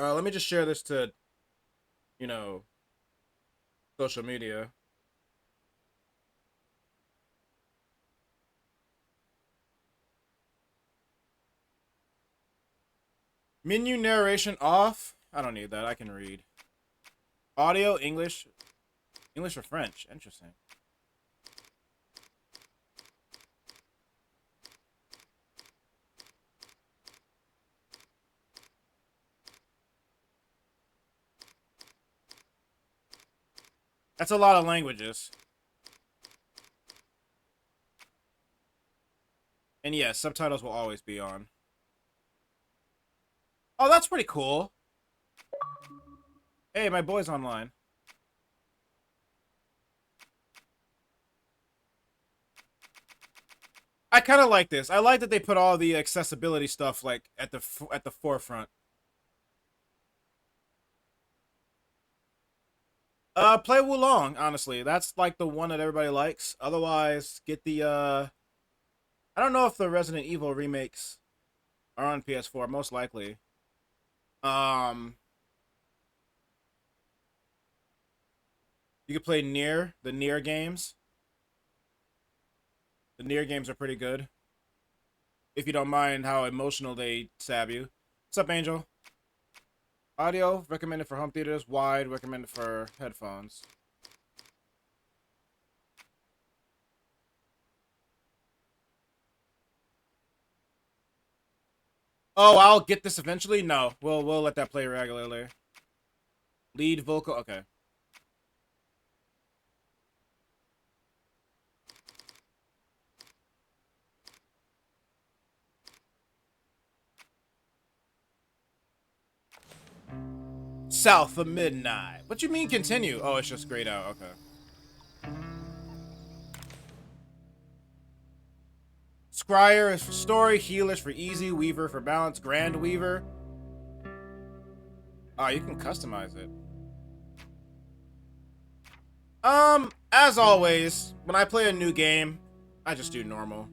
Let me just share this to, you know, social media. Menu narration off. I don't need that. I can read. Audio, English. English or French. Interesting. That's a lot of languages. And yes, subtitles will always be on. Oh, that's pretty cool. Hey, my boy's online. I kind of like this. I like that they put all the accessibility stuff like at the forefront. Play Wulong, honestly. That's like the one that everybody likes. Otherwise, get the I don't know if the Resident Evil remakes are on PS4, most likely. You could play Nier, the Nier games. The Nier games are pretty good. If you don't mind how emotional they stab you. What's up, Angel? Audio, recommended for home theaters. Wide, recommended for headphones. Oh, I'll get this eventually? No, we'll let that play regularly. Lead vocal, okay. South of midnight. What you mean continue? Oh, it's just grayed out. Okay. Scryer is for story, healers for easy, weaver for balance, grand weaver. Oh, you can customize it. As always, when I play a new game, I just do normal.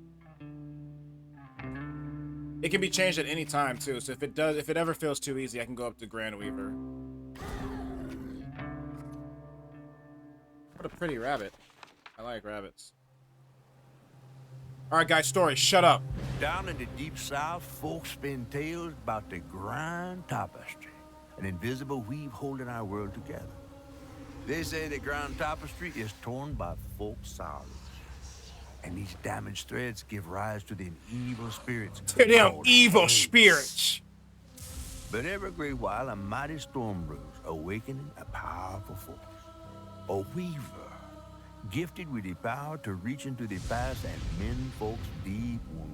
It can be changed at any time too, so if it ever feels too easy, I can go up to Grand Weaver. What a pretty rabbit. I like rabbits. Alright guys, story, shut up. Down in the deep south, folks spin tales about the Grand Tapestry, an invisible weave holding our world together. They say the Grand Tapestry is torn by folk sorrows, and these damaged threads give rise to them evil spirits. Damn evil spirits. But every great while, a mighty storm brews, awakening a powerful force. A weaver, gifted with the power to reach into the past and mend folks' deep wounds.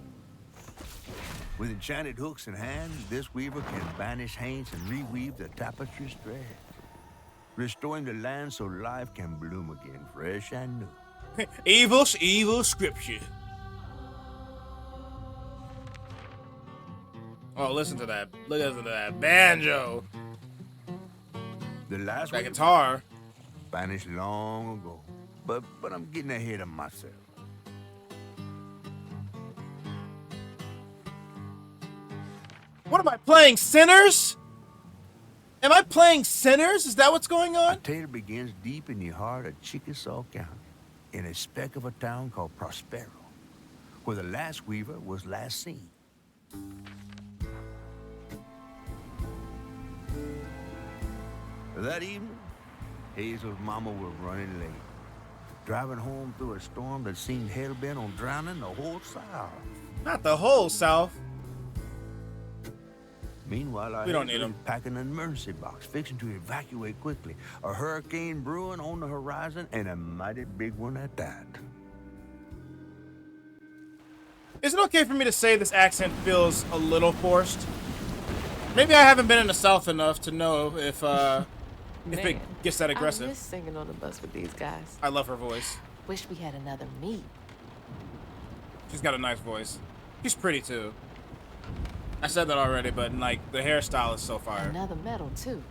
With enchanted hooks in hand, this weaver can banish haints and reweave the tapestry's thread, restoring the land so life can bloom again, fresh and new. Evil scripture. Oh, listen to that. Listen to that banjo. The last That guitar. vanished long ago, but I'm getting ahead of myself. What am I playing, Sinners? Am I playing Sinners? Is that what's going on? Our tale begins deep in the heart of Chickasaw County, in a speck of a town called Prospero, where the last weaver was last seen. That evening, Hazel's mama was running late, driving home through a storm that seemed hell-bent on drowning the whole South. Not the whole South. Meanwhile, We don't need 'em. packing an emergency box, fixing to evacuate quickly. A hurricane brewing on the horizon, and a mighty big one at that. Is it okay for me to say this accent feels a little forced? Maybe I haven't been in the South enough to know if it gets that aggressive. I miss singing on the bus with these guys. I love her voice. Wish we had another meet. She's got a nice voice. She's pretty too. I said that already, but like the hairstyle is so fire. Another medal too.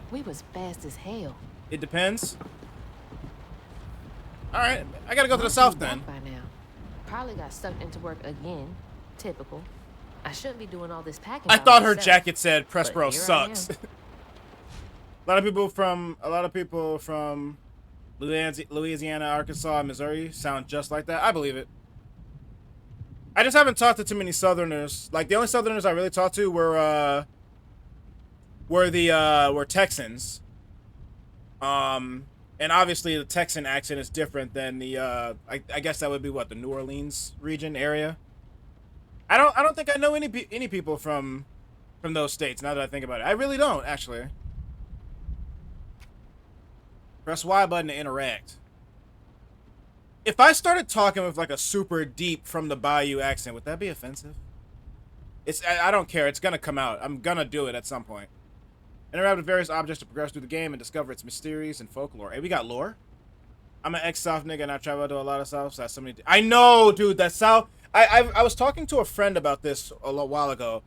We was fast as hell. It depends. All right, I gotta go to the South then. By now, probably got sucked into work again. Typical. I shouldn't be doing all this packing. I by thought her myself, jacket said but Pressbro here I sucks. am. A lot of people from Louisiana, Arkansas, and Missouri sound just like that. I believe it. I just haven't talked to too many Southerners. Like the only Southerners I really talked to were Texans. And obviously the Texan accent is different than the I guess that would be what, the New Orleans region area. I don't think I know any people from those states now that I think about it. I really don't, actually. Press Y button to interact. If I started talking with like a super deep from the Bayou accent, would that be offensive? I don't care. It's gonna come out. I'm gonna do it at some point. Interact with various objects to progress through the game and discover its mysteries and folklore. Hey, we got lore. I'm an ex-South nigga and I travel to a lot of South. So that's so many. I know, dude. That South. I was talking to a friend about this a little while ago,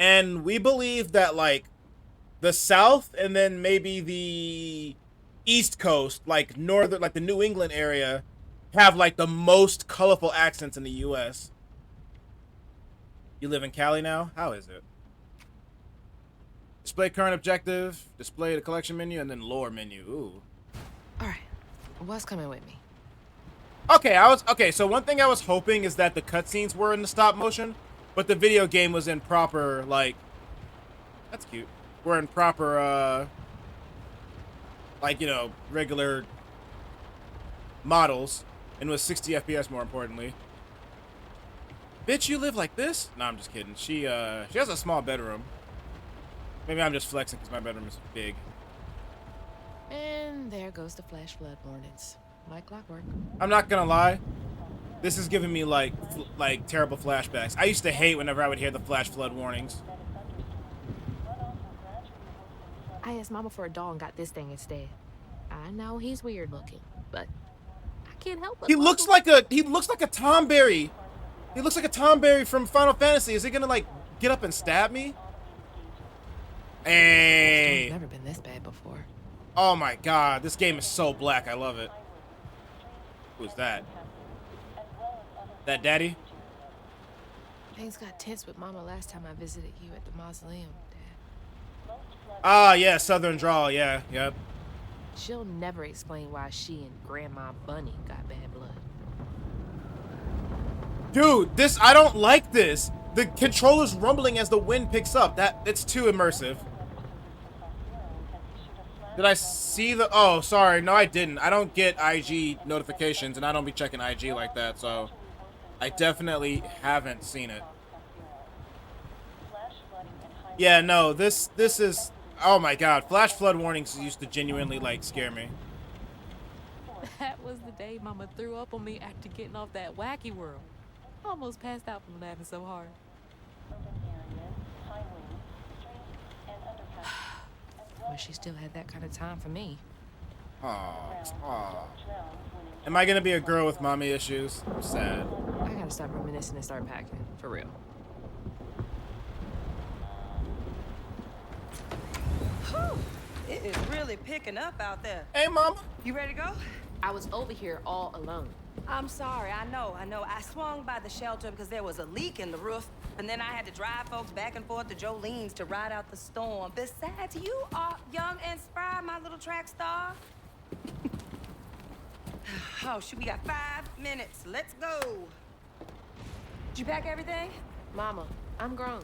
and we believe that like the South and then maybe the East Coast, like northern, like the New England area, have like the most colorful accents in the U.S. You live in Cali now? How is it? Display current objective, display the collection menu, and then lore menu. Ooh. All right, what's coming with me? Okay, so one thing I was hoping is that the cutscenes were in the stop motion, but the video game was in proper, like, that's cute. We're in proper, like, you know, regular models, and with 60 FPS more importantly. Bitch, you live like this? No, I'm just kidding. She has a small bedroom. Maybe I'm just flexing because my bedroom is big. And there goes the flash flood warnings. Like clockwork. I'm not gonna lie. This is giving me like terrible flashbacks. I used to hate whenever I would hear the flash flood warnings. I asked Mama for a doll and got this thing instead. I know he's weird looking, but I can't help it. He looks like a Tom Berry. He looks like a Tom Berry from Final Fantasy. Is he gonna like get up and stab me? Hey. It's never been this bad before. Oh my god, this game is so black. I love it. Who's that? That daddy? Things got tense with Mama last time I visited you at the mausoleum, Dad. Ah, yeah, Southern drawl. Yeah, yep. She'll never explain why she and Grandma Bunny got bad blood. Dude, I don't like this. The controller's rumbling as the wind picks up. It's too immersive. Did I see the... Oh, sorry. No, I didn't. I don't get IG notifications, and I don't be checking IG like that, so... I definitely haven't seen it. Yeah, no, this is... Oh my god, flash flood warnings used to genuinely, like, scare me. That was the day Mama threw up on me after getting off that wacky world. Almost passed out from laughing so hard. Wish she still had that kind of time for me. Aw. Am I gonna be a girl with mommy issues? I'm sad. I gotta stop reminiscing and start packing. For real. Whew. It is really picking up out there. Hey, mama. You ready to go? I was over here all alone. I'm sorry, I know. I swung by the shelter because there was a leak in the roof, and then I had to drive folks back and forth to Jolene's to ride out the storm. Besides, you are young and spry, my little track star. Oh, shoot, we got 5 minutes. Let's go. Did you pack everything? Mama, I'm grown.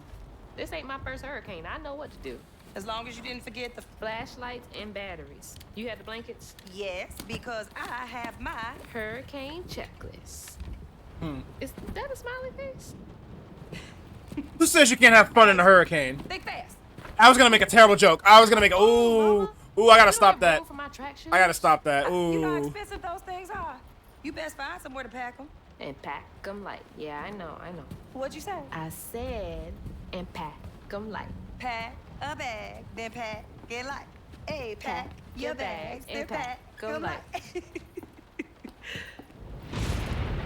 This ain't my first hurricane. I know what to do. As long as you didn't forget the... Flashlights and batteries. You had the blankets? Yes, because I have my... Hurricane checklist. Is that a smiley face? Who says you can't have fun in a hurricane? Think fast. I was gonna make a terrible joke. I was gonna make a... Ooh, I gotta stop that. For my track shoes? I gotta stop that. You know how Ooh. expensive those things are. You best find somewhere to pack them. And pack them light. Yeah, I know. What'd you say? I said, and pack them light. Pack a bag, then pack it light. Hey, pack your bags, then pack them light.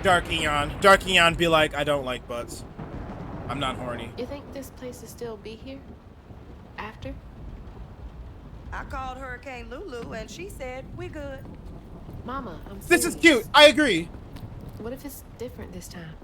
Dark Eon be like, I don't like butts. I'm not horny. You think this place will still be here? After? I called Hurricane Lulu and she said we good. Mama, I'm This is serious. cute. I agree. What if it's different this time?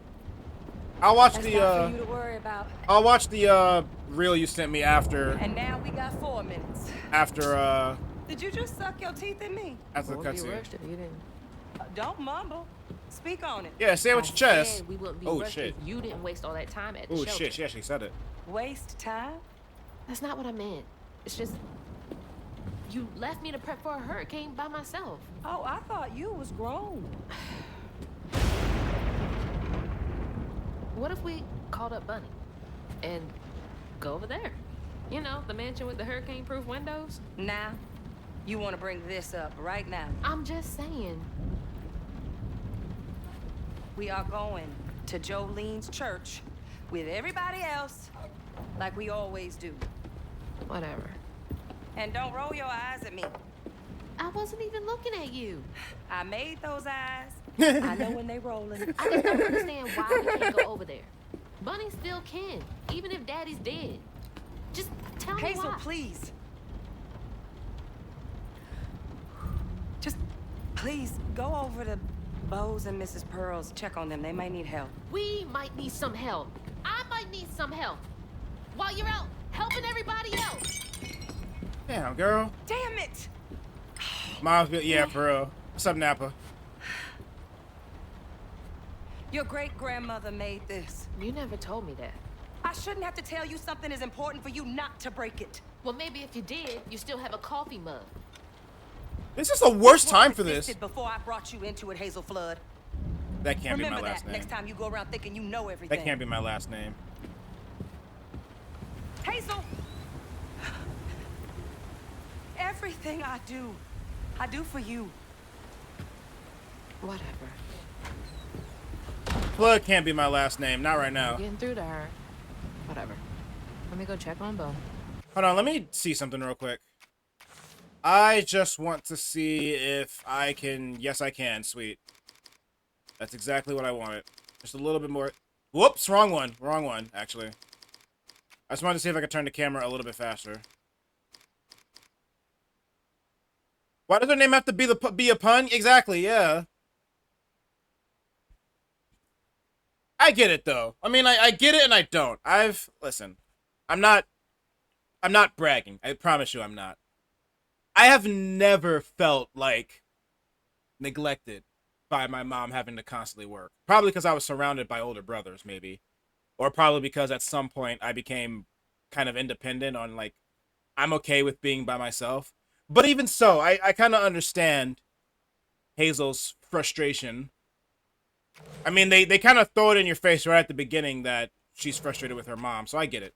I'll watch That's the not for you to worry about. I'll watch the reel you sent me after And now we got 4 minutes. after Did you just suck your teeth in me? after the Wouldn't be cutscene. rushed if you didn't. Don't mumble. Speak on it. Yeah, say it with your I chest. said we wouldn't be Oh rushed shit. if you didn't waste all that time at the Oh shelter. shit, she actually said it. Waste time? That's not what I meant. It's just you left me to prep for a hurricane by myself. Oh, I thought you was grown. What if we called up Bunny and go over there? You know, the mansion with the hurricane-proof windows? Now, you want to bring this up right now. I'm just saying. We are going to Jolene's church with everybody else, like we always do. Whatever. And don't roll your eyes at me. I wasn't even looking at you. I made those eyes. I know when they rolling. I just don't understand why we can't go over there. Bunny still can, even if Daddy's dead. Just tell me Hazel, why. please. Just, please, go over to Bo's and Mrs. Pearl's. Check on them. They might need help. We might need some help. I might need some help. While you're out helping everybody else. Damn, girl. Damn it! Mom's yeah, for real. What's up, Napa? Your great-grandmother made this. You never told me that. I shouldn't have to tell you something is important for you not to break it. Well, maybe if you did, you still have a coffee mug. This is the worst This one time for this. existed before I brought you into it, Hazel Flood. That can't be my Remember last that name. next time you go around thinking you know everything. That can't be my last name. Hazel! Everything I do for you. Whatever. Flood can't be my last name. Not right now. Getting through to her. Whatever. Let me go check on Bo. Hold on, let me see something real quick. I just want to see if I can... Yes, I can. Sweet. That's exactly what I wanted. Just a little bit more... Whoops, wrong one. Wrong one, actually. I just wanted to see if I could turn the camera a little bit faster. Why does her name have to be a pun? Exactly, yeah. I get it, though. I mean, I get it and I don't. Listen, I'm not bragging. I promise you I'm not. I have never felt, like, neglected by my mom having to constantly work. Probably because I was surrounded by older brothers, maybe. Or probably because at some point I became kind of independent on, like, I'm okay with being by myself. But even so, I kind of understand Hazel's frustration. I mean, they kind of throw it in your face right at the beginning that she's frustrated with her mom, so I get it.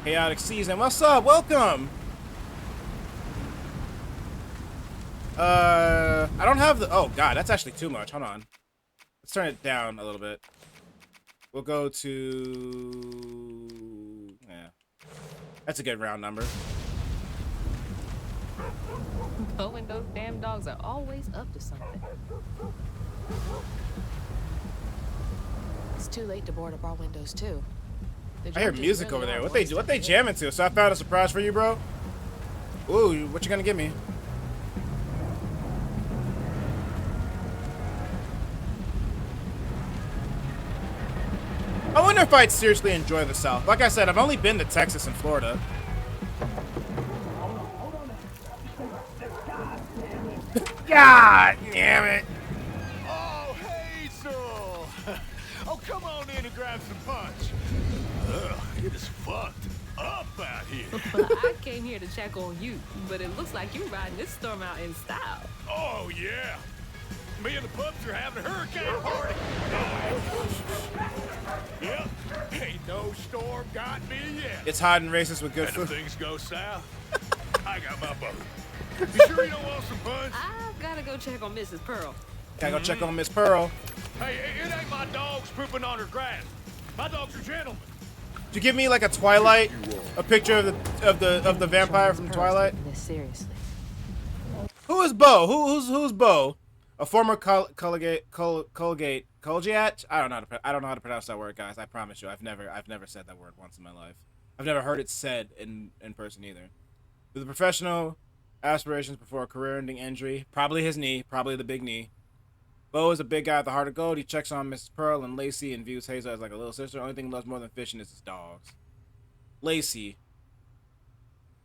Chaotic Season, what's up? Welcome! I don't have the... Oh, God, that's actually too much. Hold on. Let's turn it down a little bit. We'll go to... Yeah. That's a good round number. Bo and those damn dogs are always up to something. It's too late to board up our windows, too. The I hear Georges music really over there. are What one they step jamming to? So I found a surprise for you, bro. Ooh, what you gonna give me? I wonder if I'd seriously enjoy the South. Like I said, I've only been to Texas and Florida. God damn it. Oh, Hazel! Oh, come on in and grab some punch. Ugh, it is fucked up out here. Well, I came here to check on you, but it looks like you're riding this storm out in style. Oh, yeah. Me and the pups are having a hurricane party. Yep, ain't no storm got me yet. It's hot and racist with good And if food. things go south, I got my boat. You sure you don't want some punch? I've got to go check on Mrs. Pearl. Gotta go check on Miss Pearl. Hey, it ain't my dogs pooping on her grass. My dogs are gentlemen. Did you give me like a Twilight, a picture of the vampire from Twilight? This seriously. Who is Bo? Who's Bo? A former Colgate? I don't know how to pronounce that word, guys. I promise you, I've never said that word once in my life. I've never heard it said in person either. With a professional Aspirations before a career-ending injury. Probably his knee. Probably the big knee. Bo is a big guy at the heart of gold. He checks on Mrs. Pearl and Lacey and views Hazel as like a little sister. The only thing he loves more than fishing is his dogs. Lacey.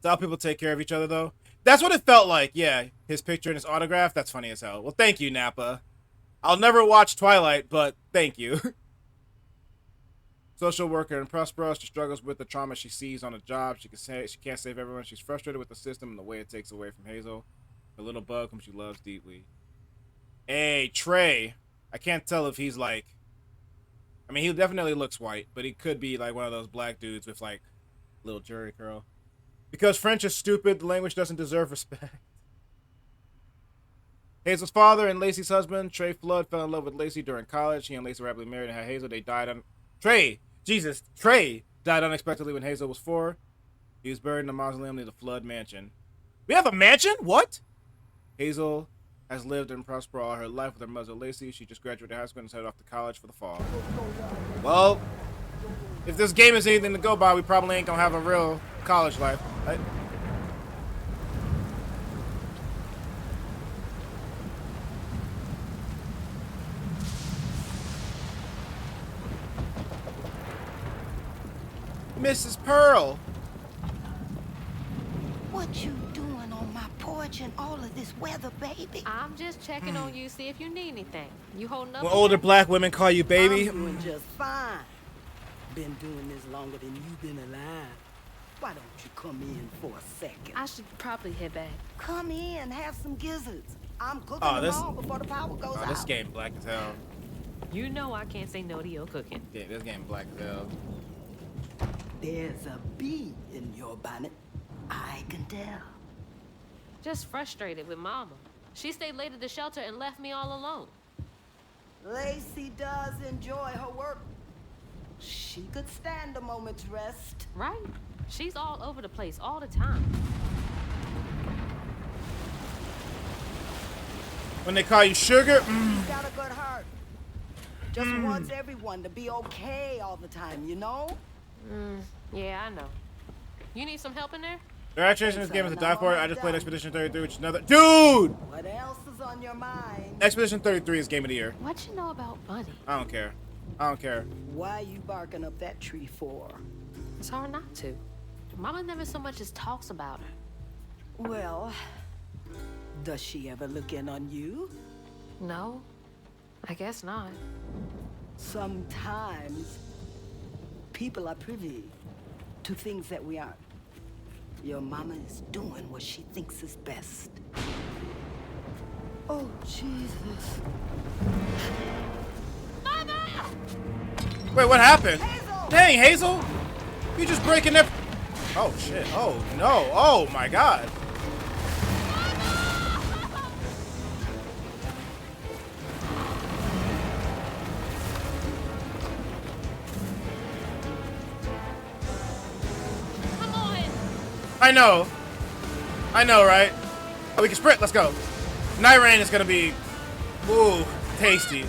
That's how people take care of each other, though. That's what it felt like. Yeah, his picture and his autograph. That's funny as hell. Well, thank you, Nappa. I'll never watch Twilight, but thank you. Social worker in Prospero. She struggles with the trauma she sees on the job. She can't save everyone. She's frustrated with the system and the way it takes away from Hazel, the little bug whom she loves deeply. Hey, Trey. I can't tell if he's like... I mean, he definitely looks white, but he could be like one of those black dudes with like little jerry curl. Because French is stupid, the language doesn't deserve respect. Hazel's father and Lacey's husband, Trey Flood, fell in love with Lacey during college. He and Lacey were rapidly married and had Hazel. They died on... Trey died unexpectedly when Hazel was 4. He was buried in a mausoleum near the Flood mansion. We have a mansion? What? Hazel has lived in Prospero all her life with her mother, Lacey. She just graduated high school and is headed off to college for the fall. Well, if this game is anything to go by, we probably ain't gonna have a real college life, right? Mrs. Pearl. What you doing on my porch in all of this weather, baby? I'm just checking on you, see if you need anything. You holding up? When older black women call you baby. I'm doing just fine. Been doing this longer than you've been alive. Why don't you come in for a second? I should probably head back. Come in, have some gizzards. I'm cooking Oh, them all before the power goes out. This game black as hell. You know I can't say no to your cooking. Yeah, this game black as hell. There's a bee in your bonnet. I can tell. Just frustrated with Mama. She stayed late at the shelter and left me all alone. Lacey does enjoy her work. She could stand a moment's rest. Right? She's all over the place all the time. When they call you sugar, She's got a good heart. Just wants everyone to be okay all the time, you know? Yeah, I know. You need some help in there? there are actions in this game is to die for it. I just played Expedition 33, which is another... Dude! What else is on your mind? Expedition 33 is game of the year. What you know about Bunny? I don't care. I don't care. Why you barking up that tree for? It's hard not to. Mama never so much as talks about her. Well, does she ever look in on you? No, I guess not. Sometimes people are privy to things that we aren't. Your mama is doing what she thinks is best. Oh, Jesus. Wait, what happened? Hazel! Dang, Hazel! You just breaking their... Oh, shit. Oh, no. Oh, my God. Come on! I know. I know, right? Oh, we can sprint. Let's go. Night Rain is going to be... Ooh, tasty.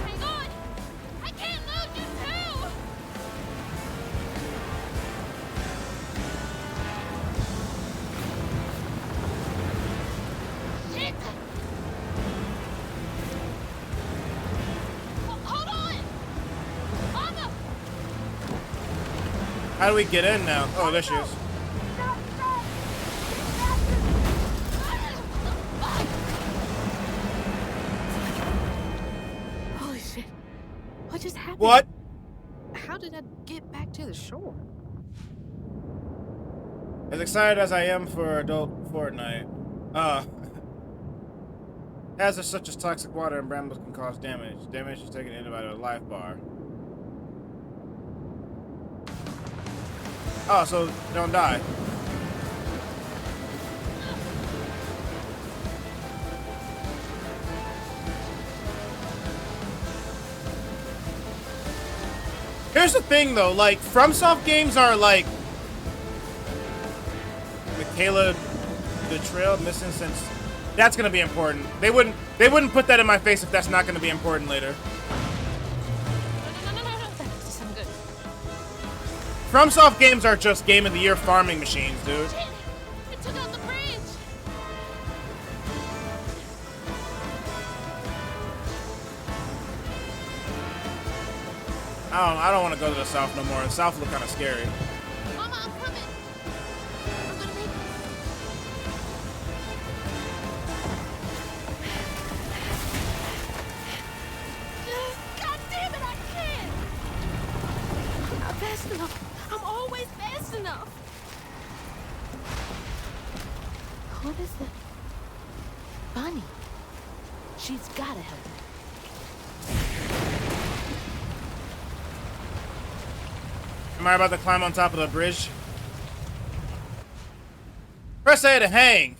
Hang on! I can't lose you too! Shit! Hold on! Mama! How do we get in now? Oh, there she is. Holy shit. What just happened? What? How did I get back to the shore? As excited as I am for adult Fortnite, hazards such as toxic water and brambles can cause damage. Damage is taken in by a life bar. Oh, so don't die. Here's the thing, though. Like, FromSoft games are like Michaela Betrayal, missing since that's gonna be important. They wouldn't put that in my face if that's not gonna be important later. No. This is good. FromSoft games are just Game of the Year farming machines, dude. Shit! It took out the bridge! I don't want to go to the south no more. The south look kind of scary. Mama, I'm coming! I'm gonna make it. God damn it, I can't! I'm not fast enough. I'm always fast enough. What is it? Bunny. She's gotta help me. Am I about to climb on top of the bridge? Press A to hang.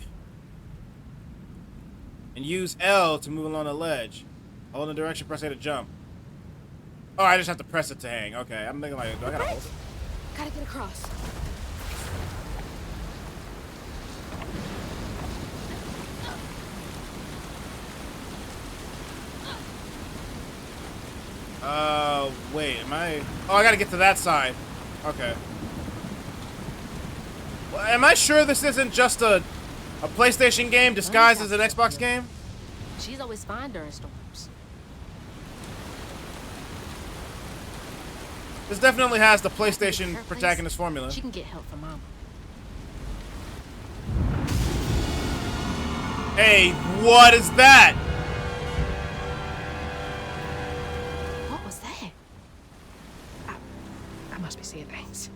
And use L to move along the ledge. Hold the direction, press A to jump. Oh, I just have to press it to hang. Okay, I'm thinking like, do I gotta hold it? Gotta get across. Wait, am I? Oh, I gotta get to that side. Okay. Well, am I sure this isn't just a PlayStation game disguised as an Xbox game? She's always fine during storms. This definitely has the PlayStation Her place, protagonist formula. She can get help from Mama. Hey, what is that? What was that? I must be seeing things.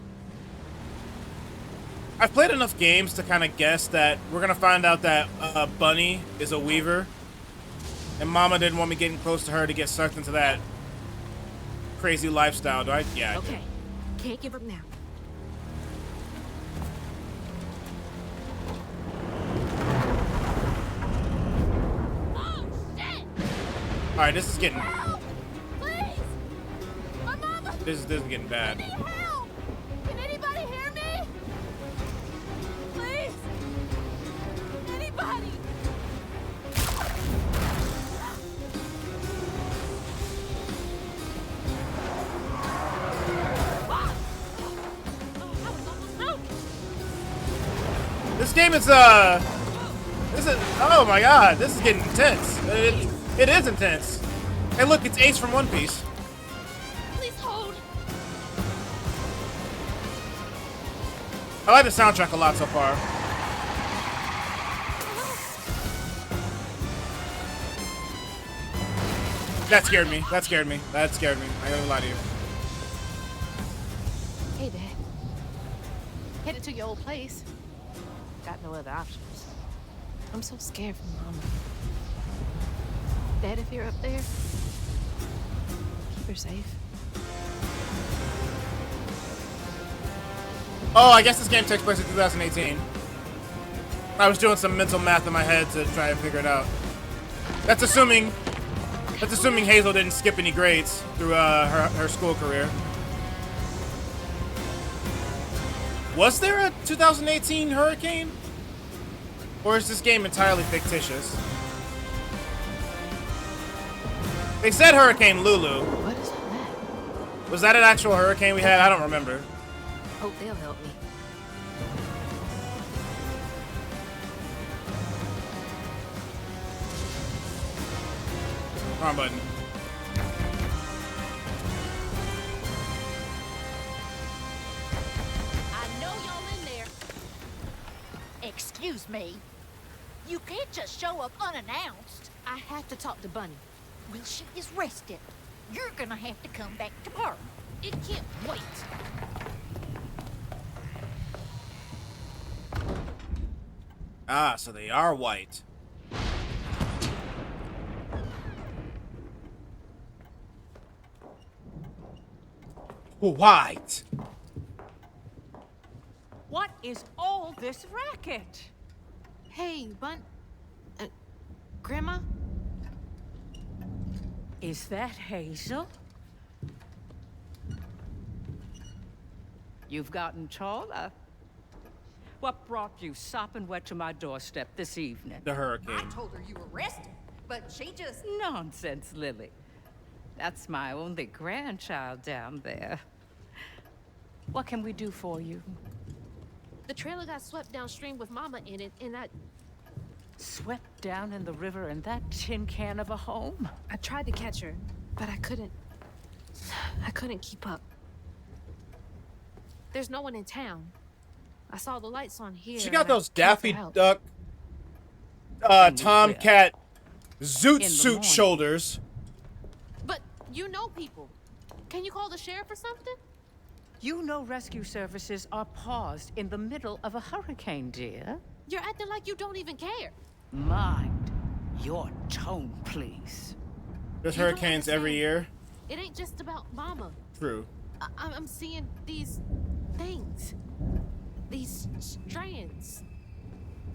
I've played enough games to kind of guess that we're gonna find out that Bunny is a weaver, and Mama didn't want me getting close to her to get sucked into that crazy lifestyle. Do I? Yeah. Okay, can't give up now. Oh shit! All right, this is getting Help! Please! My mama! this is getting bad. I need help! Can anybody hear me? Please! Anybody! This game is oh my god, this is getting intense. It is intense. Hey, look, it's Ace from One Piece. Please hold! I like the soundtrack a lot so far. That scared me. That scared me. That scared me. I gotta lie to you. Hey, Dad. Headed to your old place. Got no other options. I'm so scared for Mama. Dad, if you're up there, keep her safe. Oh, I guess this game takes place in 2018. I was doing some mental math in my head to try and figure it out. That's assuming Hazel didn't skip any grades through her school career. Was there a 2018 hurricane? Or is this game entirely fictitious? They said Hurricane Lulu. What is that? Was that an actual hurricane we had? I don't remember. Hope they'll help me. Wrong button. I know y'all in there. Excuse me. You can't just show up unannounced. I have to talk to Bunny. Well, she is rested. You're gonna have to come back to her. It can't wait. Ah, so they are white. White. What is all this racket? Hey, Grandma? Is that Hazel? You've gotten taller. What brought you sopping wet to my doorstep this evening? The hurricane. I told her you were rested, but she just... What can we do for you? The trailer got swept downstream with Mama in it, and Swept down in the river in that tin can of a home? I tried to catch her, but I couldn't. I couldn't keep up. There's no one in town. I saw the lights on here. She got and I those called for Daffy help. Duck, Tomcat, zoot In the suit morning. shoulders. But you know people. Can you call the sheriff or something? You know rescue services are paused in the middle of a hurricane, dear. You're acting like you don't even care. Mind your tone, please. There's You don't hurricanes every year. It ain't just about Mama. True. I'm seeing these things. These strands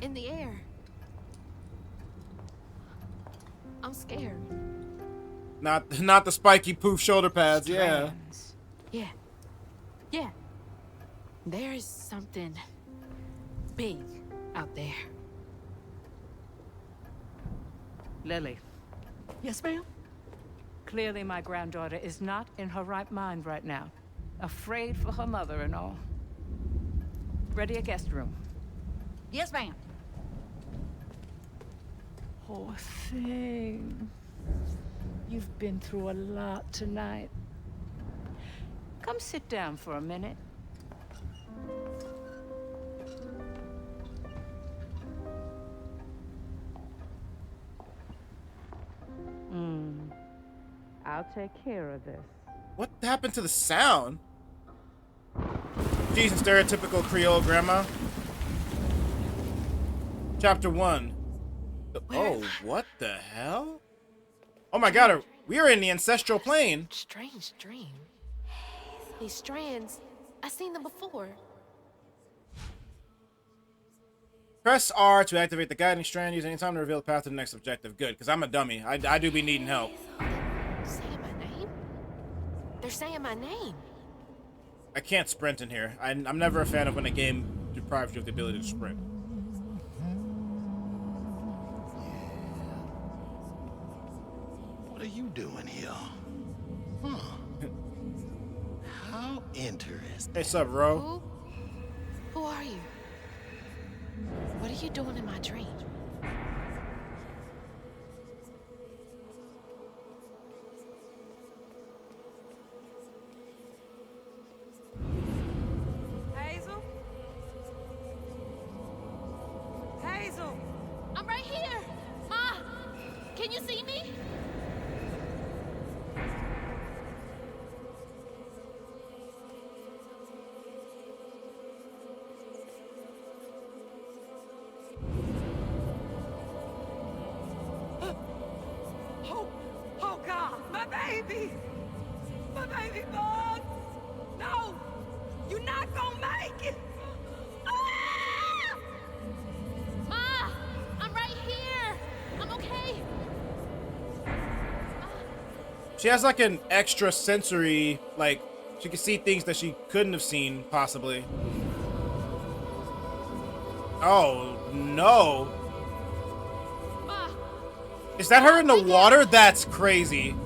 in the air. I'm scared. Not the spiky poof shoulder pads. Yeah. Strands. Yeah. Yeah. There is something big out there. Lily, Yes, ma'am? clearly my granddaughter is not in her right mind right now. Afraid for her mother and all. Ready a guest room. Yes, ma'am. Poor thing. You've been through a lot tonight. Come sit down for a minute. I'll take care of this. What happened to the sound? She's a stereotypical Creole grandma. Chapter 1. Oh, what the hell? Oh my god, we are in the ancestral plane. Strange dream. These strands, I've seen them before. Press R to activate the guiding strand. Use any time to reveal the path to the next objective. Good, because I'm a dummy. I do be needing help. Saying my name? They're saying my name. I can't sprint in here. I'm never a fan of when a game deprives you of the ability to sprint. What are you doing here? Huh. How interesting. Hey, sup, bro? Who are you? What are you doing in my dream? Hazel? Hazel! I'm right here! Ma! Can you see me? Oh God, my baby! My baby boy! No! You're not gonna make it! Ah! Ma! I'm right here! I'm okay! She has like an extra sensory, like, she can see things that she couldn't have seen, possibly. Oh, no. Ma! Is that her in the water? That's crazy.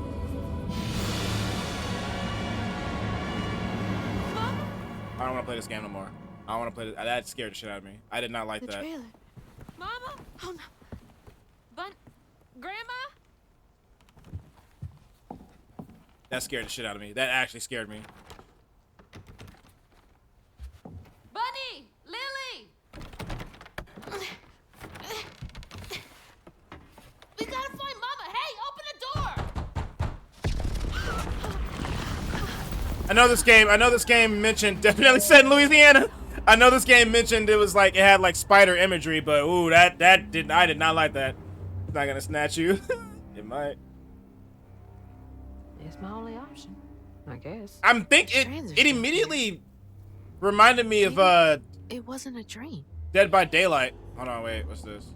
I don't want to play this game no more. I don't want to play this. That scared the shit out of me. I did not like The that. trailer. Mama? Oh no. Grandma? That scared the shit out of me. That actually scared me. Bunny! Lily! We gotta find Mama! Hey, open the door! I know this game mentioned, definitely said in Louisiana. I know this game mentioned it was like, it had like spider imagery, but ooh, I did not like that. It's not gonna snatch you. It might. It's my only option, I guess. I'm it immediately reminded me of It wasn't a dream. Dead by Daylight. Hold on, wait, what's this?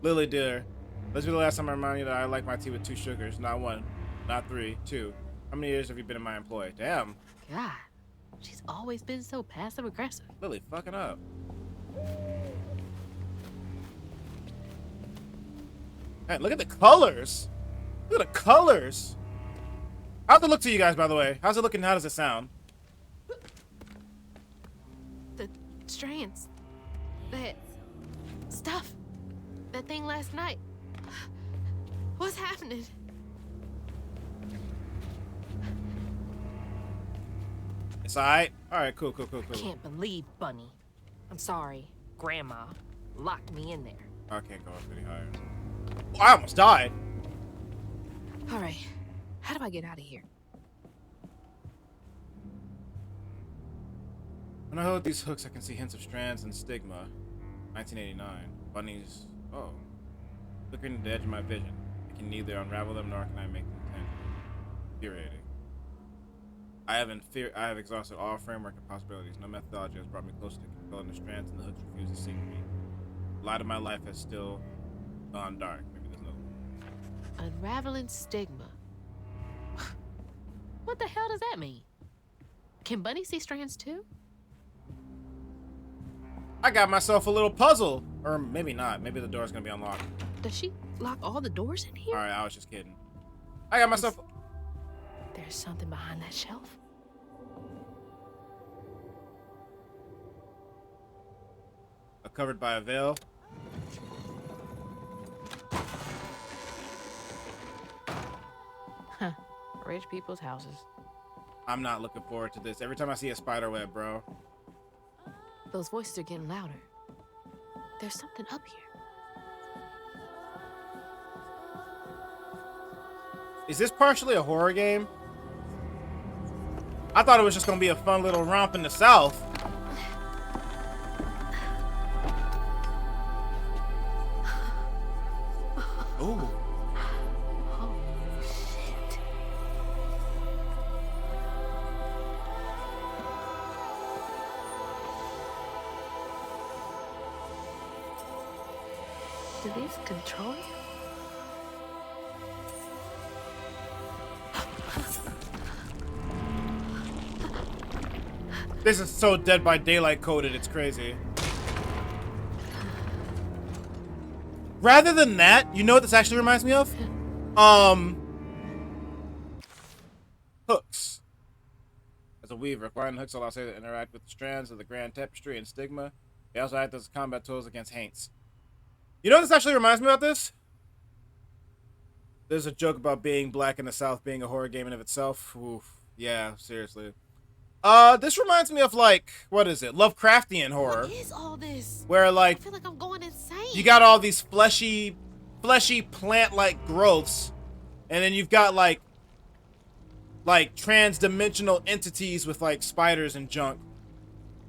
Lily dear, let's be the last time I remind you that I like my tea with 2 sugars, not 1, not 3, 2. How many years have you been in my employ? Damn. God, she's always been so passive aggressive. Lily fucking up. Man, look at the colors. Look at the colors. How's it look to you guys, by the way? How's it looking? How does it sound? The strands. That stuff. That thing last night. What's happening? It's alright. Alright, cool. Can't believe Bunny. I'm sorry, Grandma locked me in there. I can't go up any higher. Oh, I almost died. All right, how do I get out of here? When I hold these hooks, I can see hints of strands and stigma. 1989. Bunnies. Oh. Flickering at the edge of my vision. I can neither unravel them nor can I make them tangible. Infuriating. I have exhausted all framework and possibilities. No methodology has brought me closer to controlling the strands, and the hooks refuse to sink me. The light of my life has still gone dark. Maybe there's no. Unraveling stigma. What the hell does that mean? Can Bunny see strands too? I got myself a little puzzle. Or maybe not. Maybe the door's gonna be unlocked. Does she lock all the doors in here? Alright, I was just kidding. I got myself. There's something behind that shelf. Covered by a veil. Huh. Rich people's houses. I'm not looking forward to this. Every time I see a spider web, bro. Those voices are getting louder. There's something up here. Is this partially a horror game? I thought it was just gonna be a fun little romp in the South. Ooh. Holy shit. Do these control you? This is so Dead by Daylight coded, it's crazy. Rather than that, you know what this actually reminds me of? Hooks. As a weaver, acquiring hooks allows her to interact with the strands of the grand tapestry and stigma. They also act as combat tools against haints. You know what this actually reminds me about this? There's a joke about being black in the South being a horror game in of itself. Oof. Yeah, seriously. This reminds me of, like, what is it? Lovecraftian horror. What is all this? Where, I like, feel like I'm going insane. you got all these fleshy plant-like growths, and then you've got, like trans-dimensional entities with, like, spiders and junk.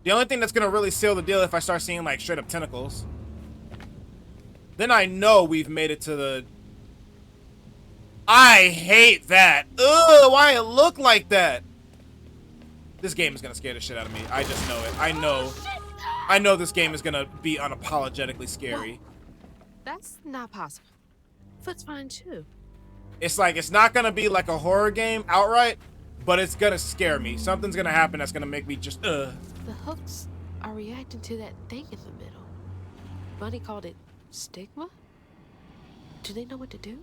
The only thing that's gonna really seal the deal if I start seeing, like, straight-up tentacles. Then I know we've made it to the... I hate that. Ugh, why it look like that? This game is gonna scare the shit out of me. I just know it. I know this game is gonna be unapologetically scary. That's not possible. Foot's fine too. It's like, it's not gonna be like a horror game outright, but it's gonna scare me. Something's gonna happen that's gonna make me just, The hooks are reacting to that thing in the middle. Bunny called it stigma? Do they know what to do?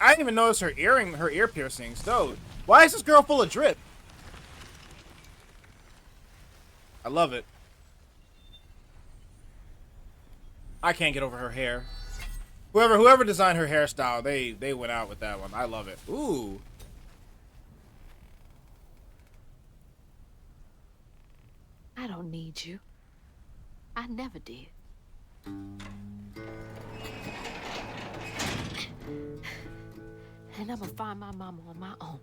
I didn't even notice her ear piercings, though. Why is this girl full of drip? I love it. I can't get over her hair. Whoever designed her hairstyle, they went out with that one. I love it. Ooh. I don't need you. I never did. And I'm gonna find my mama on my own.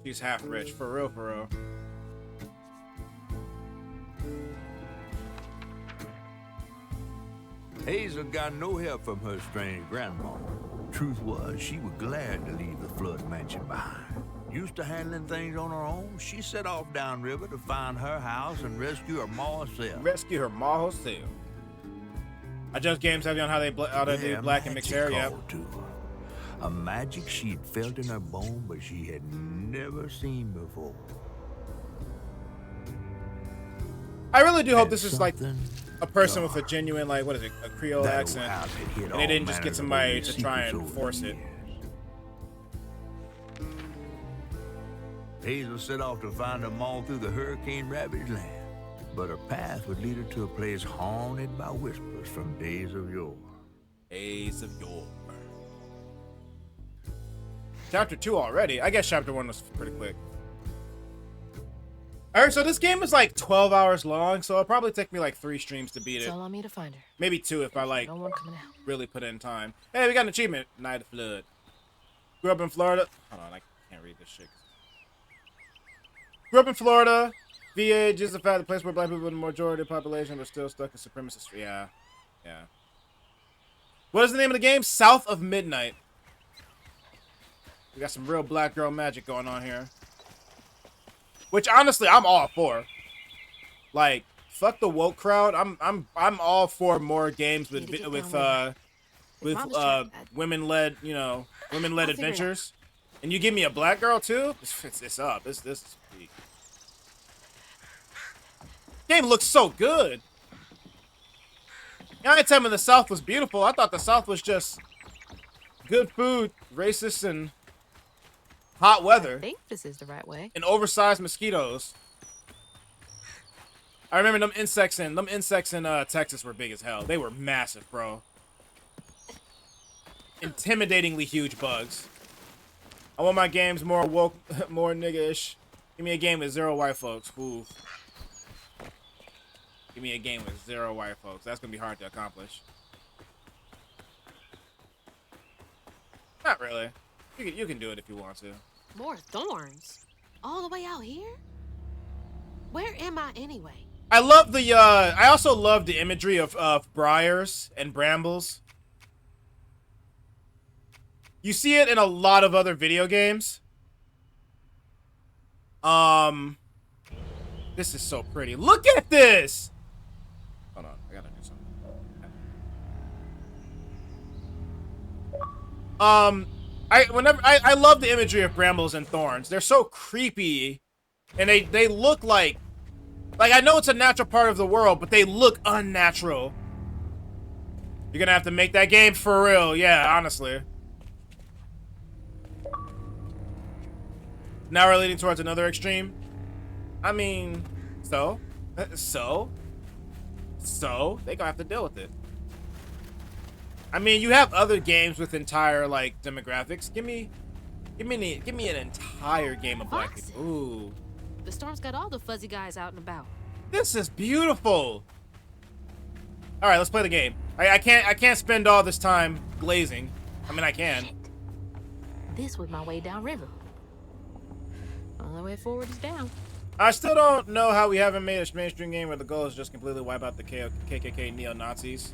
She's half rich, for real, for real. Hazel got no help from her strange grandma. Truth was, she was glad to leave the Flood mansion behind. Used to handling things on her own, she set off downriver to find her house and rescue her ma herself. Rescue her ma herself. I judge games heavy on how they do Yeah, black and mixed hair. magic Yep. called to her. A magic she'd felt in her bone, but she had never seen before. I really do hope And this is like something a person with a genuine, like, what is it, a Creole that accent, old house had hid and they all didn't just get manners of somebody ugly to try secrets and over force the it. years. Hazel set off to find them all through the hurricane-ravaged land, but her path would lead her to a place haunted by whispers from days of yore. Days of yore. Chapter 2 already? I guess chapter 1 was pretty quick. Alright, so this game is like 12 hours long, so it'll probably take me like 3 streams to beat It's it. all on me to find her. Maybe 2 if I like No one coming out. really put in time. Hey, we got an achievement. Night of Flood. Grew up in Florida. Hold on, I can't read this shit. Grew up in Florida. VA is the fact the place where black people are the majority of the population but still stuck in supremacist. Yeah. Yeah. What is the name of the game? South of Midnight. We got some real black girl magic going on here. Which honestly, I'm all for. Like, fuck the woke crowd. I'm all for more games with women-led, you know, women-led adventures. And you give me a black girl too? It's up. This is peak. Game looks so good. Y'all ain't telling me the South was beautiful. I thought the South was just good food, racist, and hot I weather, think this is the right way. and oversized mosquitoes. I remember them insects in Texas were big as hell. They were massive, bro. Intimidatingly huge bugs. I want my games more woke, more nigga-ish. Give me a game with 0 white folks. Ooh. Give me a game with 0 white folks. That's gonna be hard to accomplish. Not really. You can do it if you want to. More thorns? All the way out here? Where am I anyway? I love the I also love the imagery of briars and brambles. You see it in a lot of other video games. This is so pretty. Look at this. Hold on, I gotta do something. I love the imagery of brambles and thorns. They're so creepy, and they look like I know it's a natural part of the world, but they look unnatural. You're gonna have to make that game for real, yeah, honestly. Now we're leading towards another extreme. I mean, so they gonna have to deal with it. I mean, you have other games with entire like demographics. Give me an entire game of black people. Ooh, The storm's got all the fuzzy guys out and about. this is beautiful. All right, let's play the game. I can't spend all this time glazing. I mean, I can. Shit. This was my way downriver. Only way forward is down. I still don't know how we haven't made a mainstream game where the goal is just completely wipe out the KKK neo-Nazis.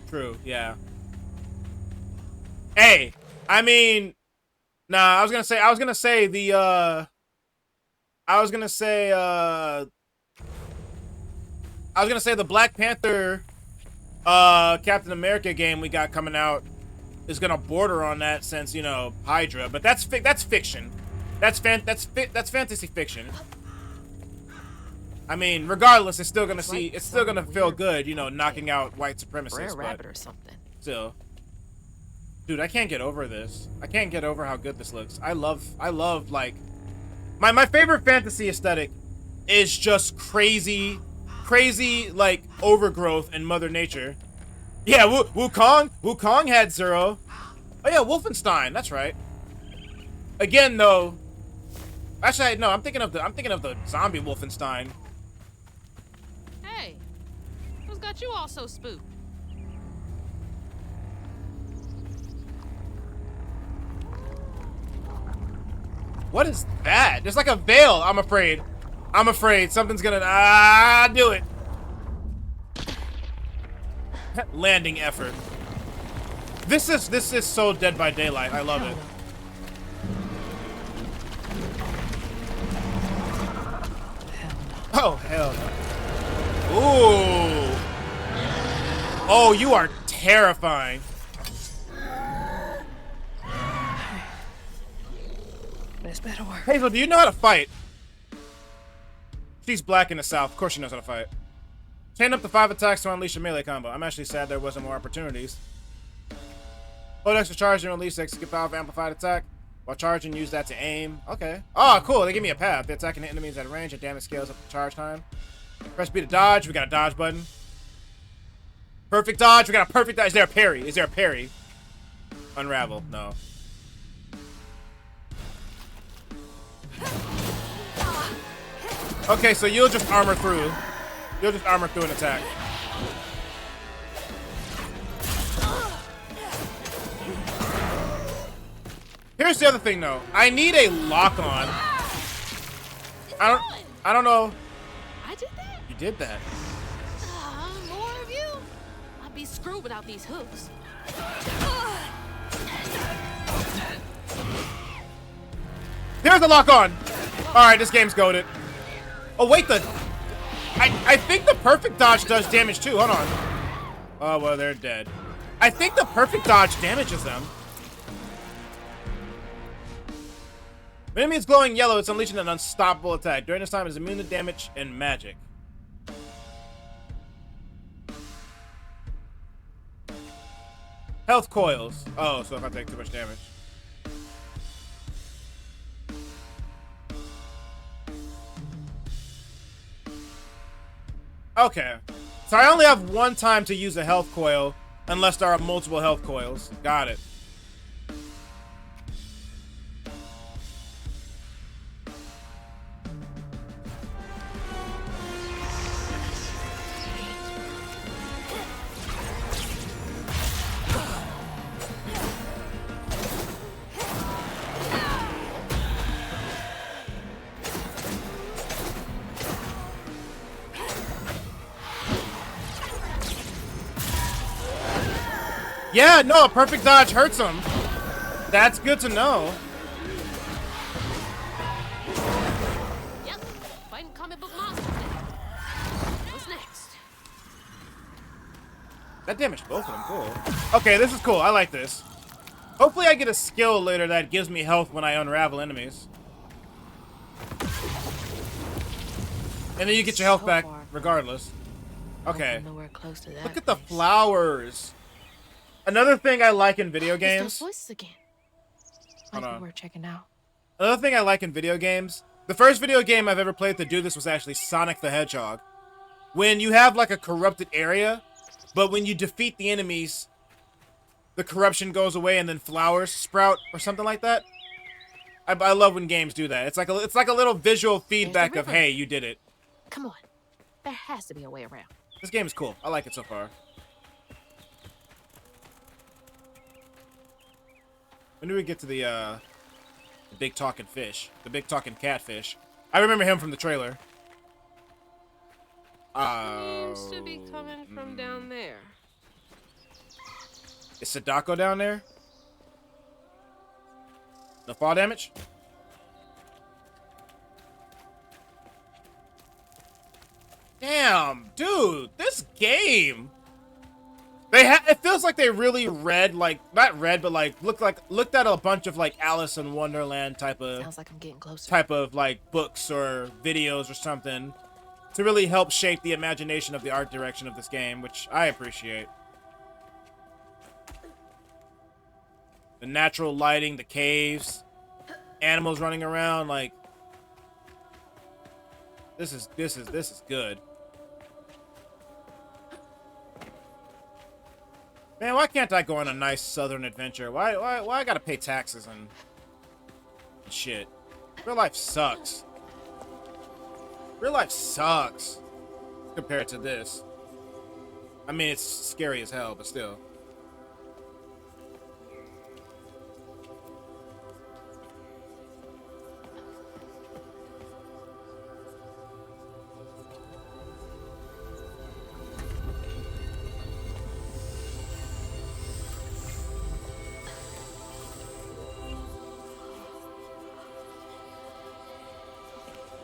True, yeah. Hey, I mean, nah, I was gonna say the Black Panther Captain America game we got coming out is gonna border on that since, you know, Hydra, but that's fiction. That's fantasy fiction. I mean, regardless, it's still gonna feel good, you know, knocking out white supremacists. Rare but rabbit or something. still, dude, I can't get over this. I can't get over how good this looks. I love like my favorite fantasy aesthetic is just crazy like overgrowth and Mother Nature. Yeah, Wukong had 0. Oh yeah, Wolfenstein. That's right. Again, though. Actually, no. I'm thinking of the zombie Wolfenstein. Hey, who's got you all so spooked? What is that? There's like a veil. I'm afraid something's gonna do it. Landing effort. This is so Dead by Daylight. I love it. Oh hell no. Ooh. Oh, you are terrifying. This better work. Hazel, do you know how to fight? She's black in the south. Of course she knows how to fight. Chain up to 5 attacks to unleash a melee combo. I'm actually sad there wasn't more opportunities. Hold extra charge and release X to get power of amplified attack. While charging, use that to aim. Okay. Oh, cool. They give me a path. They're attacking enemies at range and damage scales up to charge time. Press B to dodge. We got a dodge button. Perfect dodge. We got a perfect dodge. Is there a parry? Is there a parry? Unravel. No. Okay, so you'll just armor through. You'll just armor through an attack. Here's the other thing, though. I need a lock-on. I don't know. I did that? You did that. More of you? I'd be screwed without these hooks. There's the lock-on. All right, this game's goated. Oh, wait, I think the perfect dodge does damage, too. Hold on. Oh, well, they're dead. I think the perfect dodge damages them. When enemy is glowing yellow, it's unleashing an unstoppable attack. During this time, it's immune to damage and magic. Health coils. Oh, so if I take too much damage. Okay. So I only have one time to use a health coil unless there are multiple health coils. Got it. Yeah, no, a perfect dodge hurts him. That's good to know. Yep, fighting comic book monsters. What's next? That damaged both of them, cool. Okay, this is cool, I like this. Hopefully I get a skill later that gives me health when I unravel enemies. And then you get your health back regardless. Okay. Nowhere close to that. Look at the flowers. Another thing I like in video It's games. those voices again. Might be worth checking out. Another thing I like in video games. The first video game I've ever played to do this was actually Sonic the Hedgehog. When you have like a corrupted area, but when you defeat the enemies, the corruption goes away and then flowers sprout or something like that. I love when games do that. It's like a little visual feedback of, hey, you did it. Come on. There has to be a way around. This game is cool. I like it so far. When do we get to the big talking fish? The big talking catfish. I remember him from the trailer. Seems to be coming from down there. Is Sadako down there? No fall damage? Damn, dude, this game. It feels like they really read, like, not read, but like looked at a bunch of like Alice in Wonderland type of Sounds like I'm getting closer. type of like books or videos or something to really help shape the imagination of the art direction of this game, which I appreciate. The natural lighting, the caves, animals running around, like this is good. Man, why can't I go on a nice southern adventure? Why I gotta pay taxes and shit? Real life sucks. Real life sucks compared to this. I mean, it's scary as hell, but still.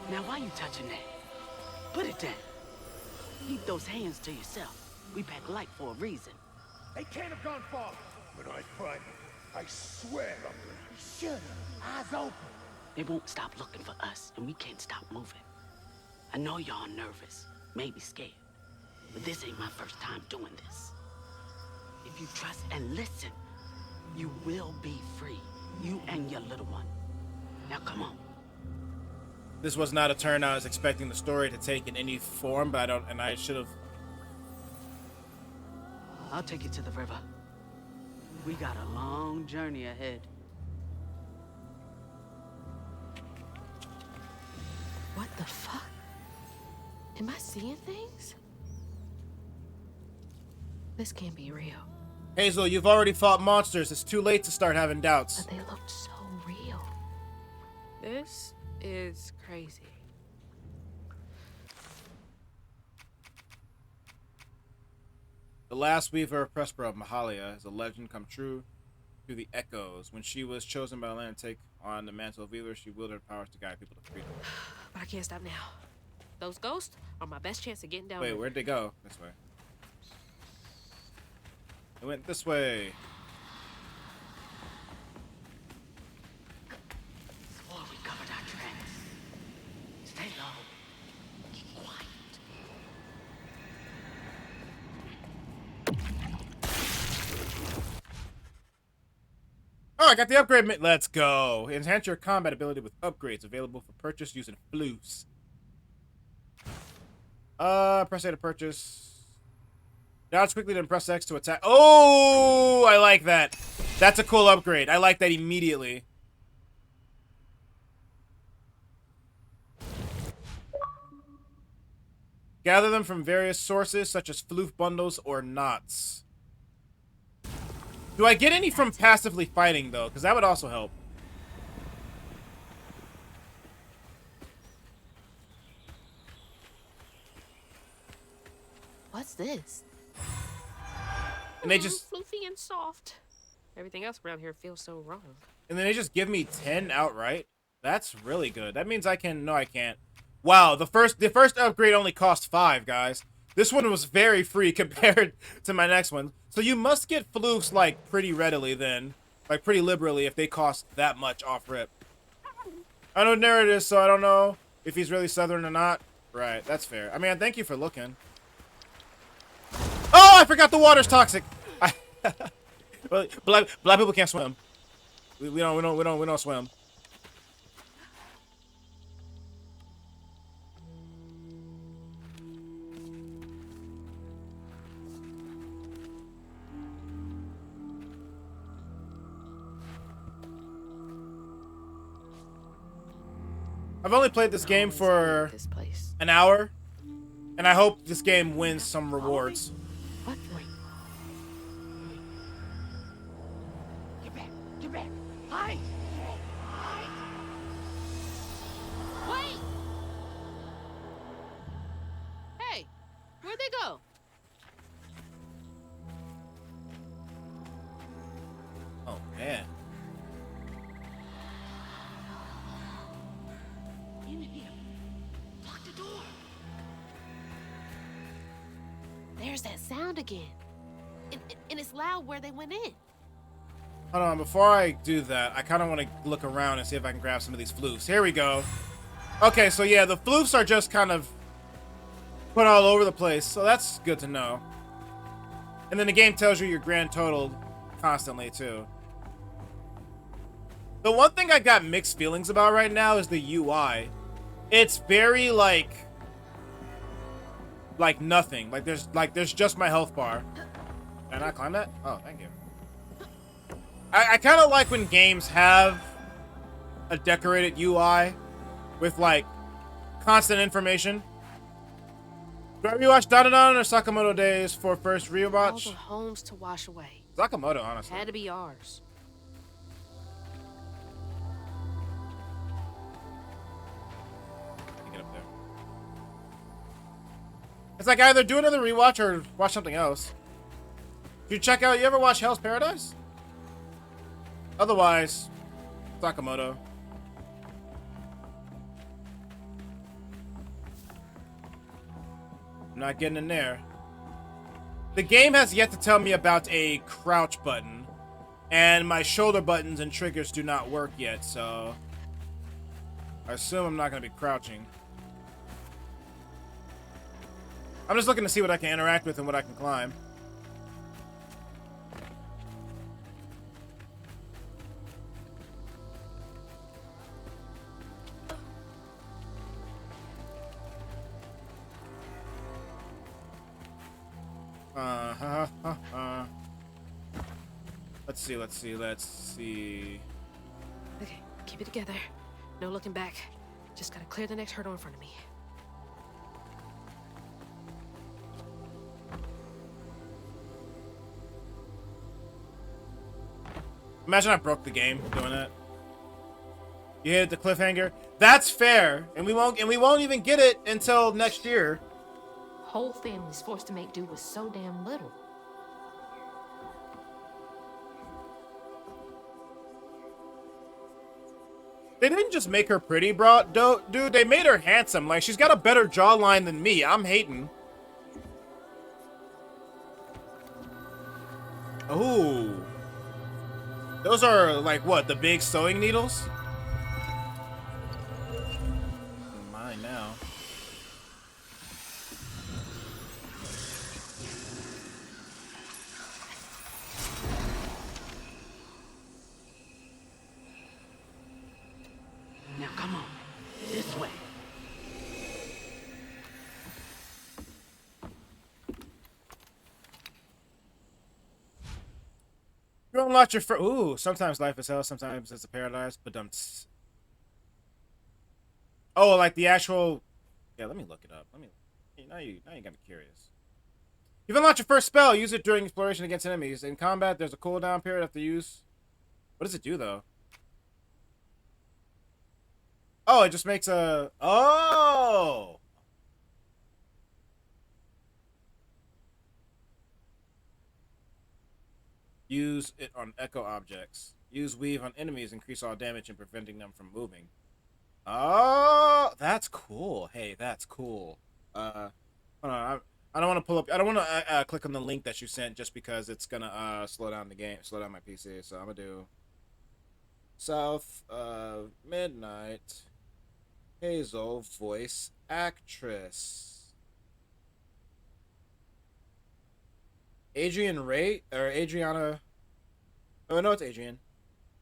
Now, why you touching that? Put it down. Keep those hands to yourself. We pack light for a reason. They can't have gone far. When I find them, I swear I'm gonna... Shut up. Eyes open. They won't stop looking for us, and we can't stop moving. I know y'all nervous, maybe scared, but this ain't my first time doing this. If you trust and listen, you will be free. You and your little one. Now come on. This was not a turn I was expecting the story to take in any form, but I should have. I'll take you to the river. We got a long journey ahead. What the fuck? Am I seeing things? This can't be real. Hazel, you've already fought monsters. It's too late to start having doubts. But they looked so real. This is crazy. The last weaver of Prespera, Mahalia, is a legend come true through the echoes. When she was chosen by the land to take on the mantle of weaver, she wielded her powers to guide people to freedom. But I can't stop now. Those ghosts are my best chance of getting down. Wait, where'd they go? This way. They went this way. Swore we covered our tracks. Stay low. Keep quiet. Oh, I got the upgrade. Let's go. Enhance your combat ability with upgrades available for purchase using floofs. Press A to purchase. Dodge quickly, then press X to attack. Oh, I like that. That's a cool upgrade. I like that immediately. Gather them from various sources, such as floof bundles or knots. Do I get any from passively fighting, though? Because that would also help. What's this? And they just... Floofy and soft. Everything else around here feels so wrong. And then they just give me 10 outright? That's really good. That means I can... No, I can't. Wow, the first upgrade only cost 5, guys. This one was very free compared to my next one. So you must get floofs, like, pretty readily then. Like, pretty liberally if they cost that much off rip. I know Nerd is, so I don't know if he's really Southern or not. Right, that's fair. I mean, thank you for looking. Oh, I forgot the water's toxic. Well, black people can't swim. We don't swim. I've only played this game for an hour, and I hope this game wins some rewards. What? Wait. Get back! Get back! Hide! Wait! Hey, where'd they go? Oh, man. In here. Lock the door. There's that sound again. And it's loud where they went in. Hold on, before I do that, I kind of want to look around and see if I can grab some of these floofs. Here we go. Okay, so yeah, the floofs are just kind of put all over the place, so that's good to know. And then the game tells you your grand total constantly, too. The one thing I got mixed feelings about right now is the UI. It's very, like nothing. Like, there's just my health bar. Can I not climb that? Oh, thank you. I kind of like when games have a decorated UI with, like, constant information. Do I rewatch Dandadan or Sakamoto Days for first All rewatch? the homes to wash away. Sakamoto, honestly. Had to be ours. Get up there. It's like either do another rewatch or watch something else. You check out, you ever watch Hell's Paradise? Otherwise, Sakamoto. I'm not getting in there. The game has yet to tell me about a crouch button, and my shoulder buttons and triggers do not work yet, so I assume I'm not going to be crouching. I'm just looking to see what I can interact with and what I can climb. Let's see. Okay, keep it together. No looking back. Just gotta clear the next hurdle in front of me. Imagine I broke the game doing that. You hit the cliffhanger. That's fair, and we won't even get it until next year. Whole family's forced to make do with so damn little. They didn't just make her pretty, bro. Dude, they made her handsome. Like, she's got a better jawline than me. I'm hating. Oh. Those are, like, what? The big sewing needles? Mine now. Now come on, this way. You unlock your first. Ooh, sometimes life is hell, sometimes it's a paradise, but oh, like the actual. Yeah, let me look it up. Now you got me curious. You've unlocked your first spell. Use it during exploration against enemies. In combat, there's a cooldown period after use. What does it do though? Oh, it just makes a. Oh. Use it on echo objects. Use weave on enemies. Increase all damage and preventing them from moving. Oh, that's cool. Hey, that's cool. Hold on. I don't want to pull up. I don't want to click on the link that you sent just because it's gonna slow down the game, slow down my PC. So I'm gonna do South of Midnight. Hazel, voice actress. Adrian Rate or Adriana? Oh no, it's Adrian.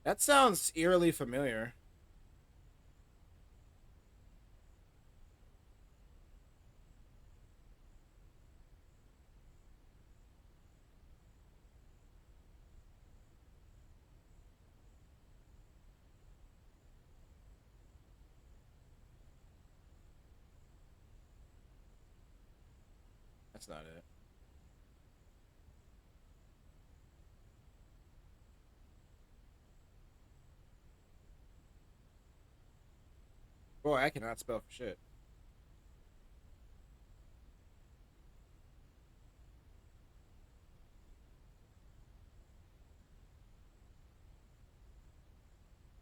That sounds eerily familiar. That's not it. Boy, I cannot spell for shit.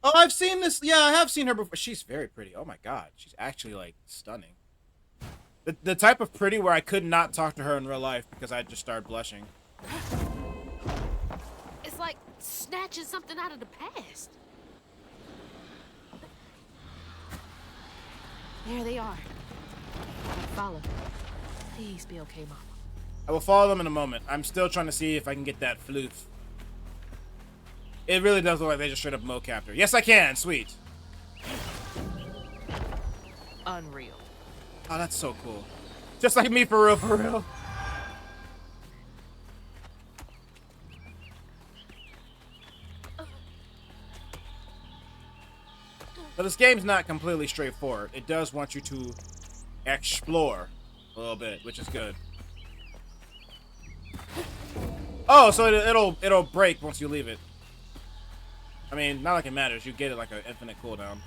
Oh, I've seen this. Yeah, I have seen her before. She's very pretty. Oh my god. She's actually, like, stunning. The type of pretty where I could not talk to her in real life because I'd just start blushing. It's like snatching something out of the past. There they are. Follow. Please be okay, Mama. I will follow them in a moment. I'm still trying to see if I can get that floof. It really does look like they just straight up mocapped her. Yes, I can. Sweet. Unreal. Oh, that's so cool. Just like me, for real, for real. But this game's not completely straightforward. It does want you to explore a little bit, which is good. Oh, so it'll break once you leave it. I mean, not like it matters. You get it like an infinite cooldown.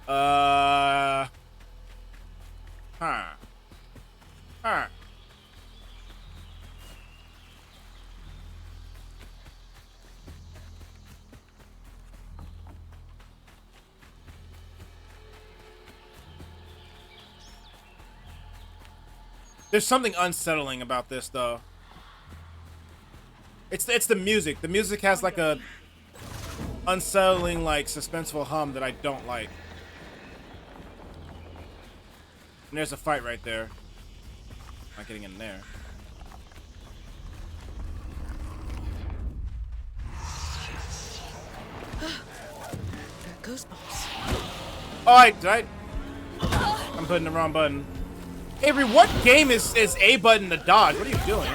Huh. There's something unsettling about this, though. It's the music. The music has like a unsettling, like suspenseful hum that I don't like. And there's a fight right there. Not getting in there. Goosebumps. Oh, I'm putting the wrong button. Avery, what game is A button to dodge? What are you doing?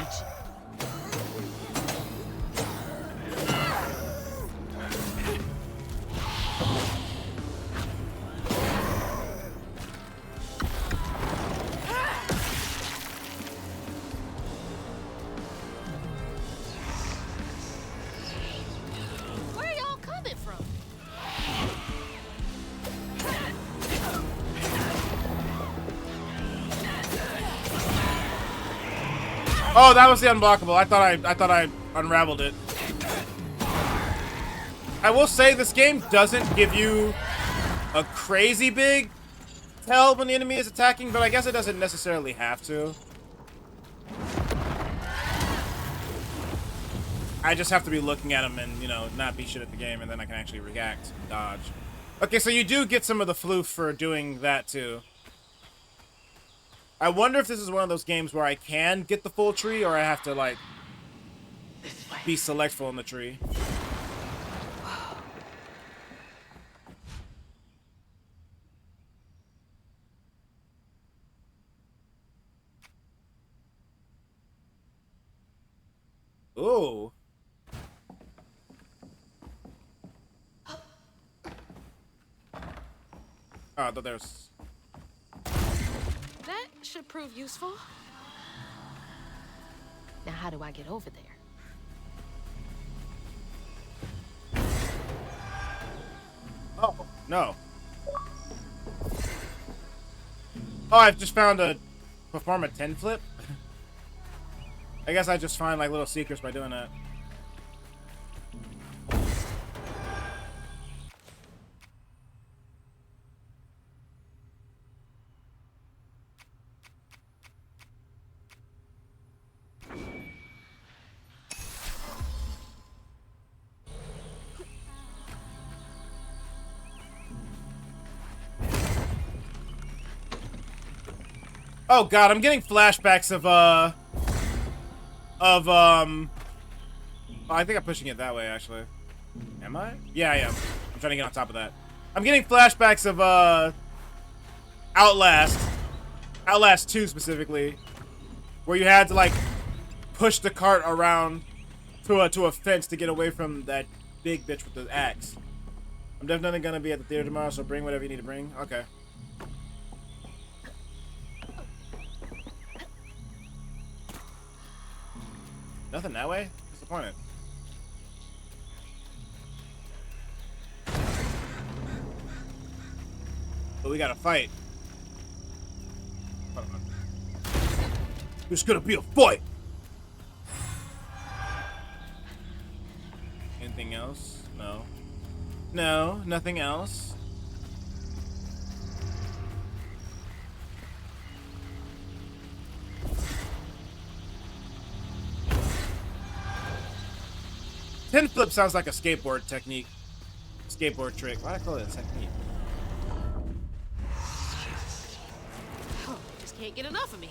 Where are y'all coming from? Oh, that was the unblockable. I thought I unraveled it. I will say this game doesn't give you a crazy big tell when the enemy is attacking, but I guess it doesn't necessarily have to. I just have to be looking at them and, you know, not be shit at the game, and then I can actually react and dodge. Okay, so you do get some of the floof for doing that too. I wonder if this is one of those games where I can get the full tree, or I have to, like, be selectful in the tree. Ooh. Oh, I thought there's... That should prove useful. Now, how do I get over there? Oh, no. Oh, I've just found a perform a 10 flip. I guess I just find like little secrets by doing that. Oh god, I'm getting flashbacks of oh, I think I'm pushing it that way, actually. Am I? Yeah, I am. I'm trying to get on top of that. I'm getting flashbacks of, Outlast. Outlast 2, specifically. Where you had to, like, push the cart around to a fence to get away from that big bitch with the axe. I'm definitely gonna be at the theater tomorrow, so bring whatever you need to bring. Okay. Nothing that way? Disappointed. But we gotta fight. Hold on. There's gonna be a fight! Anything else? No. No, nothing else. Pin flip sounds like a skateboard technique. Skateboard trick. Why do I call it a technique? Oh, just can't get enough of me.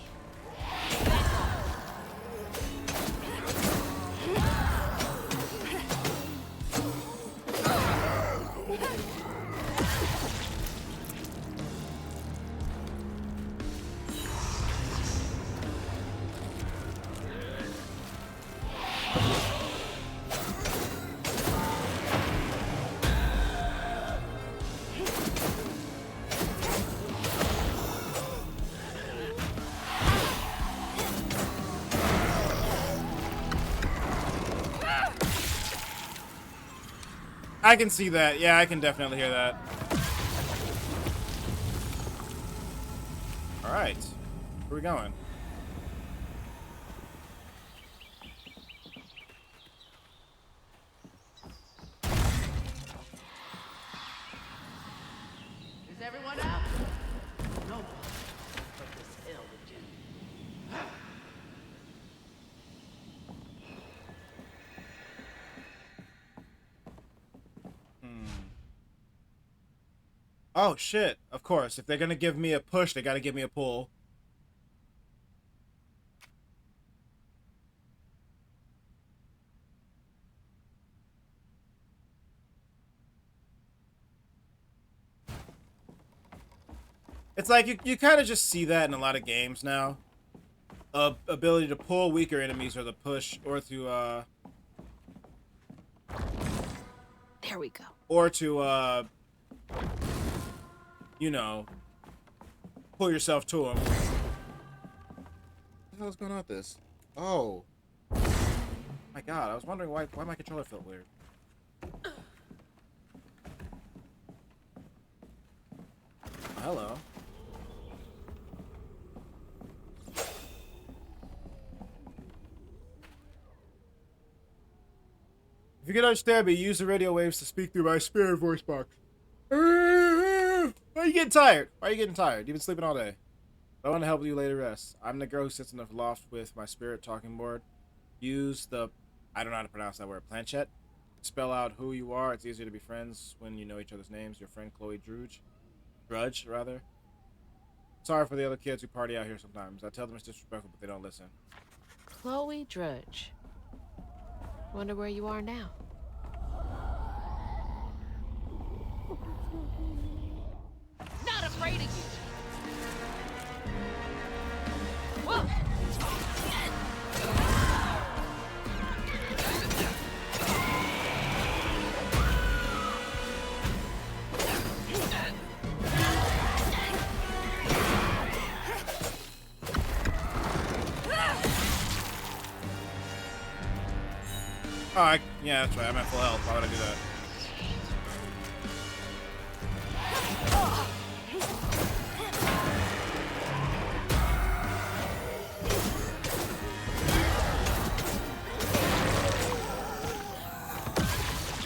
I can see that. Yeah, I can definitely hear that. Alright. Where are we going? Is everyone out? No. But this hell with Jimmy. Oh, shit. Of course. If they're gonna give me a push, they gotta give me a pull. It's like you kind of just see that in a lot of games now. Ability to pull weaker enemies or the push or to There we go. or to you know, pull yourself to them. What the hell's going on with this? Oh. My god, I was wondering why my controller felt weird. Hello. If you can understand me, use the radio waves to speak through my spirit voice box. Why are you getting tired? Why are you getting tired? You've been sleeping all day. I want to help you later rest. I'm the girl who sits in the loft with my spirit talking board. Use the, I don't know how to pronounce that word, planchette. Spell out who you are. It's easier to be friends when you know each other's names. Your friend Chloe Drudge, rather. Sorry for the other kids who party out here sometimes. I tell them it's disrespectful, but they don't listen. Chloe Drudge. Wonder where you are now. Not afraid of you. Whoa. Oh, yeah, that's right. I'm at full health. Why would I do that?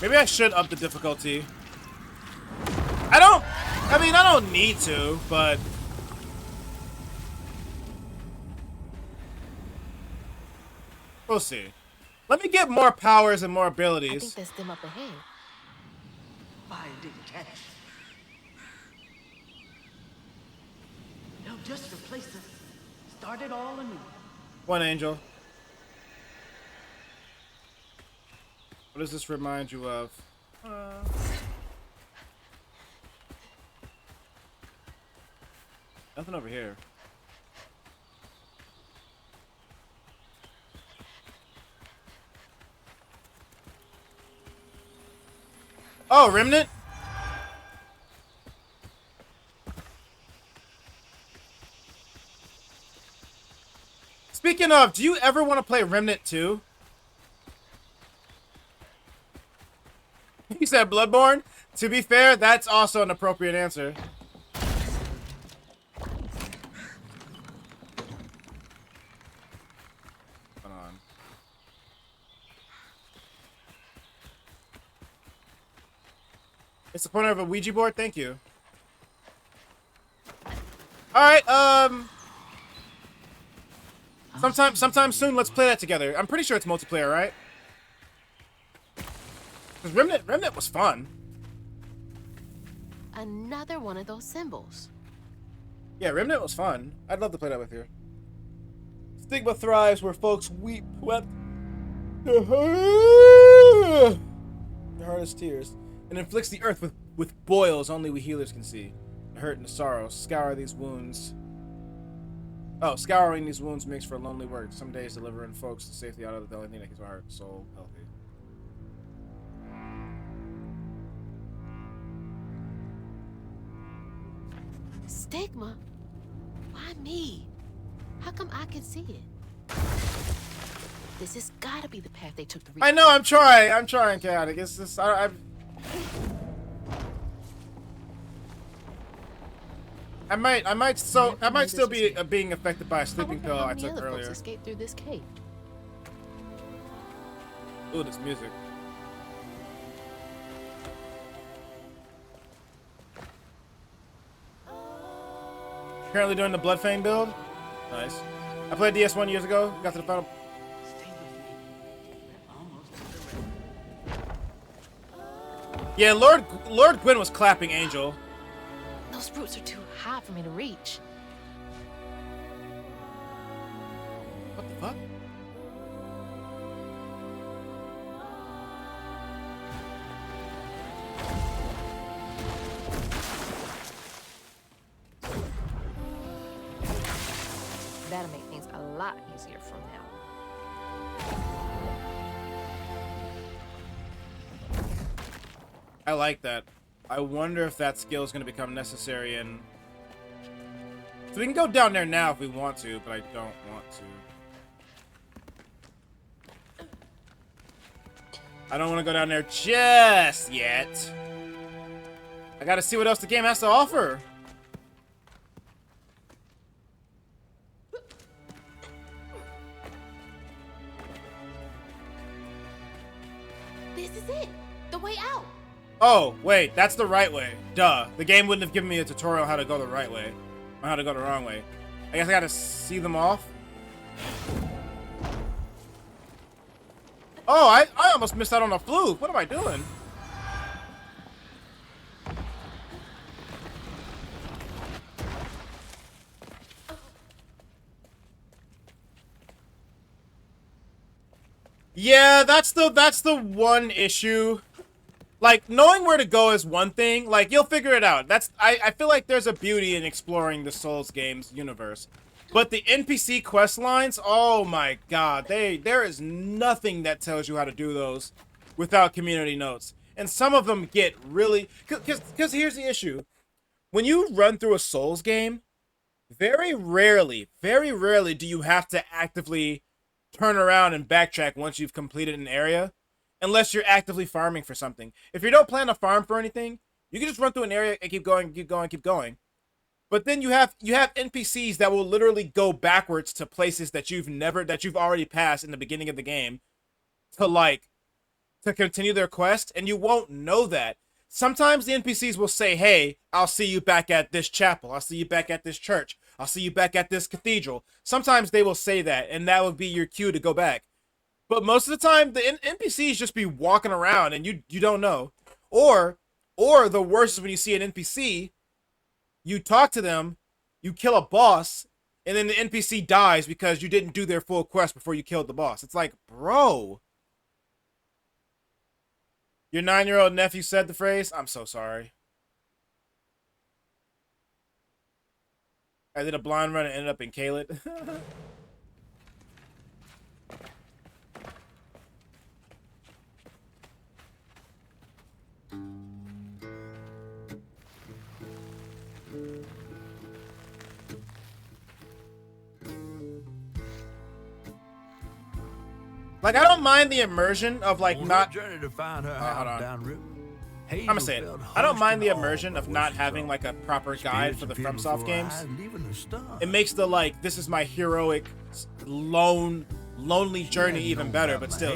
Maybe I should up the difficulty. I don't need to, but we'll see. Let me get more powers and more I abilities. think that's them up ahead. Fire didn't catch us. They'll just replace us. Start it all anew. One angel. What does this remind you of? Nothing over here. Oh, Remnant? Speaking of, do you ever want to play Remnant 2? You said Bloodborne? To be fair, that's also an appropriate answer. Hold on. It's the point of a Ouija board? Thank you. Alright, sometime soon, let's play that together. I'm pretty sure it's multiplayer, right? Because Remnant was fun. Another one of those symbols. Yeah, Remnant was fun. I'd love to play that with you. Stigma thrives where folks wept their hardest tears, and inflicts the earth with boils only we healers can see. The hurt and the sorrow. Scouring these wounds makes for lonely work. Some days delivering folks to safety out of the only thing that keeps our heart and soul healthy. Stigma? Why me? How come I can see it? This has got to be the path they took to reach. I know. I'm trying, Chaotic. It's just I might still be being affected by a sleeping pill I took earlier. Escape through this cave. Ooh, this music. Currently doing the Bloodfang build. Nice. I played DS1 years ago. Got to the final. Stay with me. We're almost to the river. Yeah, Lord Gwyn was clapping Angel. Those roots are too high for me to reach. What the fuck? That'll make things a lot easier from now on. I like that. I wonder if that skill is going to become necessary in... So we can go down there now if we want to, but I don't want to. I don't want to go down there just yet. I got to see what else the game has to offer. This is it. The way out. Oh, wait, that's the right way. Duh. The game wouldn't have given me a tutorial how to go the right way. Or how to go the wrong way. I guess I gotta see them off. Oh, I almost missed out on a fluke. What am I doing? Yeah, that's the one issue. Like, knowing where to go is one thing. Like, you'll figure it out. I feel like there's a beauty in exploring the Souls games universe. But the NPC quest lines, oh my god. There is nothing that tells you how to do those without community notes. And some of them get really... Because here's the issue. When you run through a Souls game, very rarely do you have to actively turn around and backtrack once you've completed an area. Unless you're actively farming for something. If you don't plan to farm for anything, you can just run through an area and keep going, keep going, keep going. But then you have NPCs that will literally go backwards to places that you've already passed in the beginning of the game to continue their quest, and you won't know that. Sometimes the NPCs will say, hey, I'll see you back at this chapel. I'll see you back at this church. I'll see you back at this cathedral. Sometimes they will say that, and that will be your cue to go back. But most of the time, the NPCs just be walking around and you don't know. Or the worst is when you see an NPC, you talk to them, you kill a boss, and then the NPC dies because you didn't do their full quest before you killed the boss. It's like, bro. Your 9-year-old nephew said the phrase? I'm so sorry. I did a blind run and ended up in Caelid. Like, I don't mind the immersion of, like, not... journey to find her hold house on. downriver, I'm gonna say it. I don't mind the immersion of not having, like, a proper guide for the FromSoft games. It makes the, like, this is my heroic, lonely journey even better, but still,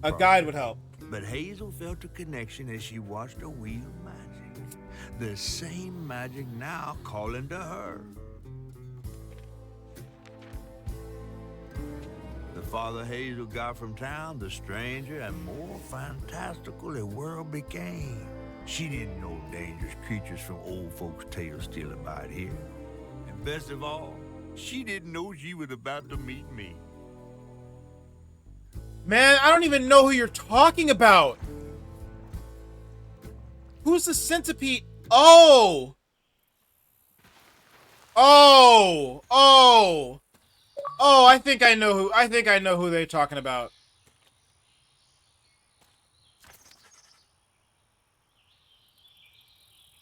a guide would help. But Hazel felt a connection as she watched a wheel of magic. The same magic now calling to her. The farther Hazel got from town, the stranger and more fantastical the world became. She didn't know dangerous creatures from old folks' tales still abide here. And best of all, she didn't know she was about to meet me. Man, I don't even know who you're talking about. Who's the centipede? Oh! Oh, I think I know who they're talking about.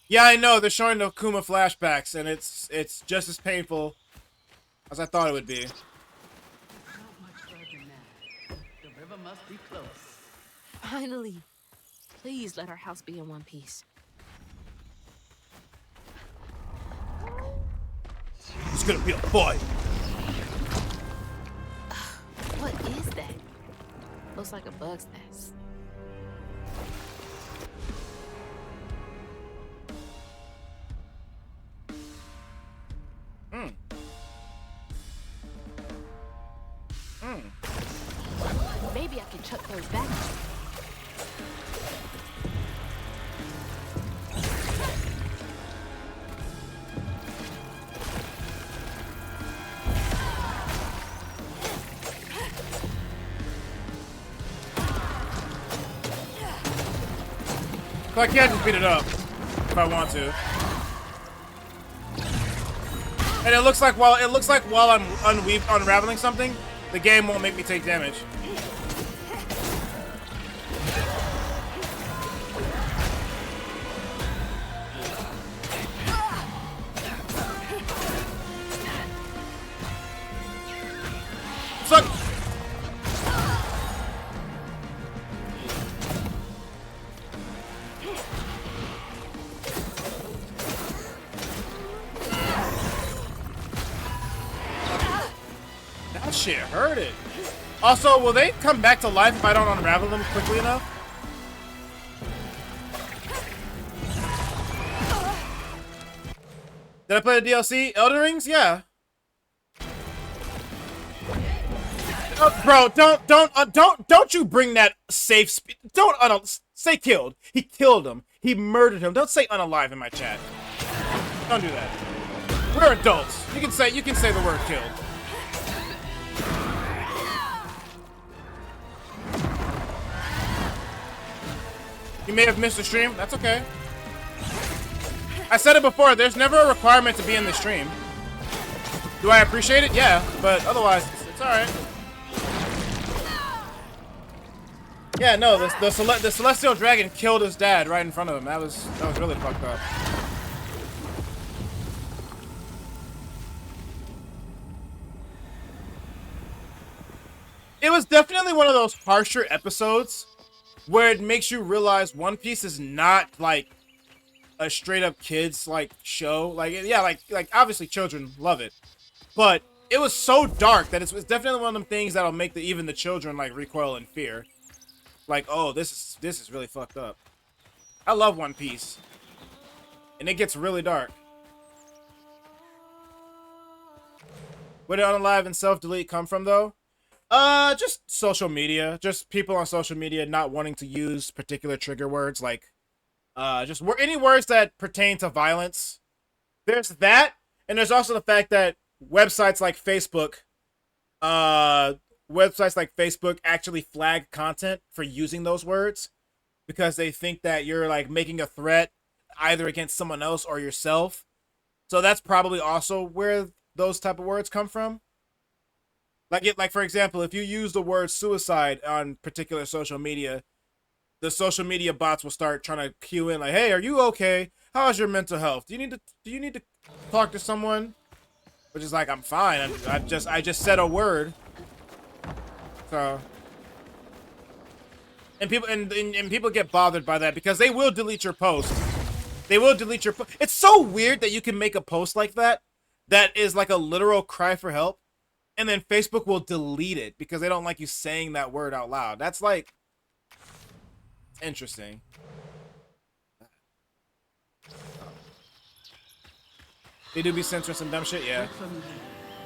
Yeah, I know. They're showing the Kuma flashbacks, and it's just as painful as I thought it would be. Not much further now. The river must be close. Finally. Please let our house be in one piece. It's gonna be a fight. What is that? Looks like a bug's nest. Maybe I can chuck those back. So I can't just beat it up if I want to. And it looks like while I'm unraveling something, the game won't make me take damage. Suck. That shit hurt it. Also, will they come back to life if I don't unravel them quickly enough? Did I play the DLC? Elden Rings? Yeah. Oh, bro, don't you bring that safe speed. Don't say killed. He killed him. He murdered him. Don't say unalive in my chat. Don't do that. We're adults. You can say the word killed. You may have missed the stream. That's okay. I said it before. There's never a requirement to be in the stream. Do I appreciate it? Yeah, but otherwise, it's all right. Yeah, no, the Celestial Dragon killed his dad right in front of him. That was really fucked up. It was definitely one of those harsher episodes where it makes you realize One Piece is not like a straight up kids like show. Like, yeah, like obviously children love it, but it was so dark that it's definitely one of them things that'll make even the children like recoil in fear. Like, oh, this is really fucked up. I love One Piece, and it gets really dark. Where did unalive and self-delete come from, though? Just social media. Just people on social media not wanting to use particular trigger words, like, just any words that pertain to violence. There's that, and there's also the fact that websites like Facebook, actually flag content for using those words because they think that you're like making a threat either against someone else or yourself. So that's probably also where those type of words come from. Like for example, if you use the word suicide on particular social media, the social media bots will start trying to cue in like, "Hey, are you okay? How's your mental health? Do you need to talk to someone?" Which is like, "I'm fine. I just said a word." So, and people get bothered by that because they will delete your post. They will delete your post. It's so weird that you can make a post like that is like a literal cry for help, and then Facebook will delete it because they don't like you saying that word out loud. That's like interesting. They do be censoring some dumb shit, yeah.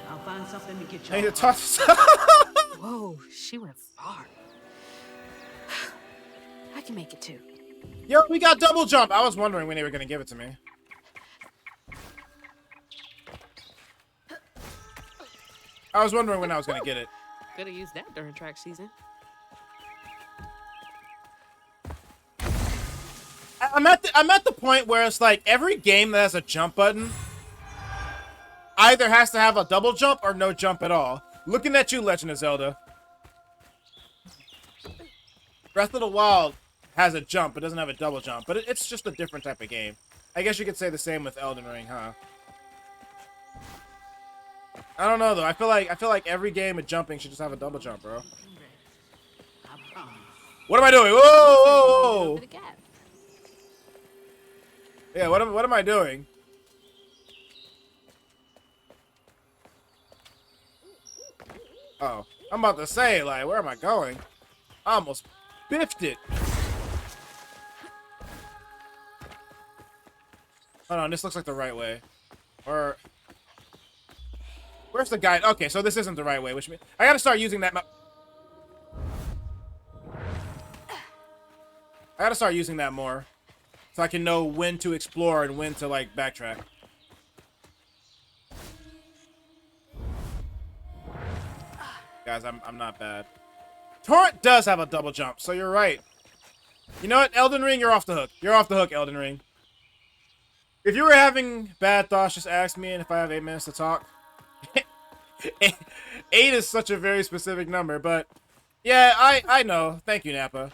I'll find something to get I need you. to talk Whoa, she went far. I can make it too. Yo, we got double jump. I was wondering when they were gonna give it to me. I was wondering when I was gonna get it. Could have used that during track season. I'm at the point where it's like every game that has a jump button either has to have a double jump or no jump at all. Looking at you, Legend of Zelda. Breath of the Wild has a jump, it doesn't have a double jump, but it's just a different type of game. I guess you could say the same with Elden Ring, huh? I don't know though. I feel like every game with jumping should just have a double jump, bro. What am I doing? Whoa, whoa, whoa. Yeah, what am I doing? Oh, I'm about to say, like, where am I going? I almost biffed it. Hold on, this looks like the right way. Or where's the guide? Okay, so this isn't the right way, which means I gotta start using that map. I gotta start using that more, so I can know when to explore and when to like backtrack. Guys, I'm not bad. Torrent does have a double jump, so you're right. You know what, Elden Ring, you're off the hook. You're off the hook, Elden Ring. If you were having bad thoughts, just ask me, and if I have 8 minutes to talk. 8 is such a very specific number, but yeah, I know. Thank you, Nappa.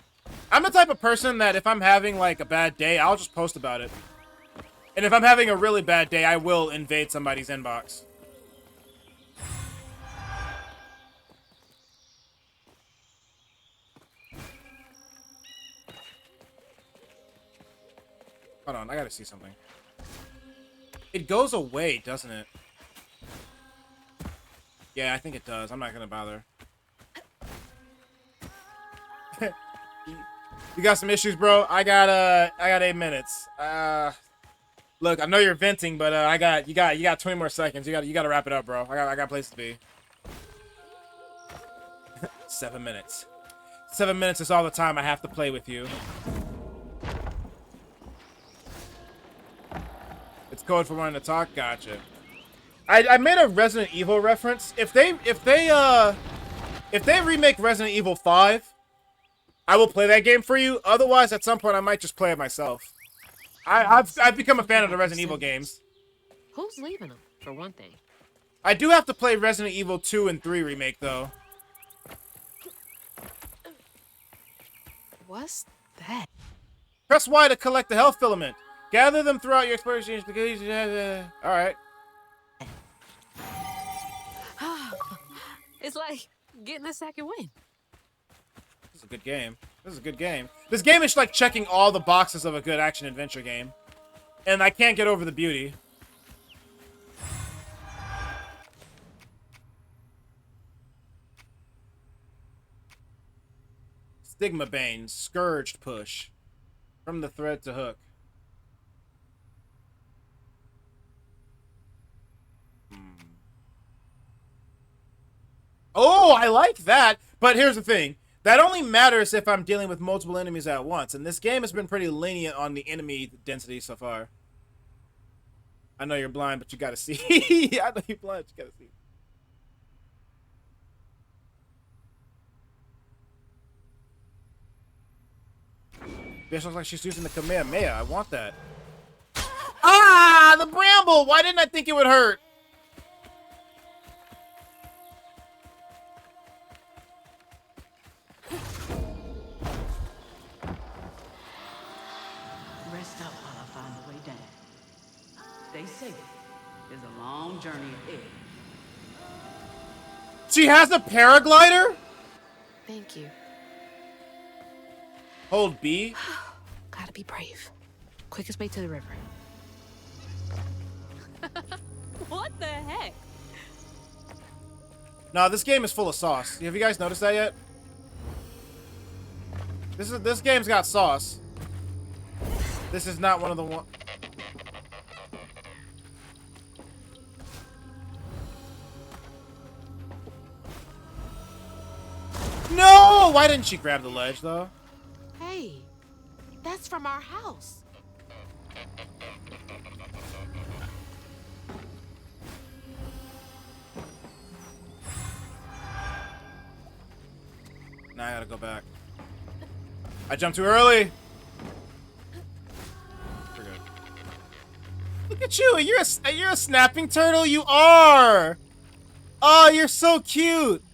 I'm the type of person that if I'm having like a bad day, I'll just post about it. And if I'm having a really bad day, I will invade somebody's inbox. Hold on, I gotta see something. It goes away, doesn't it? Yeah, I think it does. I'm not gonna bother. You got some issues, bro? I got 8 minutes. Look, I know you're venting, but you got 20 more seconds. You gotta wrap it up, bro. I got a place to be. 7 minutes. 7 minutes is all the time I have to play with you. It's code for wanting to talk. Gotcha. I made a Resident Evil reference. If they remake Resident Evil 5, I will play that game for you. Otherwise, at some point, I might just play it myself. I've become a fan of the Resident Evil games. Who's leaving them, for one thing? I do have to play Resident Evil 2 and 3 remake, though. What's that? Press Y to collect the health filament. Gather them throughout your exploration. Alright. It's like getting a second win. This is a good game. This is a good game. This game is like checking all the boxes of a good action-adventure game. And I can't get over the beauty. Stigma Bane. Scourged push. From the thread to hook. Oh, I like that. But here's the thing. That only matters if I'm dealing with multiple enemies at once. And this game has been pretty lenient on the enemy density so far. I know you're blind, but you gotta see. I know you're blind, but you gotta see. Bitch looks like she's using the Kamehameha. I want that. Ah, the bramble! Why didn't I think it would hurt? Rest up while I find the way down. Stay safe. There's a long journey ahead. She has a paraglider? Thank you. Hold B. Gotta be brave. Quickest way to the river. What the heck? No, this game is full of sauce. Have you guys noticed that yet? This game's got sauce. This is not one of the one. No! Why didn't she grab the ledge though? Hey, that's from our house. Now I gotta go back. I jumped too early. We're good. Look at you. You're a snapping turtle. You are. Oh, you're so cute.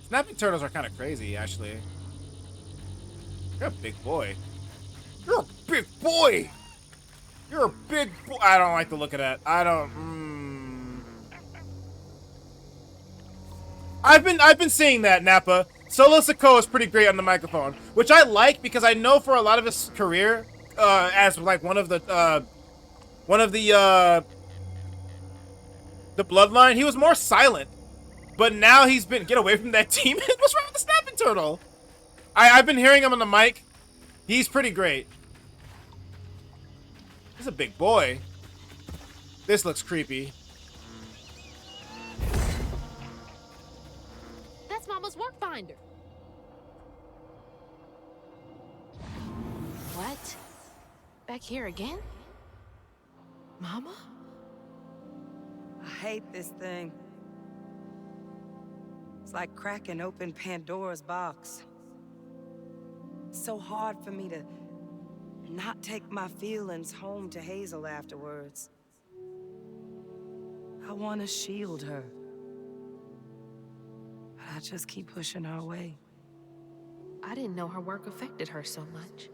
Snapping turtles are kind of crazy, actually. You're a big boy. You're a big boy. You're a big boy. I don't like the look of that. I don't. I've been seeing that, Nappa. Solo Sikoa is pretty great on the microphone, which I like because I know for a lot of his career, as like one of the Bloodline, he was more silent. But now he's been get away from that demon. What's wrong with the snapping turtle? I've been hearing him on the mic. He's pretty great. He's a big boy. This looks creepy. That's Mama's work finder. What? Back here again? Mama? I hate this thing. It's like cracking open Pandora's box. so hard for me to not take my feelings home to Hazel afterwards. I want to shield her. But I just keep pushing her away. I didn't know her work affected her so much.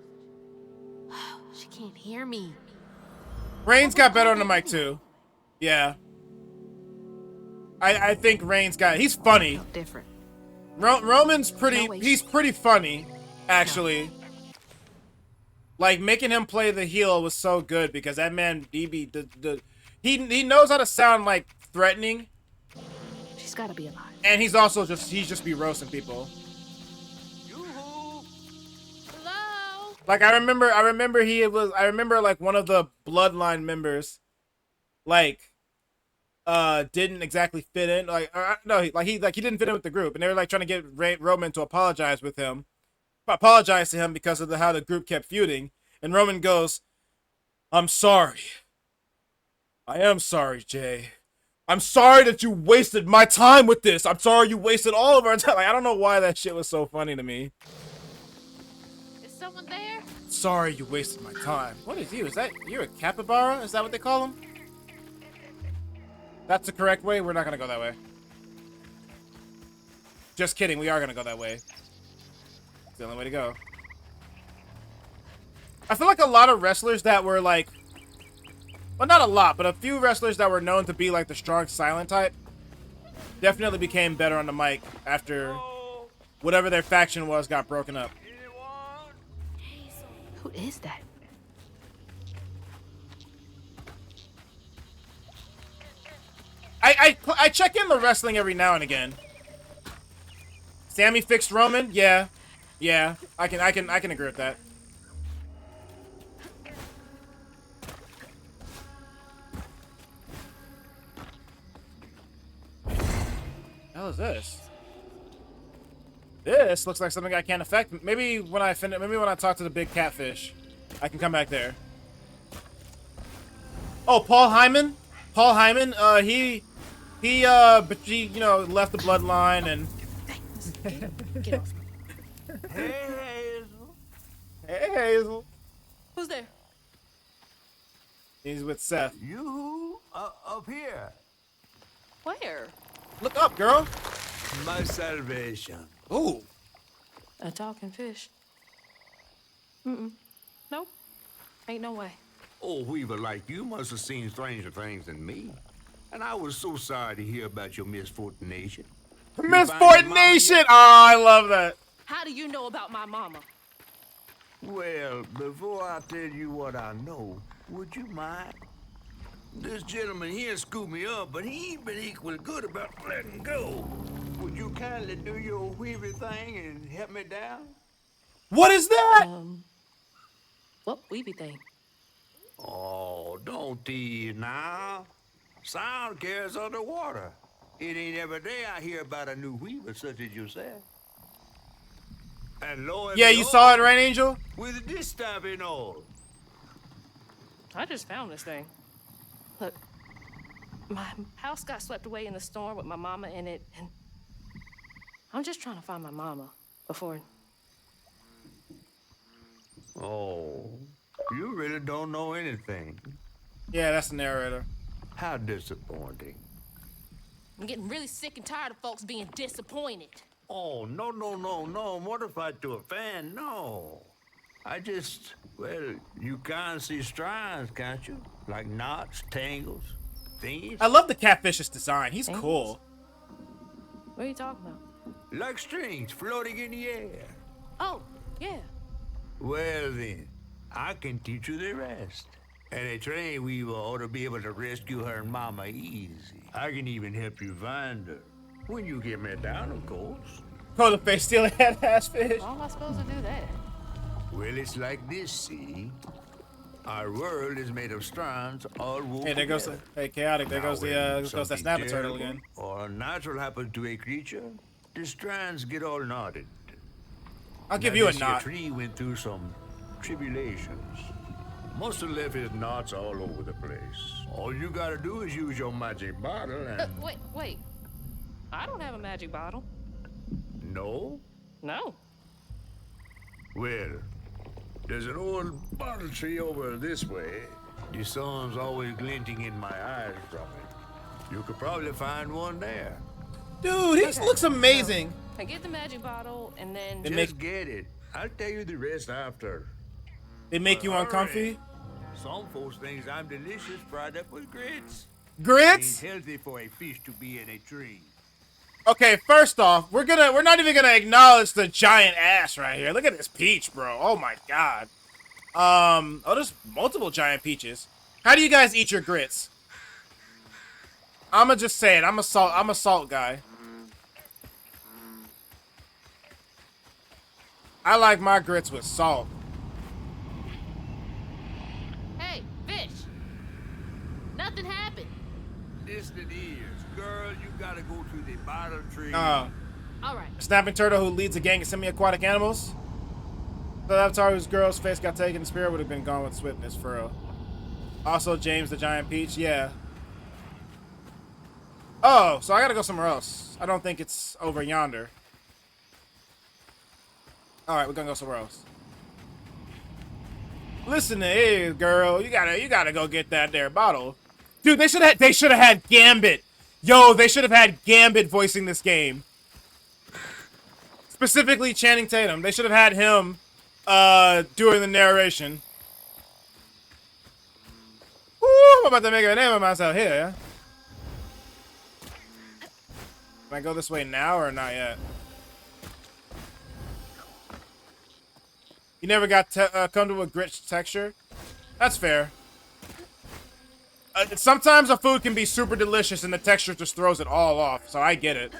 She can't hear me. Rain's got better on the mic too. Yeah. I think Rain's got. He's funny. Felt different. Roman's pretty. No, wait. He's pretty funny, actually. Like making him play the heel was so good because that man he knows how to sound like threatening, She's got to be alive. and he's also just be roasting people. Hello? Like I remember like one of the Bloodline members, like, didn't exactly fit in. He didn't fit in with the group, and they were like trying to get Roman to apologize to him because of how the group kept feuding. And Roman goes, "I'm sorry. I am sorry, Jay. I'm sorry that you wasted my time with this. I'm sorry you wasted all of our time." Like, I don't know why that shit was so funny to me. Is someone there? Sorry you wasted my time. What is you? You're a capybara? Is that what they call them? That's the correct way? We're not gonna go that way. Just kidding, we are gonna go that way. It's the only way to go. I feel like a lot of wrestlers that were like, well, not a lot, but a few wrestlers that were known to be like the strong silent type definitely became better on the mic after whatever their faction was got broken up. Who is that? I check in the wrestling every now and again. Sammy fixed Roman? Yeah. I can agree with that. What the hell is this? This looks like something I can't affect. Maybe when I talk to the big catfish, I can come back there. Oh, Paul Heyman? Paul Heyman, he left the bloodline and Get off. Hey, Hazel. Hey, Hazel. Who's there? He's with Seth. You up here. Where? Look up, girl. My salvation. Ooh. A talking fish. Nope. Ain't no way. Oh, Weaver, like you must have seen stranger things than me. And I was so sorry to hear about your misfortunation. Misfortunation! Oh, I love that. How do you know about my mama? Well, before I tell you what I know, would you mind? This gentleman here scooped me up, but he ain't been equally good about letting go. Would you kindly do your Weaver thing and help me down? What is that? What weeby thing? Oh, don't tease now. Sound carries underwater. It ain't every day I hear about a new Weaver such as yourself. And lo and Yeah, you behold, saw it, right, Angel? with this stuff and all. I just found this thing. Look, my house got swept away in the storm with my mama in it, and I'm just trying to find my mama before. Oh, you really don't know anything. Yeah, that's the narrator. How disappointing. I'm getting really sick and tired of folks being disappointed. Oh, no, mortified to a fan, no. You can't see strands, can't you? Like knots, tangles, things. I love the catfish's design. He's cool. What are you talking about? Like strings floating in the air. Oh, yeah. Well then, I can teach you the rest. And a train weaver ought to be able to rescue her mama easy. I can even help you find her. When you get me down, of course. Oh, the face stealing head ass fish. How am I supposed to do that? Well, it's like this, see? Our world is made of strands all woven Hey, there goes together. Chaotic. There Now, goes when that something snapper turtle terrible again. or unnatural happens to a creature, the strands get all knotted. I'll give Now, you a this knot. here tree went through some tribulations. Must have left his knots all over the place. All you gotta do is use your magic bottle and... Wait. I don't have a magic bottle. No? No. Well, there's an old bottle tree over this way. The sun's always glinting in my eyes from it. You could probably find one there. Dude, he looks amazing. I get the magic bottle and then. They Just get it. I'll tell you the rest after. They make you uncomfy. Some folks think I'm delicious fried up with grits. Grits? Ain't healthy for a fish to be in a tree. Okay, first off, we're not even gonna acknowledge the giant ass right here. Look at this peach, bro. Oh my god. Oh, there's multiple giant peaches. How do you guys eat your grits? I'ma just say it. I'm a salt guy. I like my grits with salt. Hey, fish! Nothing happened. Listen it is. Girl, you gotta go to the bottle tree. All right. Snapping turtle who leads a gang of semi-aquatic animals. The avatar whose girl's face got taken, the spirit would have been gone with swiftness, for real. Also, James the giant peach, yeah. Oh, so I gotta go somewhere else. I don't think it's over yonder. Alright, we're gonna go somewhere else. Listen, hey, girl, you gotta go get that there bottle. Dude, they should have had Gambit. Yo, they should have had Gambit voicing this game. Specifically Channing Tatum. They should have had him doing the narration. Woo, I'm about to make a name of myself here. Can I go this way now or not yet? You never got comfortable with grit texture? That's fair. Sometimes a food can be super delicious and the texture just throws it all off, so I get it.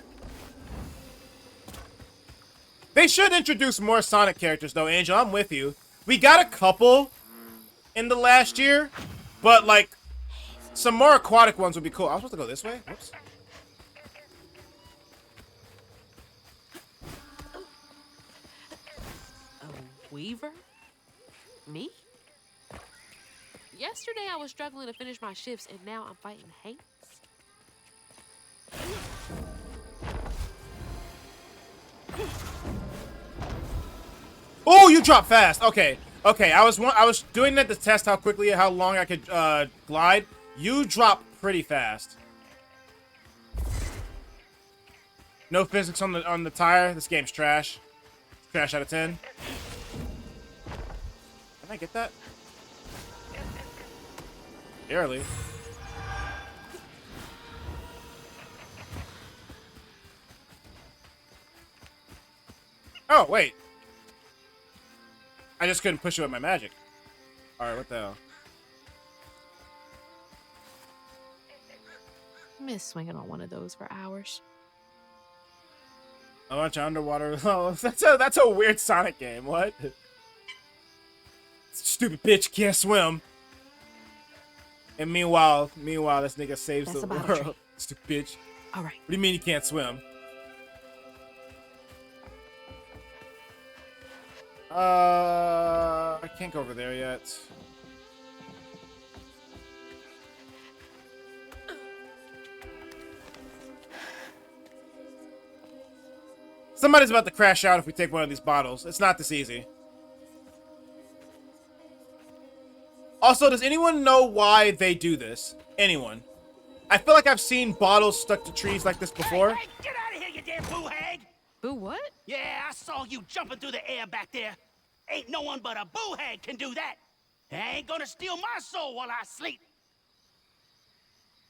They should introduce more Sonic characters, though, Angel. I'm with you. We got a couple in the last year, but, like, some more aquatic ones would be cool. I was supposed to go this way? Whoops. Weaver? Me? Yesterday I was struggling to finish my shifts and now I'm fighting Hanks. Oh, you drop fast. Okay. Okay, I was doing that to test how long I could glide. You drop pretty fast. No physics on the tire. This game's trash. Trash out of 10. Can I get that? Barely. Oh, wait. I just couldn't push it with my magic. Alright, what the hell? Miss swinging on one of those for hours. A bunch of underwater. Oh, that's a weird Sonic game. What? Stupid bitch can't swim. And meanwhile, this nigga saves the world. Stupid bitch. All right. What do you mean you can't swim? I can't go over there yet. Somebody's about to crash out if we take one of these bottles. It's not this easy. Also, does anyone know why they do this? Anyone? I feel like I've seen bottles stuck to trees like this before. Hey, get out of here, you damn boo hag! Boo what? Yeah, I saw you jumping through the air back there. Ain't no one but a boo hag can do that. I ain't gonna steal my soul while I sleep.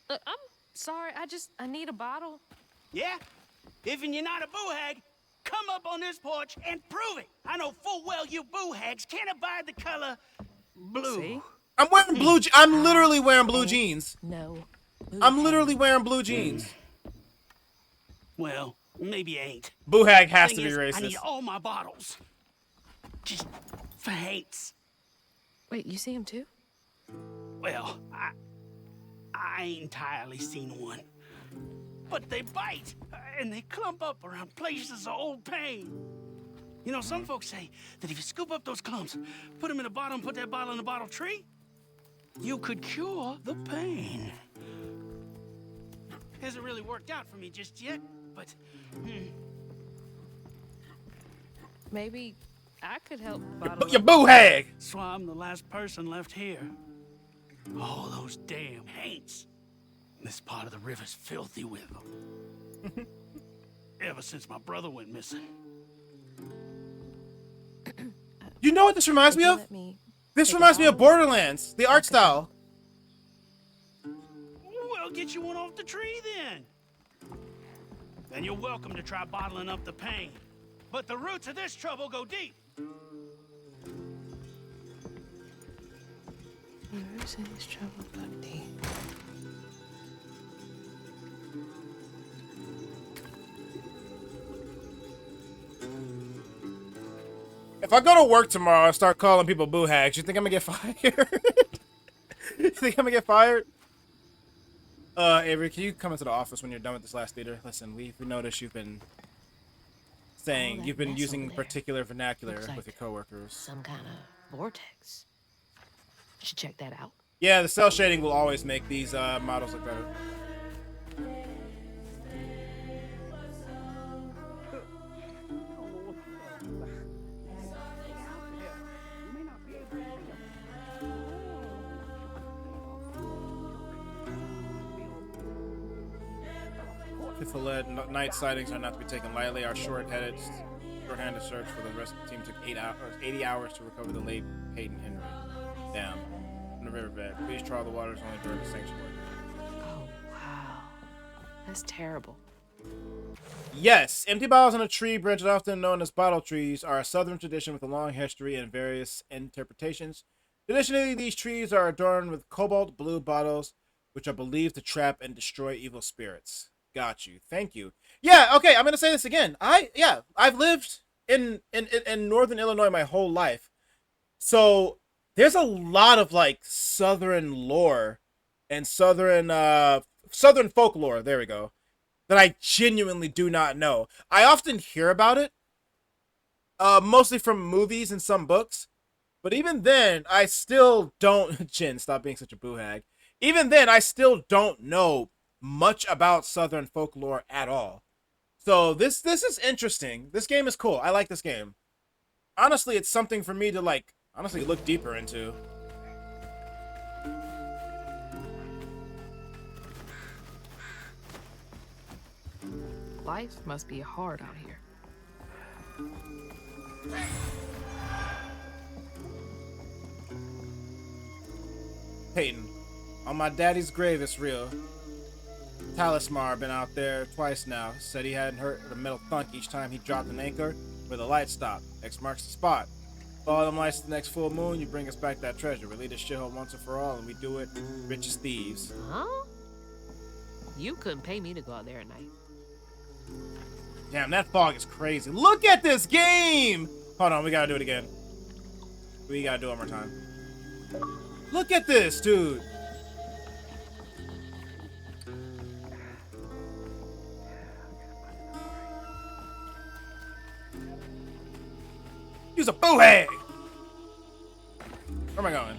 Look, I'm sorry. I need a bottle. Yeah? If you're not a boo hag, come up on this porch and prove it. I know full well you boo hags can't abide the color blue. See? I'm wearing blue. I'm literally wearing blue jeans. No. I'm literally wearing blue jeans. Well, maybe you ain't. Boo hag has to Thing be is, racist. I need all my bottles. Just for Hanks. Wait, you see him too? Well, I ain't entirely seen one. But they bite, and they clump up around places of old pain. You know, some folks say that if you scoop up those clumps, put them in a bottle and put that bottle in a bottle tree, you could cure the pain. Hasn't really worked out for me just yet, but... Maybe I could help You bottle up. boo hag. So I'm the last person left here. All those damn haints. This part of the river's filthy with them. Ever since my brother went missing. You know what this reminds me of? Let me This take a reminds me of bottle? Borderlands, the art style. Well, get you one off the tree then. Then you're welcome to try bottling up the pain. But the roots of this trouble go deep. Roots in this trouble go deep. If I go to work tomorrow and start calling people boo hags, you think I'm gonna get fired? You think I'm gonna get fired? Avery, can you come into the office when you're done with this last theater? Listen, we noticed you've been saying, that you've been mess using over there. particular vernacular Looks like with your coworkers. Some kind of vortex. Should check that out. Yeah, the cell shading will always make these models look better. Fifth-led night sightings are not to be taken lightly. Our short-handed search for the rescue team took 80 hours to recover the late Peyton Henry. Damn. From the riverbed. Please try the waters only during the sanctuary. Oh, wow. That's terrible. Yes, empty bottles on a tree branch, often known as bottle trees, are a southern tradition with a long history and various interpretations. Traditionally, these trees are adorned with cobalt blue bottles, which are believed to trap and destroy evil spirits. Got you. Thank you. Yeah, okay, I'm gonna say this again. I've lived in northern Illinois my whole life. So there's a lot of like southern lore and southern folklore, there we go, that I genuinely do not know. I often hear about it, mostly from movies and some books, but even then, I still don't. Jin, stop being such a boo hag. Even then, I still don't know much about southern folklore at all. So this is interesting. This game is cool. I like this game. Honestly, it's something for me to like look deeper into. Life must be hard out here. Peyton, on my daddy's grave, it's real. Talismar been out there twice now. Said he hadn't heard the metal thunk each time he dropped an anchor where the light stopped. X marks the spot. Follow them lights to the next full moon, you bring us back that treasure. We lead this shithole once and for all, and we do it rich as thieves. Huh? You couldn't pay me to go out there at night. Damn, that fog is crazy. Look at this game! Hold on, we gotta do it again. We gotta do it one more time. Look at this, dude. Use a boo hag! Where am I going?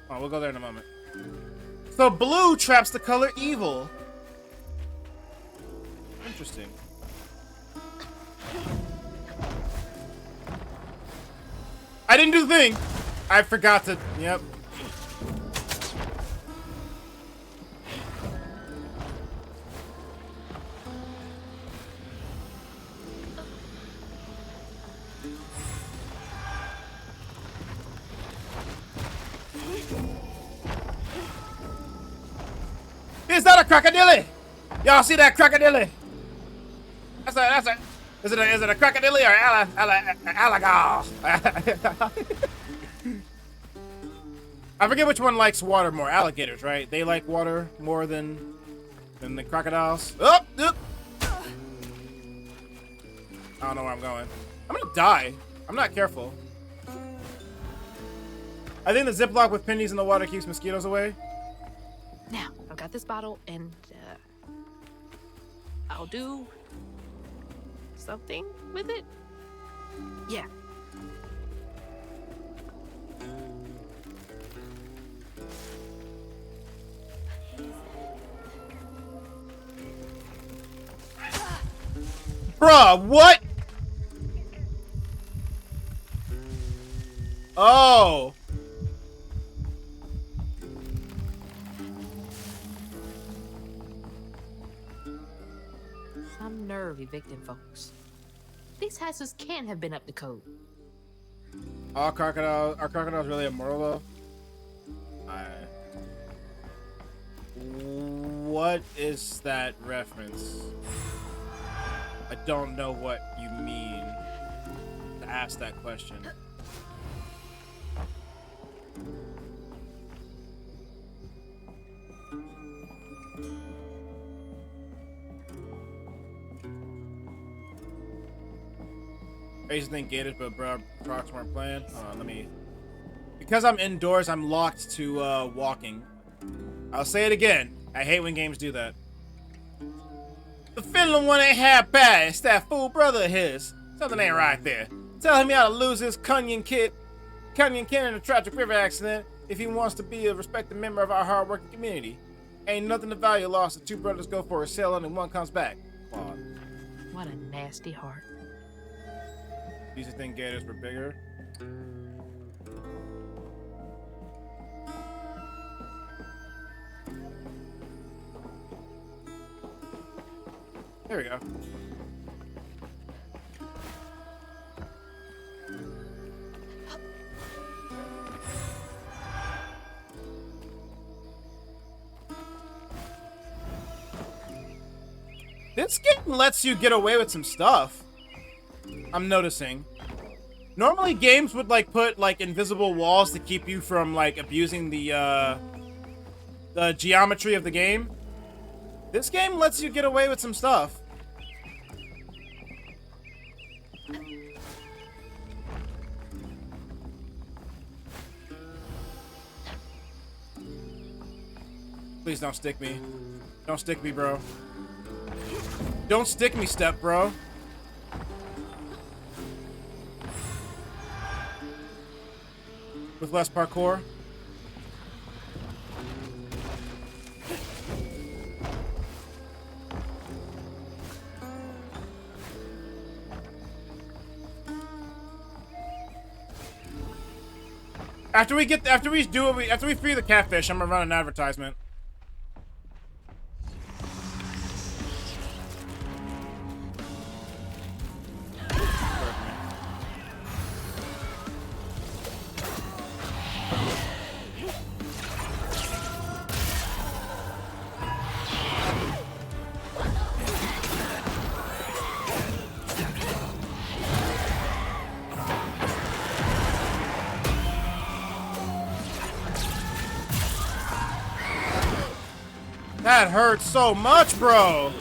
Oh, we'll go there in a moment. So blue traps the color evil. Interesting. I didn't do the thing. I forgot to. Yep. Is that a crocodile? Y'all see that crocodile? That's a. Is it a crocodile or alligator? I forget which one likes water more. Alligators, right? They like water more than the crocodiles. Oh, I don't know where I'm going. I'm gonna die. I'm not careful. I think the Ziploc with pennies in the water keeps mosquitoes away. Now, I've got this bottle, and I'll do something with it. Yeah. Bruh, what? Oh! Some nerve evicting folks. These houses can't have been up to code. Are crocodiles really immortal though? What is that reference? I don't know what you mean to ask that question. I used to think Gators, but bro, Crocs weren't playing. Because I'm indoors, I'm locked to walking. I'll say it again. I hate when games do that. The fiddling one ain't half bad. It's that fool brother of his. Something ain't right there. Tell him he ought to lose his Cunyon kid in a tragic river accident if he wants to be a respected member of our hard-working community. Ain't nothing to value lost if two brothers go for a sail and one comes back. Claude. What a nasty heart. Used to think Gators were bigger. There we go. This game lets you get away with some stuff. I'm noticing. Normally games would like put like invisible walls to keep you from like abusing the geometry of the game. This game lets you get away with some stuff. Please don't stick me. Don't stick me, bro. Don't stick me, step bro. With less parkour. After we free the catfish, I'm gonna run an advertisement. That hurts so much, bro.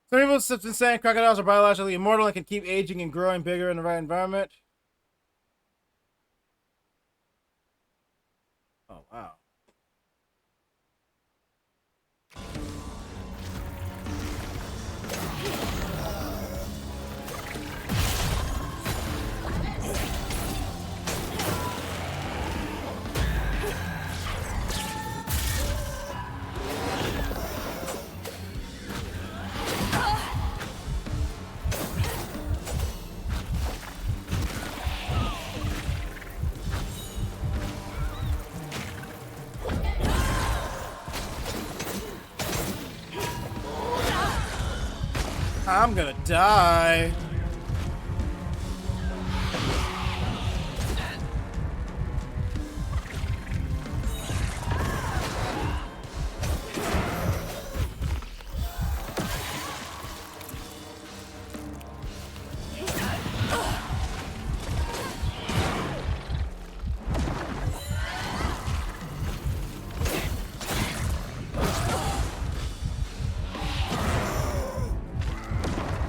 Some people have been saying crocodiles are biologically immortal and can keep aging and growing bigger in the right environment. Oh, wow. I'm gonna die.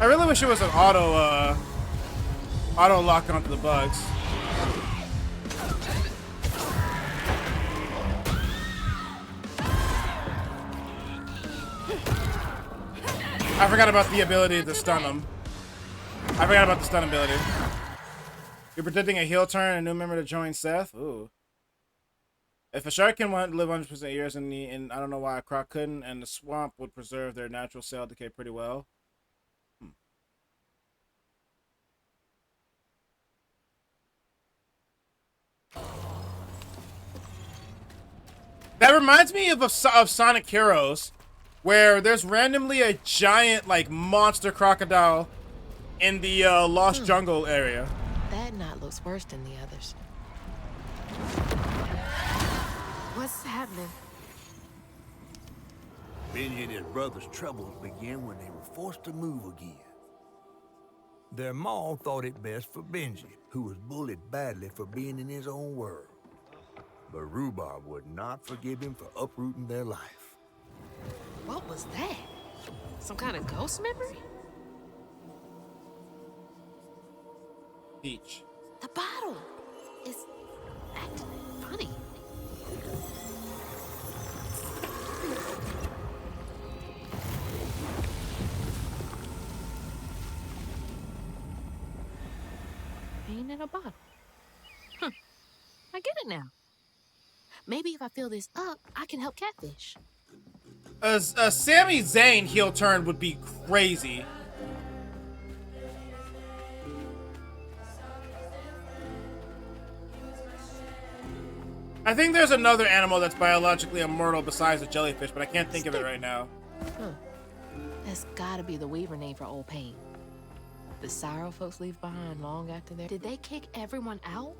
I really wish it was an auto lock onto the bugs. I forgot about the ability to stun them. I forgot about the stun ability. You're predicting a heel turn and a new member to join Seth? Ooh. If a shark can live 100% years and I don't know why a croc couldn't, and the swamp would preserve their natural cell decay pretty well. That reminds me of Sonic Heroes, where there's randomly a giant, like, monster crocodile in the Lost Jungle area. That knot looks worse than the others. What's happening? Benji and his brother's troubles began when they were forced to move again. Their maw thought it best for Benji, who was bullied badly for being in his own world. But Rhubarb would not forgive him for uprooting their life. What was that? Some kind of ghost memory? Peach. The bottle is acting funny. Pain in a bottle. I get it now. Maybe if I fill this up, I can help Catfish. A Sami Zayn heel turn would be crazy. I think there's another animal that's biologically immortal besides the jellyfish, but I can't think of it right now. That's gotta be the Weaver name for old pain. The sorrow folks leave behind long after they're... Did they kick everyone out?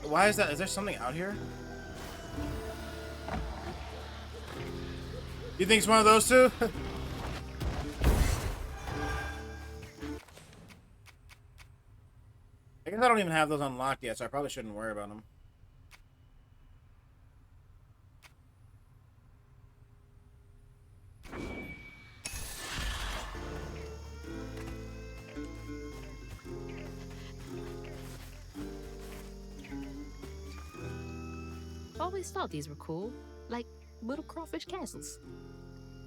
Why is that? Is there something out here? You think it's one of those two? I guess I don't even have those unlocked yet, so I probably shouldn't worry about them. Always thought these were cool, like little crawfish castles.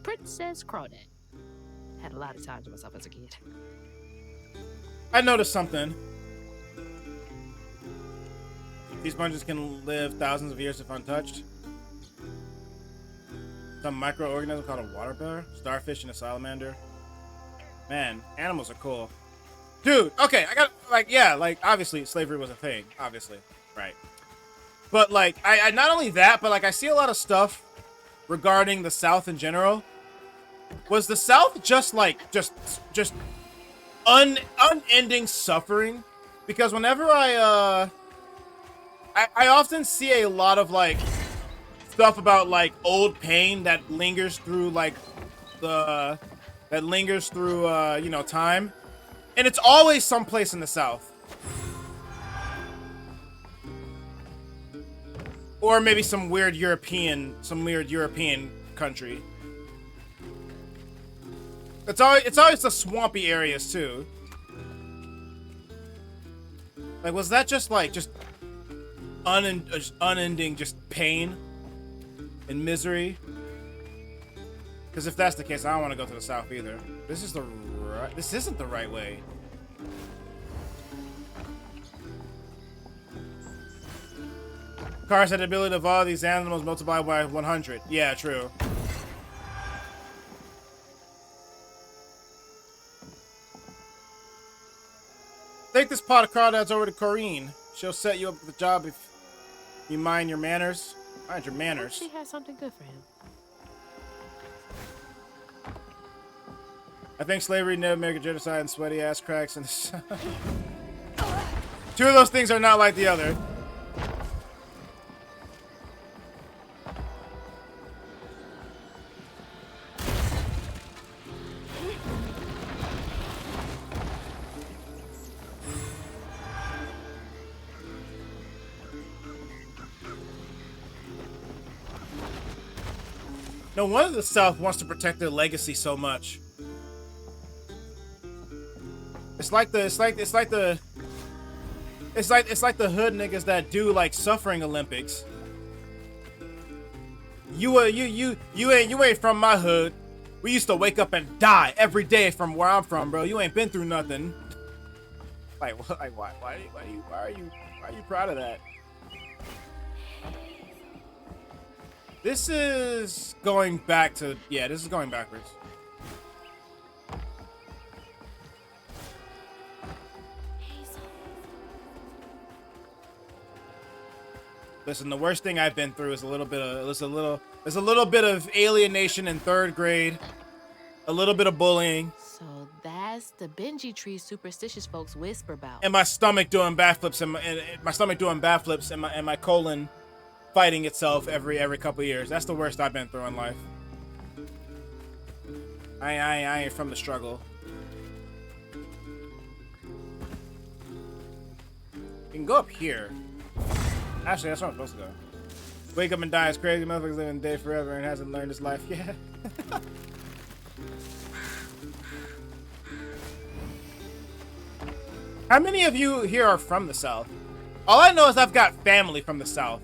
Princess Crawdad. Had a lot of time to myself as a kid. I noticed something. These sponges can live thousands of years if untouched. Some microorganism called a water bear, starfish, and a salamander. Man, animals are cool. Dude, okay, I got, like, yeah, like, obviously slavery was a thing, obviously, right? But, like, I not only that, but, like, I see a lot of stuff regarding the South in general. Was the South just, like, just unending suffering? Because whenever I often see a lot of, like, stuff about, like, old pain that lingers through, like, you know, time. And it's always someplace in the South. Or maybe some weird European country. It's always the swampy areas too. Like, was that just like unending just pain and misery? Because if that's the case, I don't want to go to the South either. This isn't the right way. Cars had the ability to evolve these animals multiplied by 100. Yeah, true. Take this pot of crawdads over to Corrine. She'll set you up with a job if you mind your manners. Mind your manners. She has something good for him. I think slavery, Native American genocide, and sweaty ass cracks and two of those things are not like the other. No wonder the South wants to protect their legacy so much. It's like the hood niggas that do like suffering Olympics. You ain't from my hood. We used to wake up and die every day from where I'm from, bro. You ain't been through nothing. Like what? Like why are you proud of that? This is going back to this is going backwards. Listen, the worst thing I've been through is a little bit of alienation in 3rd grade, a little bit of bullying. So that's the Benji tree superstitious folks whisper about. And my stomach doing backflips and my colon fighting itself every couple years. That's the worst I've been through in life. I ain't from the struggle. You can go up here. Actually, that's where I'm supposed to go. Wake up and die is crazy. Motherfuckers living a day forever and hasn't learned his life. Yeah. How many of you here are from the South? All I know is I've got family from the South.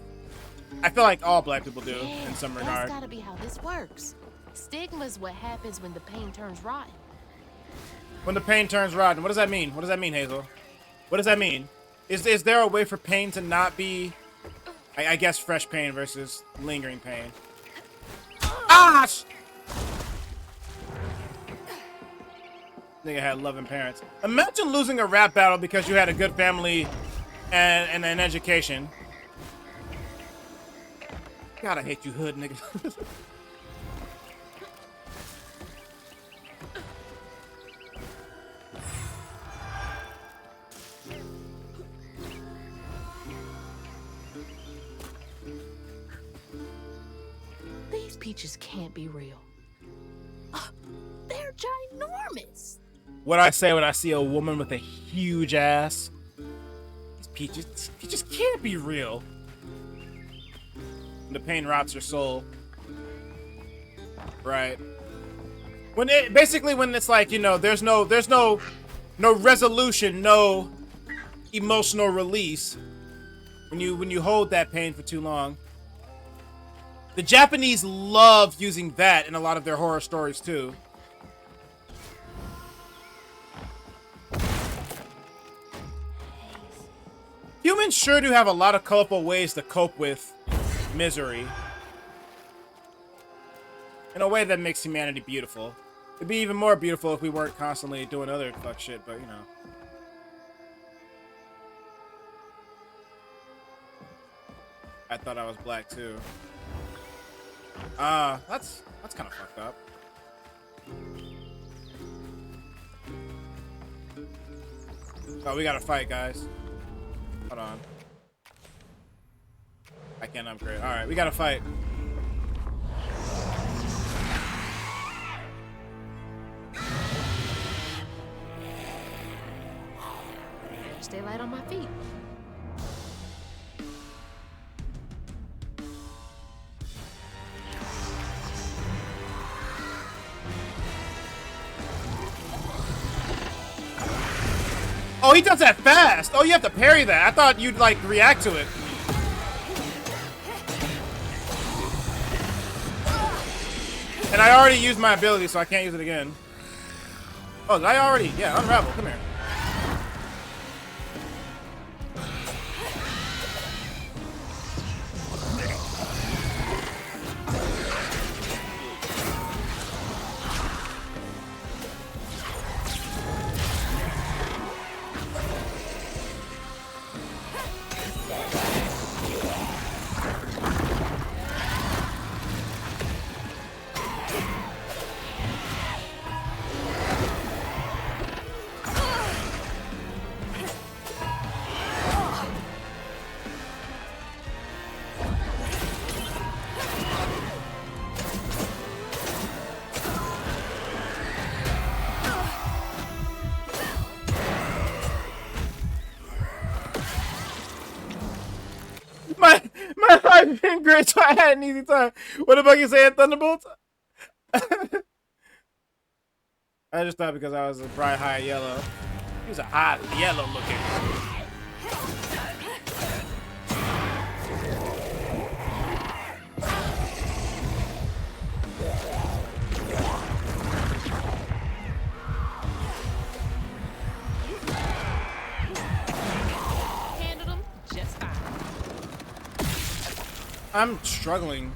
I feel like all black people do in some regard. That's gotta be how this works. Stigma's what happens when the pain turns rotten. When the pain turns rotten. What does that mean? What does that mean, Hazel? What does that mean? Is there a way for pain to not be, I guess, fresh pain versus lingering pain? Ah! Nigga had loving parents. Imagine losing a rap battle because you had a good family and an education. God, I hate you hood niggas. These peaches can't be real. They're ginormous. What I say when I see a woman with a huge ass? These peaches can't be real. The pain rots your soul. Right. When it's like, you know, there's no resolution, no emotional release when you hold that pain for too long. The Japanese love using that in a lot of their horror stories too. Humans sure do have a lot of colorful ways to cope with misery. In a way that makes humanity beautiful. It'd be even more beautiful if we weren't constantly doing other fuck shit, but you know. I thought I was black too. That's kind of fucked up. Oh, we gotta fight, guys. Hold on. I can't upgrade. Alright, we gotta fight. Stay light on my feet. Oh, he does that fast! Oh, you have to parry that. I thought you'd, like, react to it. And I already used my ability, so I can't use it again. Oh, did I already? Yeah, unravel. Come here. My life been great, so I had an easy time. What the fuck you saying, Thunderbolts? I just thought because I was a bright high yellow. He was a hot yellow looking. Handled him just fine. I'm struggling.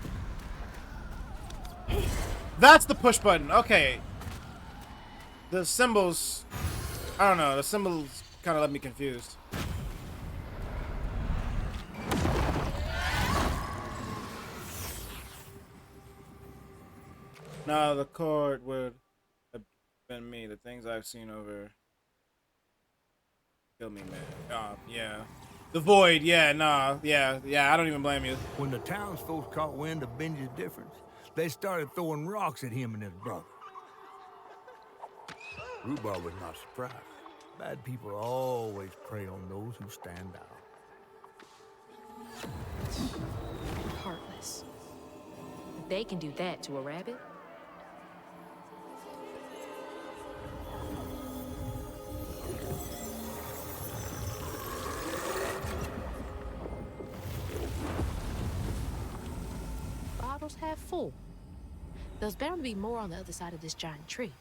That's the push button. Okay. The symbols, I don't know. The symbols kind of left me confused. No, the chord would have been me. The things I've seen over. Kill me, man. Yeah. The void. Yeah, nah. Yeah. I don't even blame you. When the townsfolk caught wind of Benji's difference, they started throwing rocks at him and his brother. Rhubarb was not surprised. Bad people always prey on those who stand out. Heartless. They can do that to a rabbit. Bottles half full. There's bound to be more on the other side of this giant tree.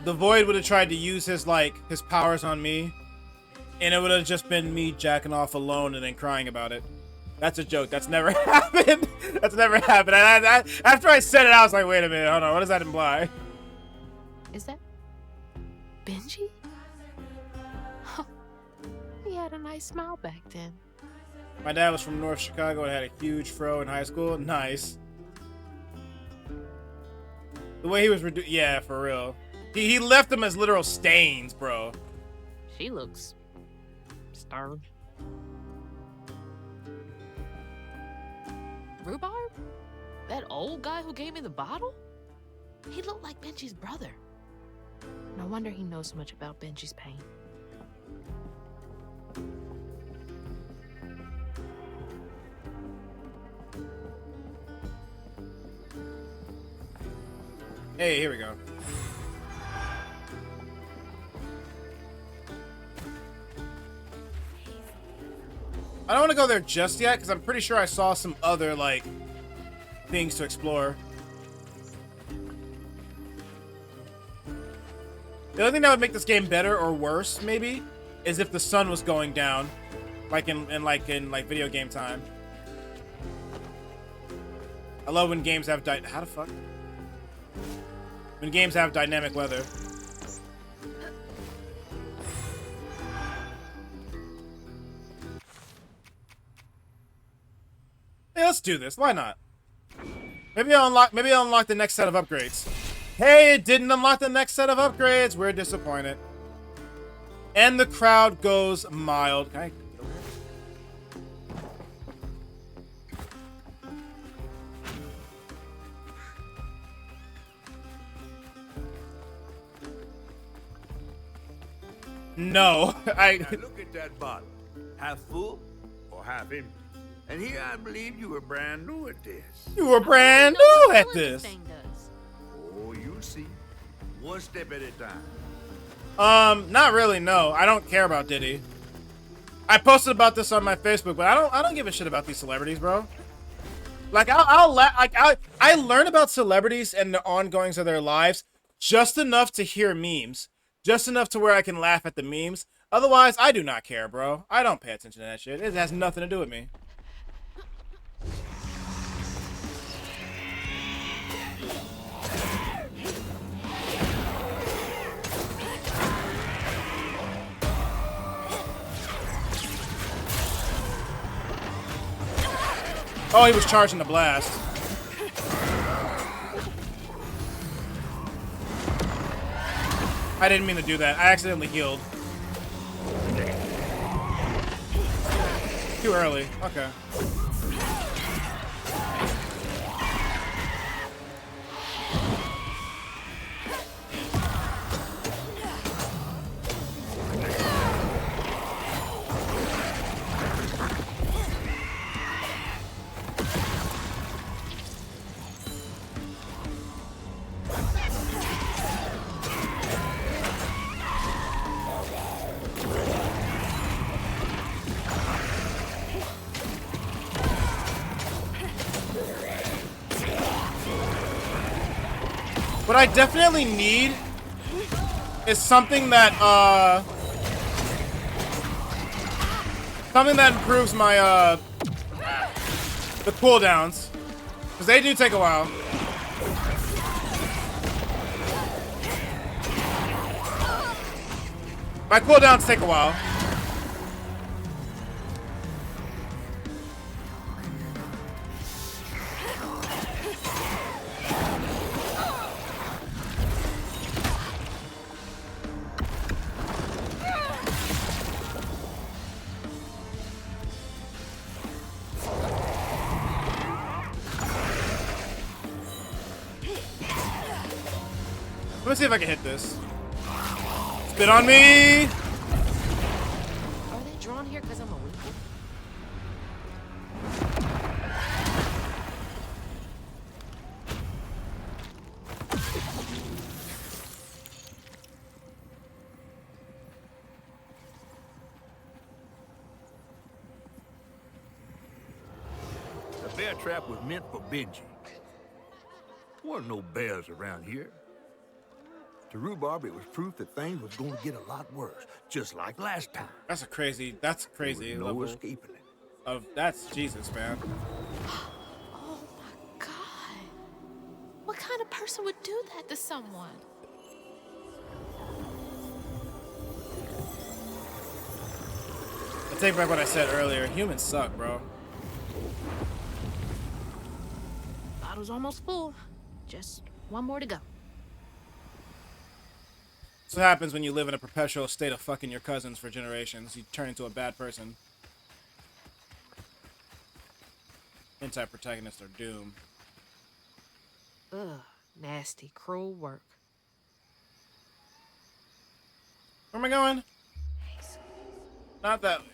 The void would have tried to use his powers on me, and it would have just been me jacking off alone and then crying about it. That's a joke. That's never happened. That's never happened. After I said it, I was like, wait a minute, hold on. What does that imply? Is that Benji? Huh. He had a nice smile back then. My dad was from North Chicago and had a huge fro in high school. Nice. The way he was yeah, for real. He left them as literal stains, bro. She looks starved. Rhubarb? That old guy who gave me the bottle? He looked like Benji's brother. No wonder he knows so much about Benji's pain. Hey, here we go. I don't want to go there just yet because I'm pretty sure I saw some other things to explore. The only thing that would make this game better or worse, maybe, is if the sun was going down, in video game time. I love when games have how the fuck? When games have dynamic weather. Hey, let's do this. Why not? Maybe I'll unlock the next set of upgrades. Hey, it didn't unlock the next set of upgrades. We're disappointed. And the crowd goes mild. Can I get over here? No, Now look at that bottle. Half full or half empty? And here I believe you were brand new at this. You were brand new at this. Oh, you'll see. One step at a time. Not really, no. I don't care about Diddy. I posted about this on my Facebook, but I don't give a shit about these celebrities, bro. I learn about celebrities and the ongoings of their lives just enough to hear memes. Just enough to where I can laugh at the memes. Otherwise, I do not care, bro. I don't pay attention to that shit. It has nothing to do with me. Oh, he was charging the blast. I didn't mean to do that. I accidentally healed. Too early. Okay. What I definitely need is something that improves my the cooldowns, because they do take a while. My cooldowns take a while. Let me see if I can hit this. Spit on me! Are they drawn here because I'm a weakling? The bear trap was meant for Benji. There weren't no bears around here. To Rhubarb, it was proof that things was going to get a lot worse, just like last time. That's crazy There was no escaping it. That's Jesus, man. Oh my God. What kind of person would do that to someone? I take back what I said earlier. Humans suck, bro. Bottle's almost full. Just one more to go. That's what happens when you live in a perpetual state of fucking your cousins for generations. You turn into a bad person. Anti-protagonists are doomed. Ugh, nasty, cruel work. Where am I going? Not that way.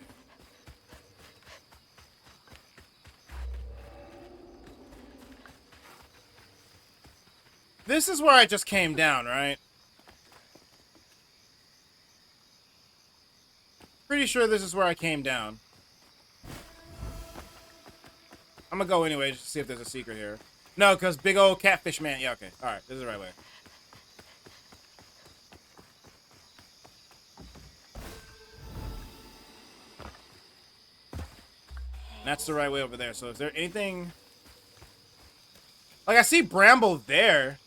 This is where I just came down, right? Pretty sure this is where I came down. I'm gonna go anyway just to see if there's a secret here. No, because big old catfish man. Yeah, okay. Alright, this is the right way. That's the right way over there. So is there anything... Like, I see Bramble there.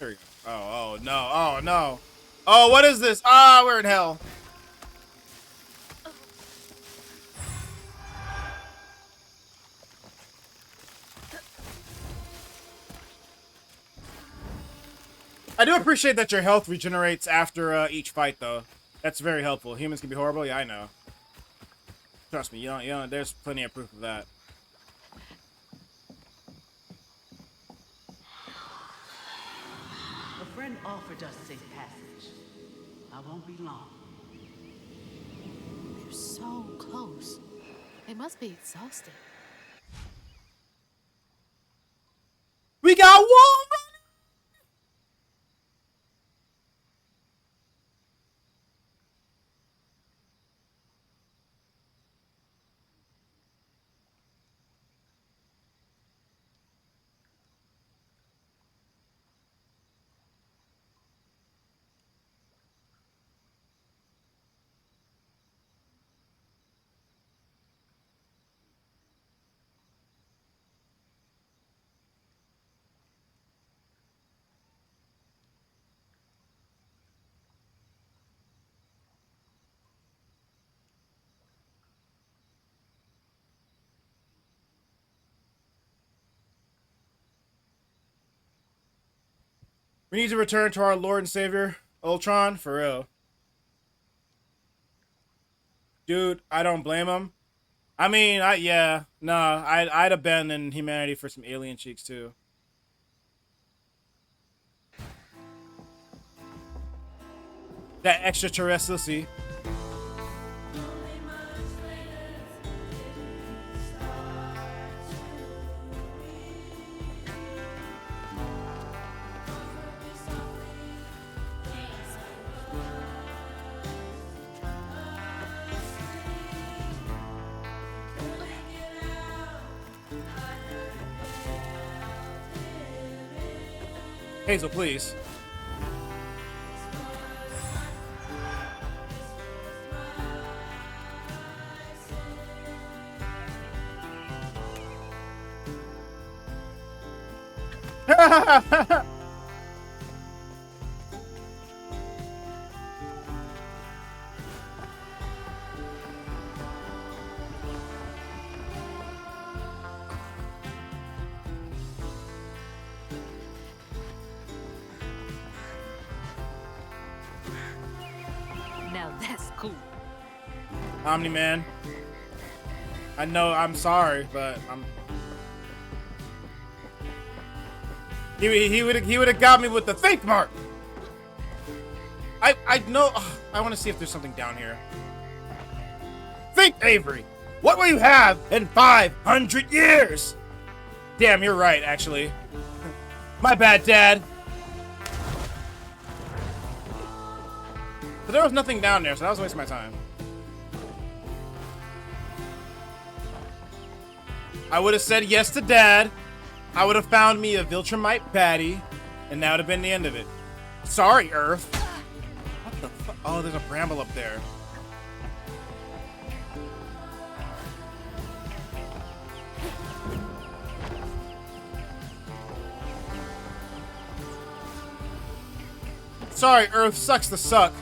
There we go. Oh, no. Oh, no. Oh, what is this? Ah, we're in hell. I do appreciate that your health regenerates after each fight, though. That's very helpful. Humans can be horrible. Yeah, I know. Trust me, you don't, there's plenty of proof of that. A friend offered us safe passage. I won't be long. You're so close. They must be exhausted. We got Wolverine! We need to return to our Lord and Savior, Ultron, for real. Dude, I don't blame him. I mean, I'd abandon humanity for some alien cheeks, too. That extraterrestriality. Hazel, please. Now that's cool. Omni-Man. I know, I'm sorry, but he would have got me with the think mark. I know. I want to see if there's something down here. Think, Avery. What will you have in 500 years? Damn, you're right, actually. My bad, Dad. But there was nothing down there, so that was a waste of my time. I would have said yes to Dad. I would have found me a Viltrumite baddie, and that would have been the end of it. Sorry, Earth. What the fuck? Oh, there's a bramble up there. Sorry, Earth sucks to suck.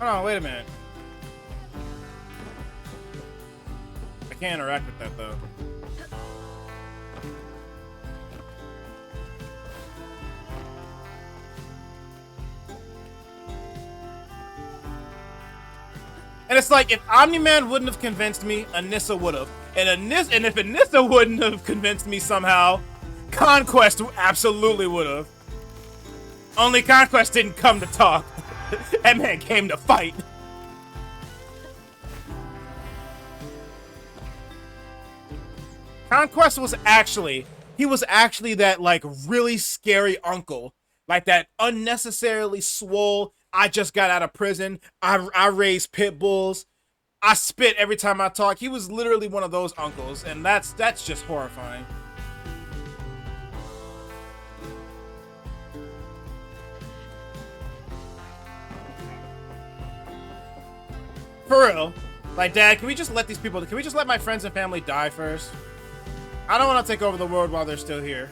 Hold on, wait a minute. I can't interact with that, though. And it's like, if Omni-Man wouldn't have convinced me, Anissa would have. And if Anissa wouldn't have convinced me somehow, Conquest absolutely would have. Only Conquest didn't come to talk. That man came to fight. Conquest was actually, he was actually that, like, really scary uncle. Like that unnecessarily swole, I just got out of prison, I raised pit bulls, I spit every time I talk. He was literally one of those uncles, and that's just horrifying. For real. Like, Dad, can we just let these people, can we just let my friends and family die first? I don't want to take over the world while they're still here.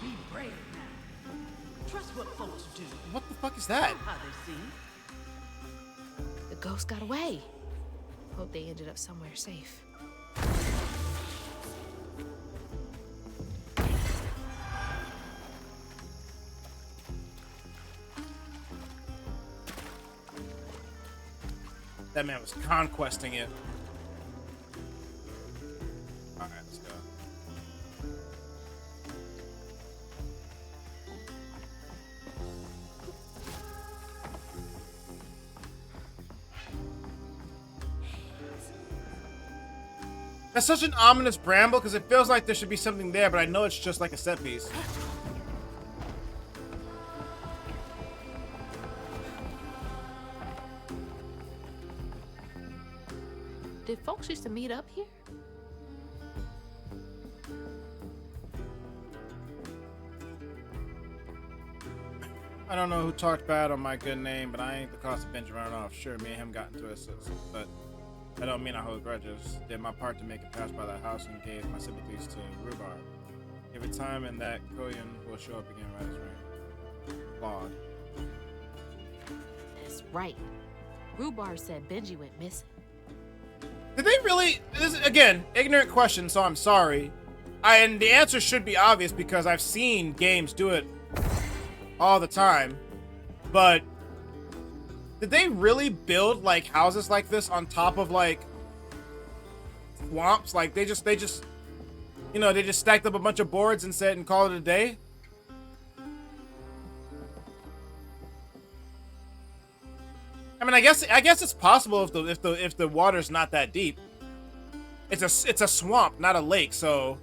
Be brave now. Trust what folks do. What the fuck is that? How they see. The ghost got away. Hope they ended up somewhere safe. That man was conquesting it. Alright, let's go. That's such an ominous bramble because it feels like there should be something there, but I know it's just like a set piece. Did folks used to meet up here? I don't know who talked bad on my good name, but I ain't the cost of Benjamin running off. Sure, me and him got into it, but I don't mean I hold grudges. Did my part to make it past by that house and gave my sympathies to Rhubarb. Every time and that Koyan will show up again right as rain. Claude. That's right. Rhubarb said Benji went missing. Did they really? This is, again, ignorant question, so I'm sorry. And the answer should be obvious because I've seen games do it all the time. But did they really build like houses like this on top of like swamps? Like they just you know, they just stacked up a bunch of boards and said and called it a day? I mean, I guess it's possible if the water's not that deep. It's a swamp, not a lake, so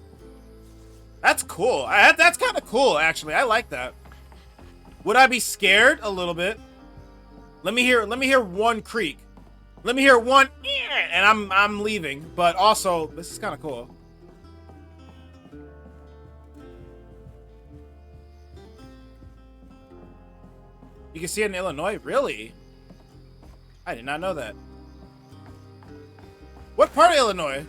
that's cool. That's kind of cool, actually. I like that. Would I be scared? A little bit. Let me hear one creak. Let me hear one, and I'm leaving. But also, this is kind of cool. You can see it in Illinois? Really? I did not know that. What part of Illinois?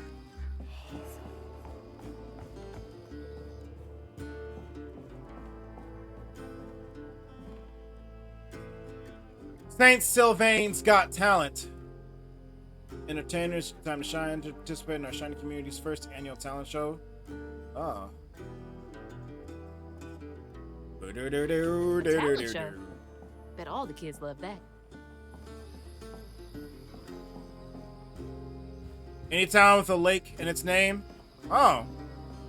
St. Sylvain's Got Talent. Entertainers, time to shine, to participate in our Shiny Community's first annual talent show. Oh. Talent show. Bet all the kids love that. Any town with a lake in its name? Oh.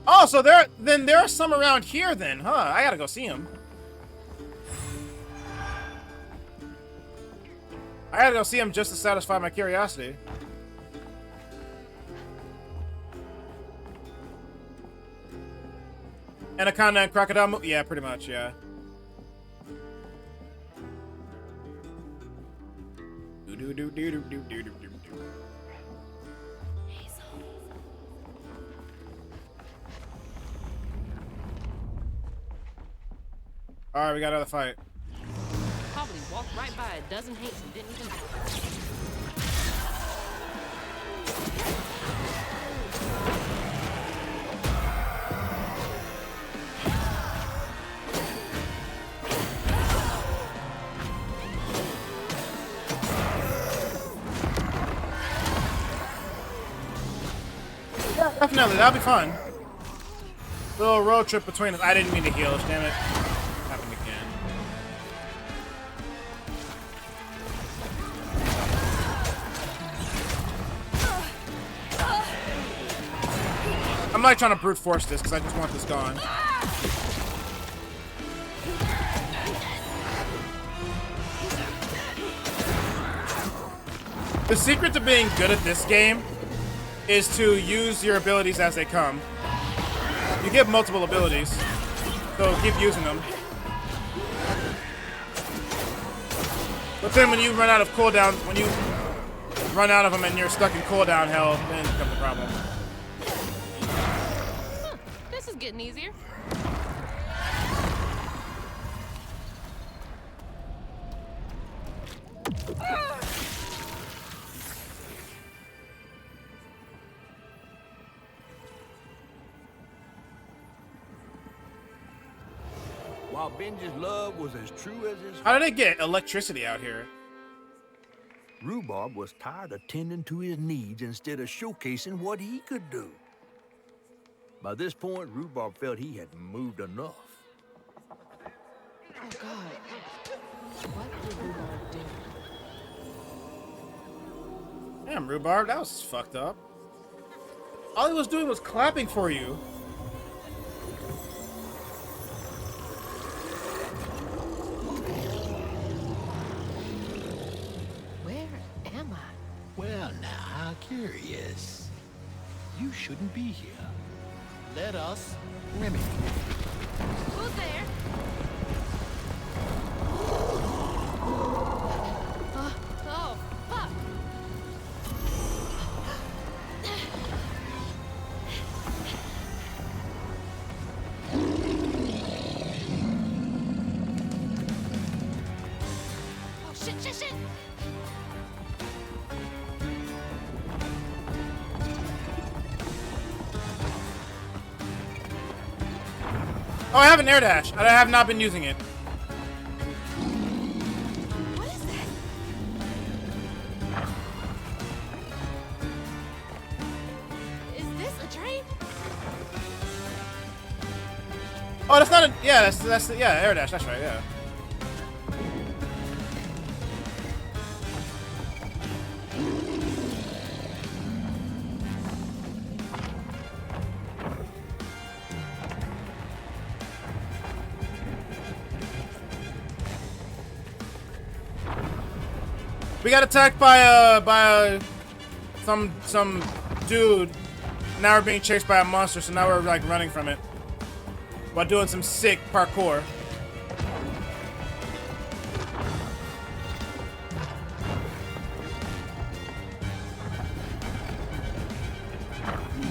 Oh, so there are some around here then, huh? I gotta go see them. I gotta go see them just to satisfy my curiosity. Anaconda and crocodile? Yeah, pretty much, yeah. Alright, we got another fight. Probably walked right by a dozen hates and didn't even. Definitely, that'll be fun. Little road trip between us. I didn't mean to heal us, damn it. Happened again. I'm like trying to brute force this because I just want this gone. The secret to being good at this game is to use your abilities as they come. You get multiple abilities, so keep using them. But then when you run out of cooldown, when you run out of them and you're stuck in cooldown hell, then it becomes a problem. This is getting easier. While Benji's love was as true as his... How did they get electricity out here? Rhubarb was tired of tending to his needs instead of showcasing what he could do. By this point, Rhubarb felt he had moved enough. Oh, God. What did Rhubarb do? Damn, Rhubarb, that was fucked up. All he was doing was clapping for you. Well, now, how curious. You shouldn't be here. Let us remedy. Who's there? Oh, fuck. Oh, shit. Oh, I have an air dash. I have not been using it. What is that? Is this a train? Oh, that's not a... Yeah, that's yeah, air dash. That's right, yeah. We got attacked by some dude. Now we're being chased by a monster, so now we're like running from it while doing some sick parkour.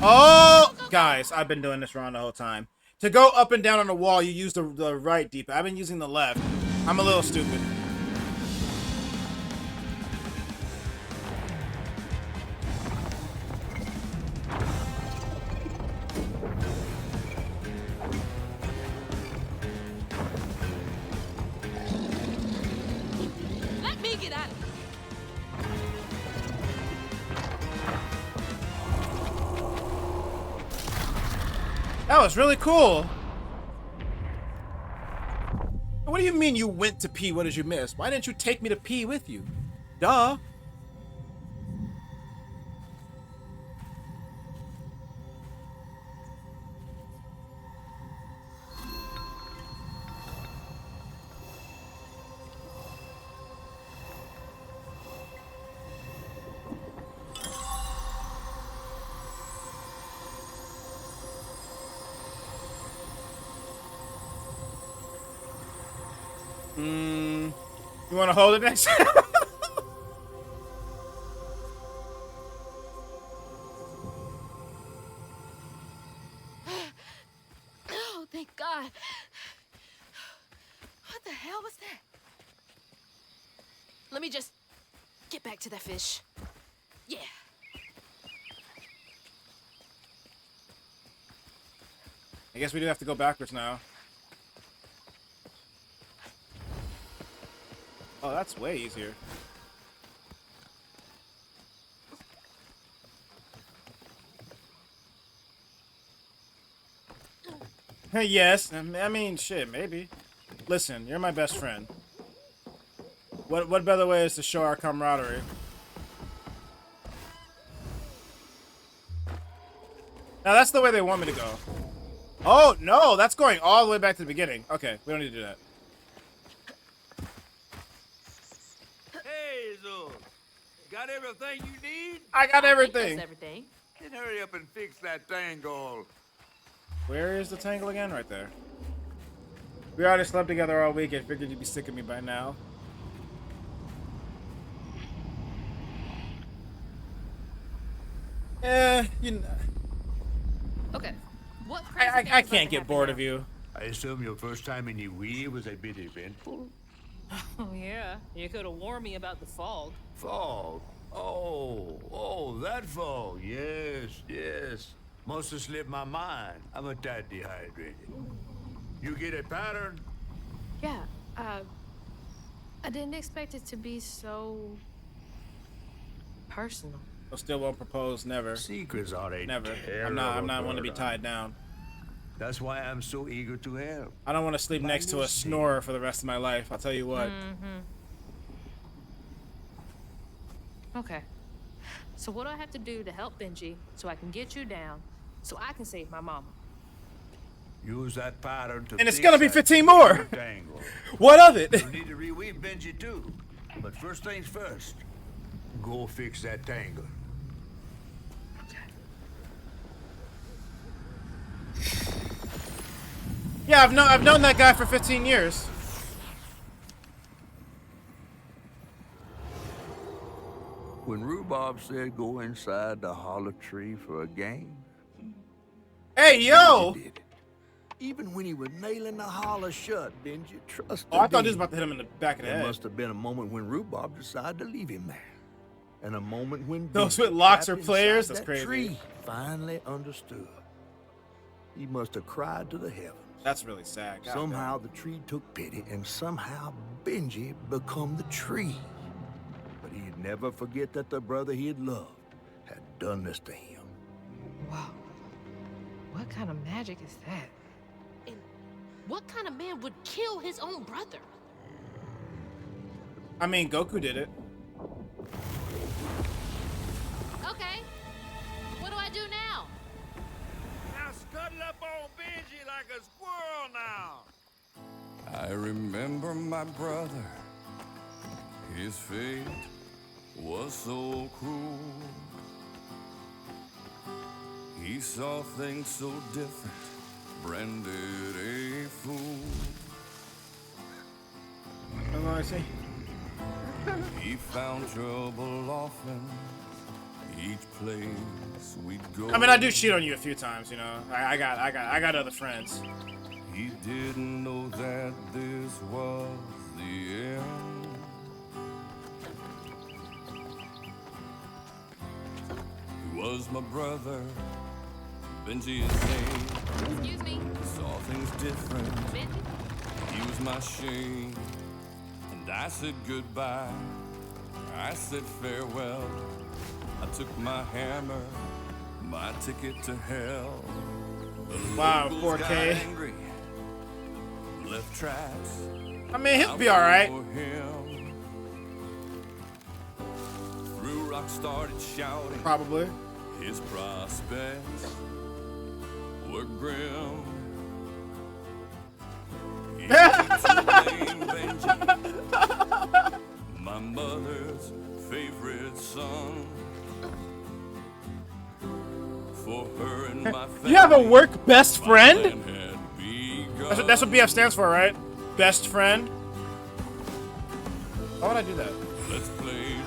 Oh, guys, I've been doing this wrong the whole time. To go up and down on the wall, you use the right D-pad. I've been using the left. I'm a little stupid. Let me get out of here. That was really cool. What do you mean you went to pee? What did you miss? Why didn't you take me to pee with you? Duh. You want to hold it next? Oh, thank God. What the hell was that? Let me just get back to that fish. Yeah. I guess we do have to go backwards now. Oh, that's way easier. Yes, I mean, shit, maybe. Listen, you're my best friend. What better way is to show our camaraderie? Now that's the way they want me to go. Oh, no, that's going all the way back to the beginning. Okay, we don't need to do that. Hazel, got everything you need? I got everything. Everything. Then hurry up and fix that tangle. Where is the tangle again? Right there. We already slept together all week. I figured you'd be sick of me by now. You know. Okay. What I can't get bored of you. I assume your first time in the Wii was a bit eventful? Oh, yeah. You could have warned me about the fog. Fog? Oh, that fog. Yes. Must have slipped my mind. I'm a tad dehydrated. You get a pattern? Yeah, I didn't expect it to be so personal. I still won't propose. Never. Secrets are a Never. terrible I'm not one to be burden. tied down. That's why I'm so eager to help. I don't want to sleep next to a snorer for the rest of my life. I'll tell you what. Okay. So what do I have to do to help Benji so I can get you down so I can save my mama? Use that pattern to And it's fix gonna be that 15 more. tangle. What of it? You need to reweave Benji too. But first things first, go fix that tangle. Yeah, I've known that guy for 15 years. When Rhubarb said go inside the hollow tree for a game, Hey, yo! he did it. Even when he was nailing the hollow shut, Benji trusted Oh, I thought him. this was about to hit him in the back of the There head. must have been a moment when Rhubarb decided to leave him there. And a moment when Those Benji, with locks are trapped players? inside That's that crazy. Tree, finally understood. He must have cried to the heavens. That's really sad. God Somehow the tree took pity, and somehow Benji become the tree. But he'd never forget that the brother he had loved had done this to him. Wow. What kind of magic is that? And what kind of man would kill his own brother? I mean, Goku did it. Okay. What do I do now? Now scuttle up on Benji like a squirrel now. I remember my brother, his fate, and the was so cruel. He saw things so different, branded a fool. That's all I see. He found trouble often, each place we'd go. I mean, I do cheat on you a few times, you know. I got other friends. He didn't know that this was the end. He was my brother, Benji his name. Excuse me. Saw things different. Benji? He was my shame. And I said goodbye. I said farewell. I took my hammer, my ticket to hell. The Wow, locals 4K. got angry, left tracks. I mean, he'll be all right. Through Rock started shouting. Probably. His prospects were grim. He took to blame Benji, my mother's favorite son. For her and my family. You have a work best friend? That's That's what BF stands for, right? Best friend. Why would I do that? Let's play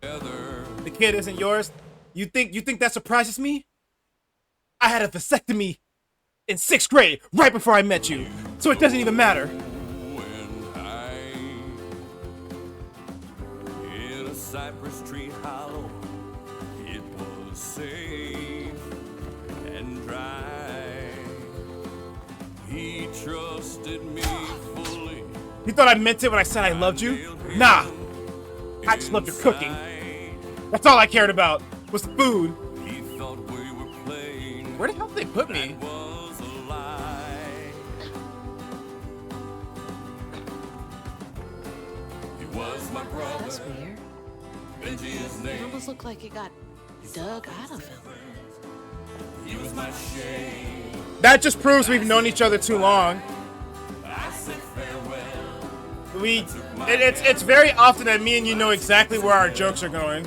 together. The kid isn't yours. You think that surprises me? I had a vasectomy in 6th grade, right before I met you, so it doesn't even matter. In a cypress tree hollow, it was safe and dry. He trusted me fully. You thought I meant it when I said I loved you? Nah. I just loved your cooking. That's all I cared about, was the food. He thought we were playing. Where the hell did they put me? Was a lie. He was my brother. That's weird. Benji his It name. almost looked like it got dug out of him. He was my shame. That just proves we've known each other too long. I said farewell. It's very often that me and you know exactly where our jokes are going.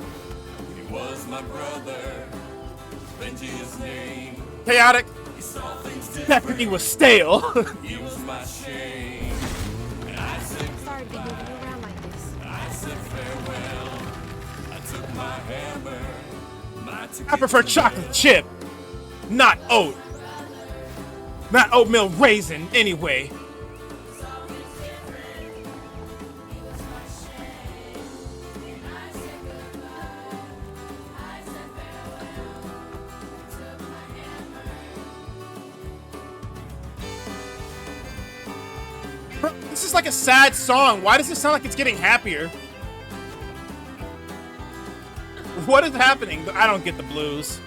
He was my brother. Benji his name. Chaotic. He saw things That different. cookie was stale. He was my shame. And I said Sorry to be moving you around like this. I said farewell. I took my hammer, my ticket I prefer to chocolate hell. chip, not oat. Not oatmeal raisin, anyway. Bro, this is like a sad song. Why does it sound like it's getting happier? What is happening? I don't get the blues.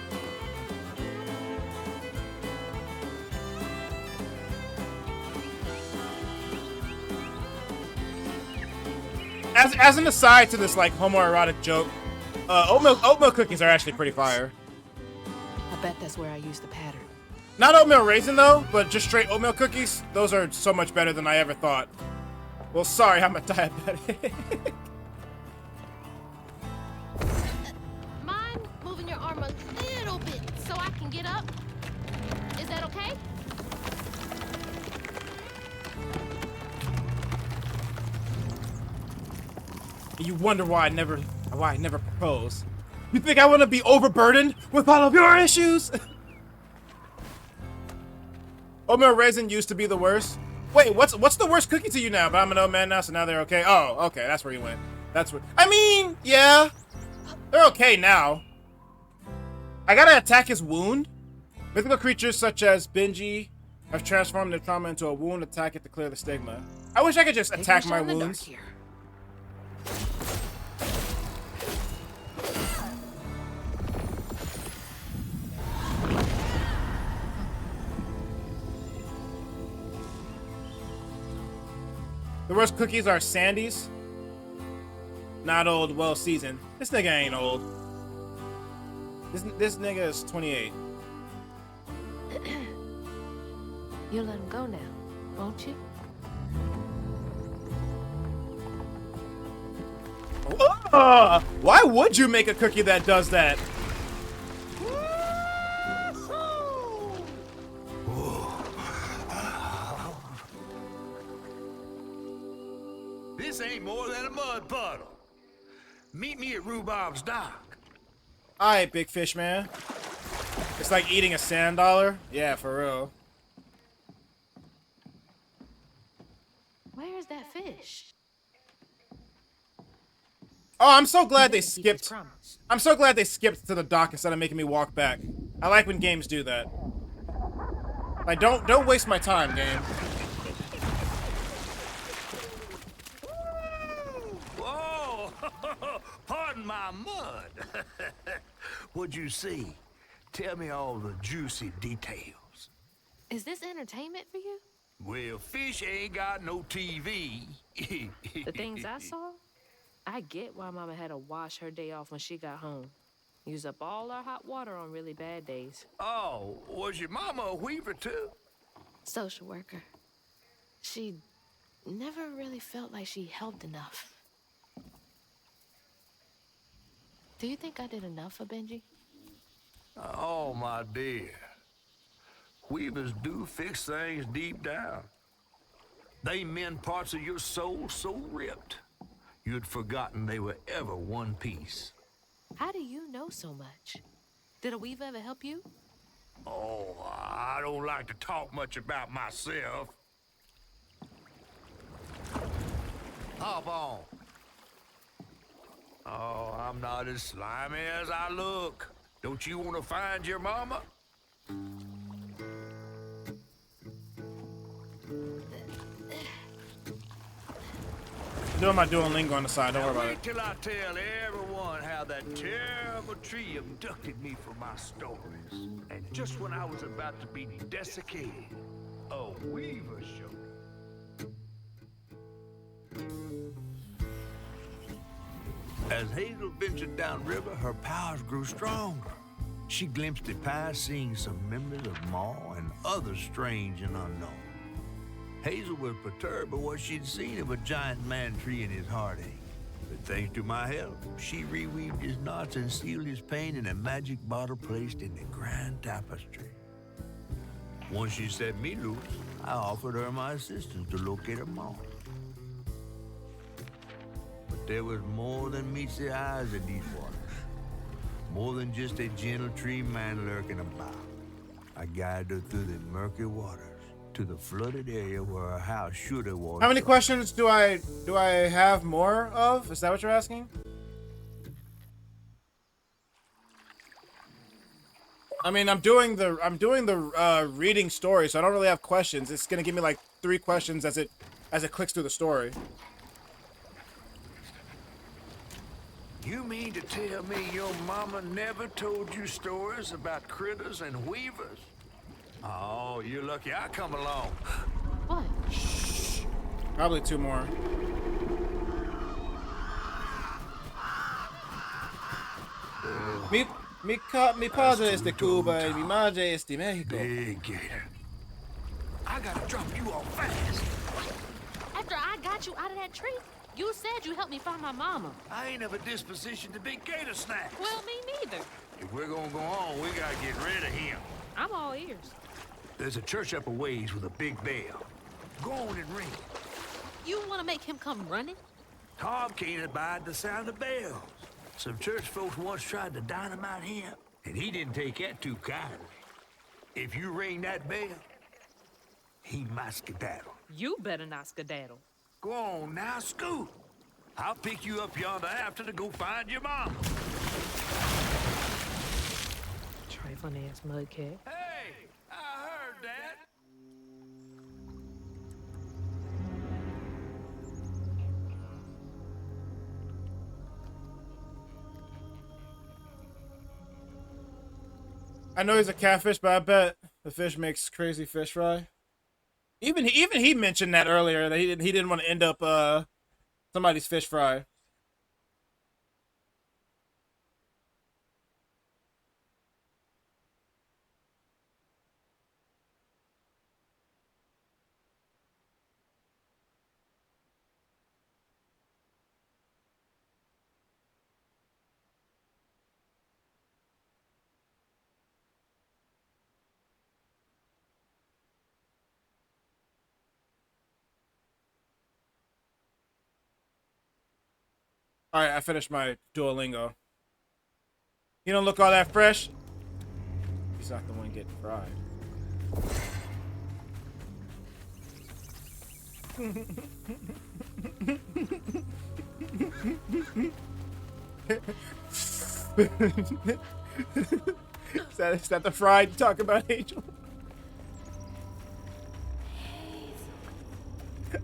As an aside to this like homoerotic joke, oatmeal cookies are actually pretty fire. I bet that's where I used the pattern. Not oatmeal raisin though, but just straight oatmeal cookies. Those are so much better than I ever thought. Well, sorry, I'm a diabetic. Mind moving your arm a little bit so I can get up? Is that okay? You wonder why I never propose. You think I want to be overburdened with all of your issues? Oatmeal raisin used to be the worst. Wait, what's the worst cookie to you now? But I'm an old man now, so now they're okay. Oh, okay, that's where you went. That's where. I mean, yeah, they're okay now. I gotta attack his wound. Mythical creatures such as Benji have transformed their trauma into a wound. Attack it to clear the stigma. I wish I could just attack my wounds. The worst cookies are Sandy's. Not old, well seasoned. This nigga ain't old. This nigga is 28. You'll let him go now, won't you? Why would you make a cookie that does that? This ain't more than a mud puddle. Meet me at Rhubarb's dock. Alright, big fish man. It's like eating a sand dollar. Yeah, for real. Where is that fish? Oh, I'm so glad they skipped. I'm so glad they skipped to the dock instead of making me walk back. I like when games do that. Like, don't waste my time, game. Whoa! Pardon my mud. What'd you see? Tell me all the juicy details. Is this entertainment for you? Well, fish ain't got no TV. The things I saw? I get why Mama had to wash her day off when she got home. Use up all our hot water on really bad days. Oh, was your mama a weaver too? Social worker. She never really felt like she helped enough. Do you think I did enough for Benji? Oh, my dear. Weavers do fix things deep down. They mend parts of your soul so ripped, you'd forgotten they were ever one piece. How do you know so much? Did a weaver ever help you? Oh, I don't like to talk much about myself. Hop on. Oh, I'm not as slimy as I look. Don't you want to find your mama? Doing my Duolingo on the side, don't worry about it. Wait till I tell everyone how that terrible tree abducted me for my stories. And just when I was about to be desiccated, a weaver showed up. As Hazel ventured downriver, her powers grew stronger. She glimpsed at past seeing some members of Maw and others strange and unknown. Hazel was perturbed by what she'd seen of a giant man tree in his heartache. But thanks to my help, she reweaved his knots and sealed his pain in a magic bottle placed in the grand tapestry. Once she set me loose, I offered her my assistance to locate her mom. But there was more than meets the eyes of these waters. More than just a gentle tree man lurking about. I guided her through the murky waters to the flooded area where her house should have was. How many questions do I have more of? Is that what you're asking? I mean, I'm doing the reading story, so I don't really have questions. It's gonna give me like 3 questions as it clicks through the story. You mean to tell me your mama never told you stories about critters and weavers? Oh, you're lucky I come along. What? Shh. Probably 2 more. Mi padre es de Cuba y mi madre es de Mexico. Big gator. I gotta drop you off fast. After I got you out of that tree, you said you helped me find my mama. I ain't of a disposition to big gator snacks. Well, me neither. If we're gonna go on, we gotta get rid of him. I'm all ears. There's a church up a ways with a big bell. Go on and ring it. You want to make him come running? Tom can't abide the sound of bells. Some church folks once tried to dynamite him, and he didn't take that too kindly. If you ring that bell, he might skedaddle. You better not skedaddle. Go on now, scoot. I'll pick you up yonder after to go find your mom. Trifling ass mudcat. Hey, I heard that. I know he's a catfish, but I bet the fish makes crazy fish fry. Even he mentioned that earlier, that he didn't want to end up somebody's fish fry. All right, I finished my Duolingo. He don't look all that fresh. He's not the one getting fried. Is that the fried you talk about, Angel?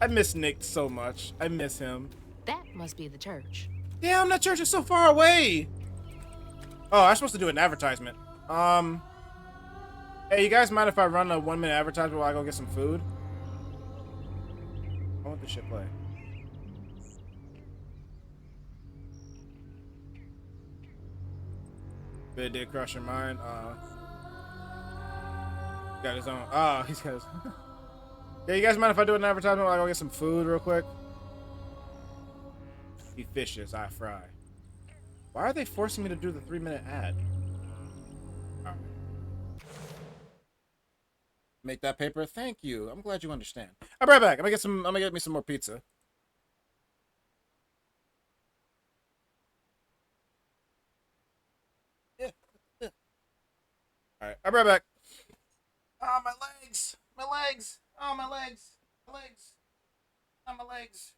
I miss Nick so much. I miss him. That must be the church. Damn, that church is so far away. Oh, I'm supposed to do an advertisement. Hey, you guys mind if I run a 1-minute advertisement while I go get some food? I want this shit play. But it did crush your mind. Got his own. Ah, he's got his. Yeah, you guys mind if I do an advertisement while I go get some food real quick? He fishes, I fry. Why are they forcing me to do the 3-minute ad? Right. Make that paper. Thank you. I'm glad you understand. I'll be right back. I'm gonna get me some more pizza. Yeah. All right. I'll be right back. Oh, my legs. My legs. Oh, my legs. My legs. Oh, my legs.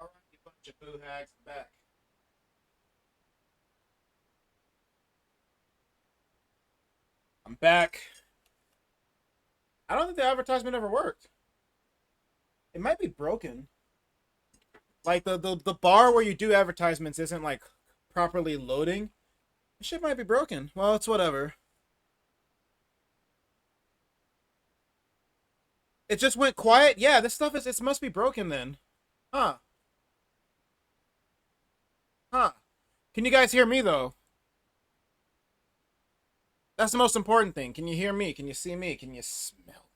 All right, you bunch of boo hags, I'm back. I'm back. I don't think the advertisement ever worked. It might be broken. Like the bar where you do advertisements isn't like properly loading. This shit might be broken. Well, it's whatever. It just went quiet. Yeah, this stuff it must be broken then. Huh. Huh. Can you guys hear me though? That's the most important thing. Can you hear me? Can you see me? Can you smell?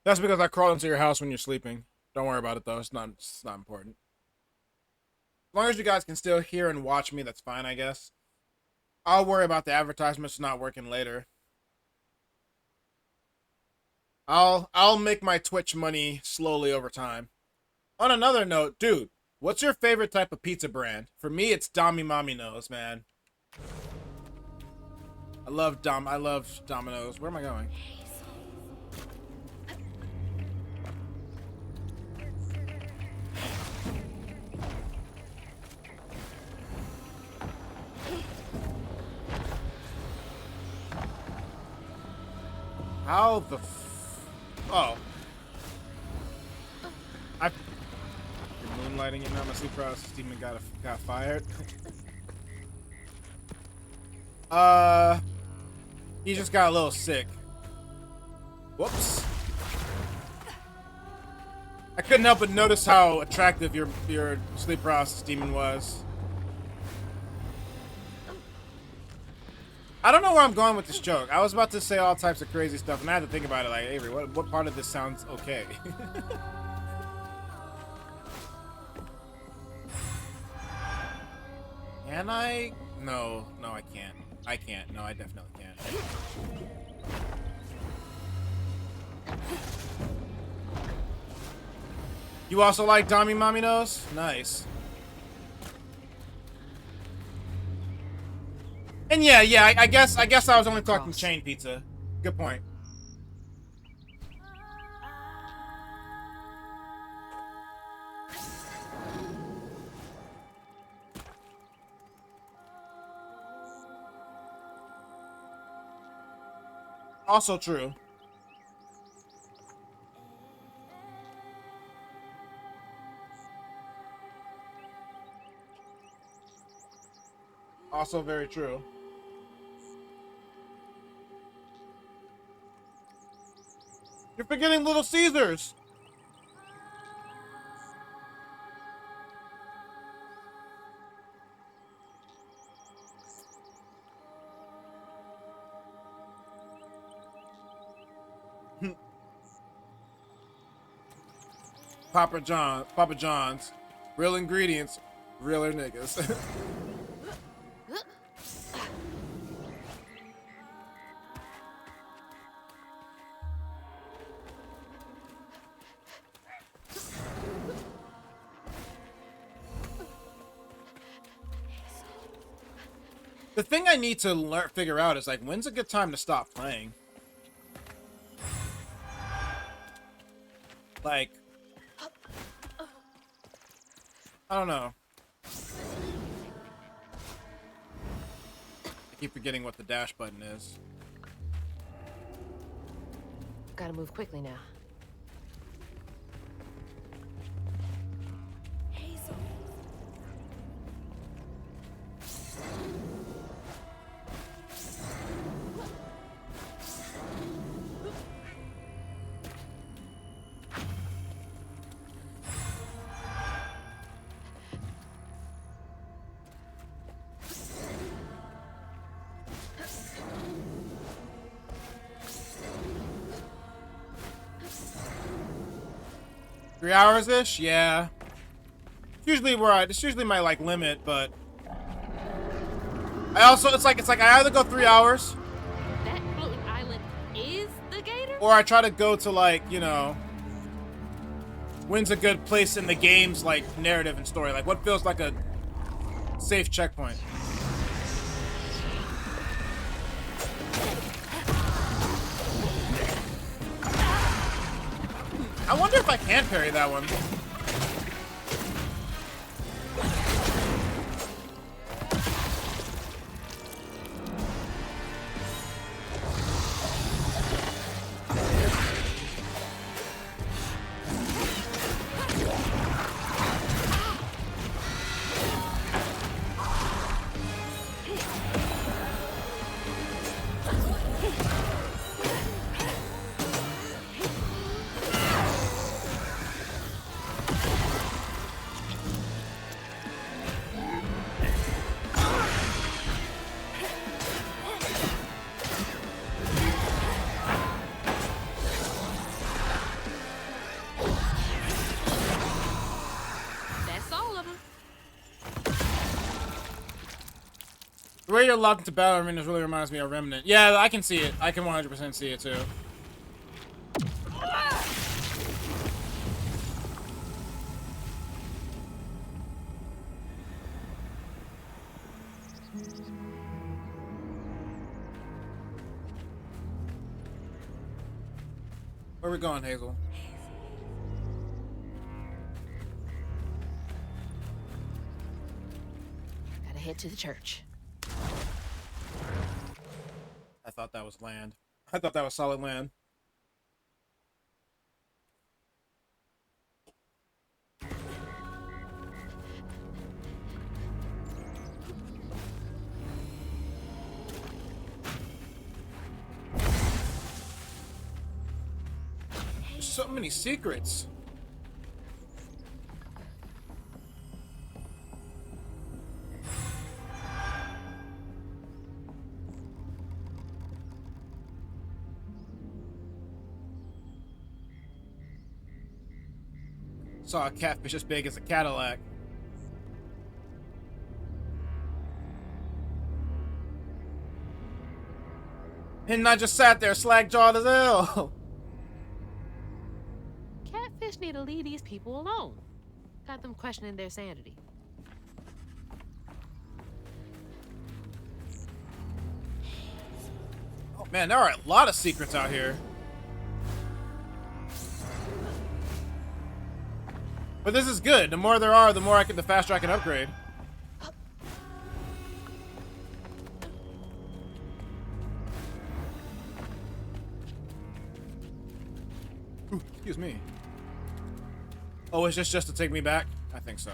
That's because I crawled into your house when you're sleeping. Don't worry about it though. It's not important. As long as you guys can still hear and watch me, that's fine, I guess. I'll worry about the advertisements not working later. I'll make my Twitch money slowly over time. On another note, dude, what's your favorite type of pizza brand? For me, it's Dommy Mommy Knows, man. I love Domino's. Where am I going? How the oh. You're moonlighting it now. My sleep paralysis demon got fired. He just got a little sick. Whoops. I couldn't help but notice how attractive your sleep paralysis demon was. I don't know where I'm going with this joke. I was about to say all types of crazy stuff, and I had to think about it. Like, Avery, what part of this sounds okay? Can I? No, I can't. I can't. No, I definitely can't. You also like Dommy Mommy Knows? Nice. And yeah, I guess I was only talking chain pizza. Good point. Also true. Also very true. You're forgetting Little Caesars. Papa John's. Real ingredients, realer niggas. The thing I need to figure out is, like, when's a good time to stop playing? Like, I don't know. I keep forgetting what the dash button is. Gotta move quickly now. 3 hours-ish? Yeah. It's usually my, like, limit, but it's like I either go 3 hours That floating island is the gator? or I try to go to, like, you know, when's a good place in the game's, like, narrative and story. Like, what feels like a safe checkpoint. I wonder if I can parry that one. way you're locked into battle arenas really reminds me of Remnant. Yeah, I can see it. I can 100% see it too. Where we going, Hazel? Gotta head to the church. I thought that was land. I thought that was solid land. There's so many secrets. Saw a catfish as big as a Cadillac. And I just sat there slack-jawed as hell. Catfish need to leave these people alone. Got them questioning their sanity. Oh man, there are a lot of secrets out here. But this is good. The more there are, the more the faster I can upgrade. Ooh, excuse me. Oh, it's just to take me back? I think so.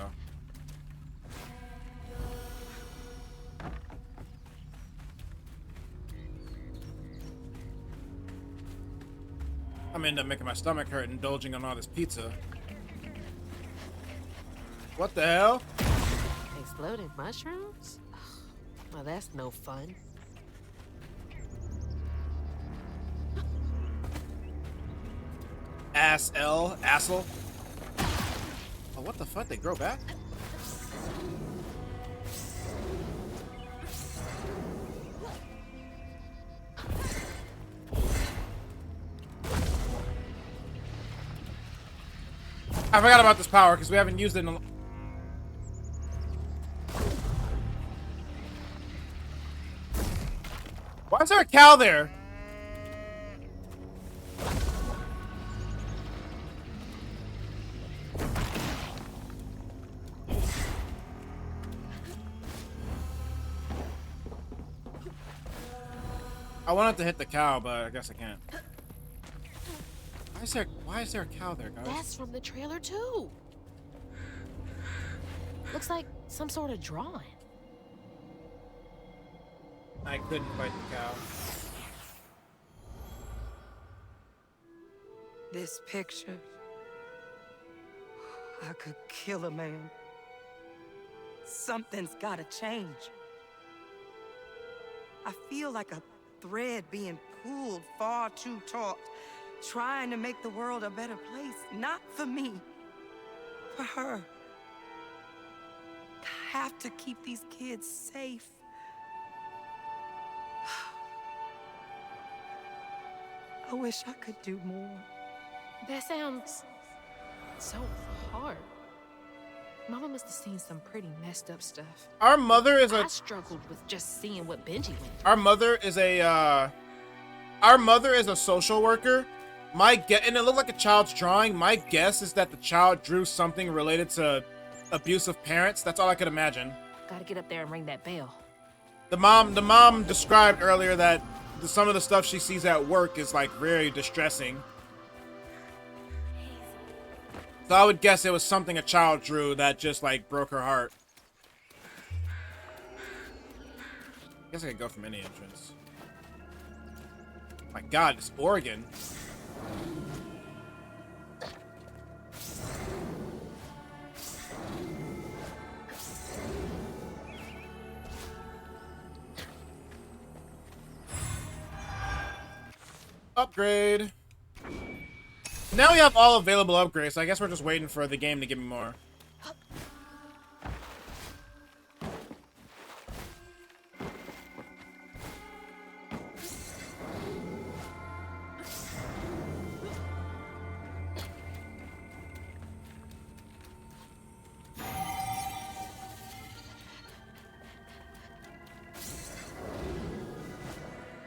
I'm gonna end up making my stomach hurt indulging on all this pizza. What the hell? Exploding mushrooms? Well, that's no fun. Assel? Oh, what the fuck? They grow back? I forgot about this power because we haven't used it in a... Why is there a cow there? I wanted to hit the cow, but I guess I can't. Why is there a cow there, guys? That's from the trailer too. Looks like some sort of drawing. I couldn't fight the cow. This picture, I could kill a man. Something's gotta change. I feel like a thread being pulled far too taut, trying to make the world a better place. Not for me, for her. I have to keep these kids safe. I wish I could do more. That sounds so hard. Mama must have seen some pretty messed up stuff. Our mother is I struggled with just seeing what Benji went through. Our mother is a social worker. And it looked like a child's drawing. My guess is that the child drew something related to abusive parents. That's all I could imagine. Gotta get up there and ring that bell. The mom described earlier that some of the stuff she sees at work is like very distressing. So I would guess it was something a child drew that just like broke her heart. I guess I could go from any entrance. My God, it's Oregon. Upgrade. Now we have all available upgrades, so I guess we're just waiting for the game to give me more.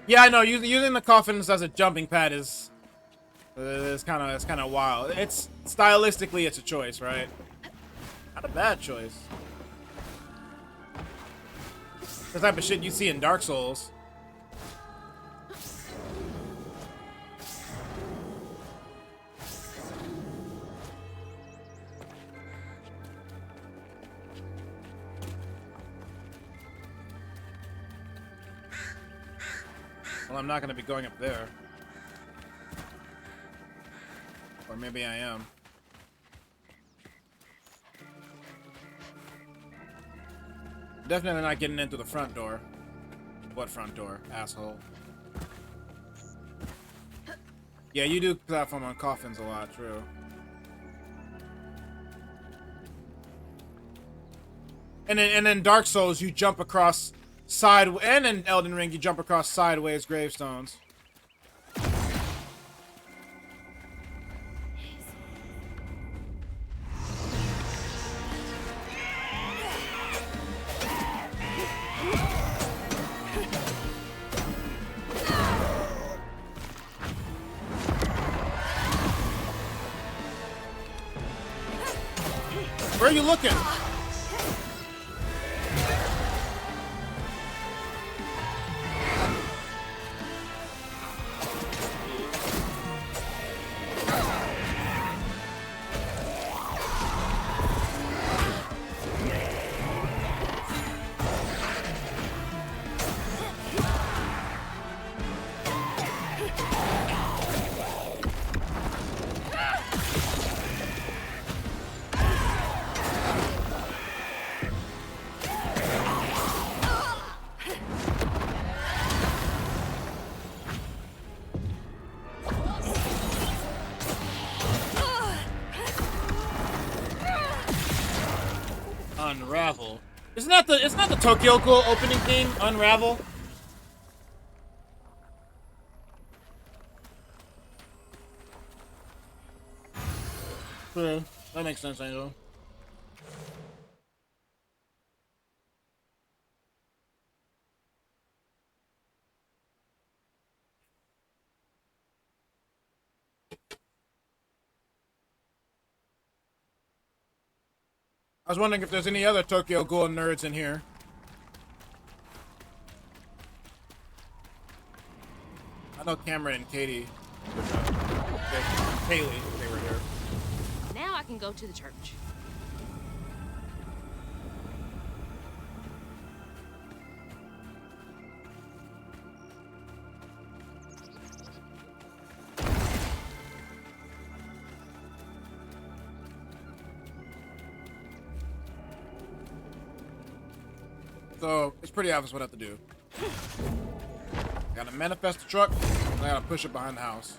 Yeah, I know. Using the coffins as a jumping pad is kind of wild. It's stylistically, it's a choice, right? Not a bad choice. The type of shit you see in Dark Souls. Well, I'm not going to be going up there. Or maybe I am. Definitely not getting into the front door. What front door, asshole? Yeah, you do platform on coffins a lot, true. And then Dark Souls, you jump across and in Elden Ring, you jump across sideways gravestones. Where are you looking? Unravel. It's not the Tokyo Ghoul opening theme, Unravel. Yeah, that makes sense, Angel. I was wondering if there's any other Tokyo Ghoul nerds in here. I know Cameron and Katie. Haley, they were here. Now I can go to the church. So, it's pretty obvious what I have to do. I gotta manifest the truck, and I gotta push it behind the house.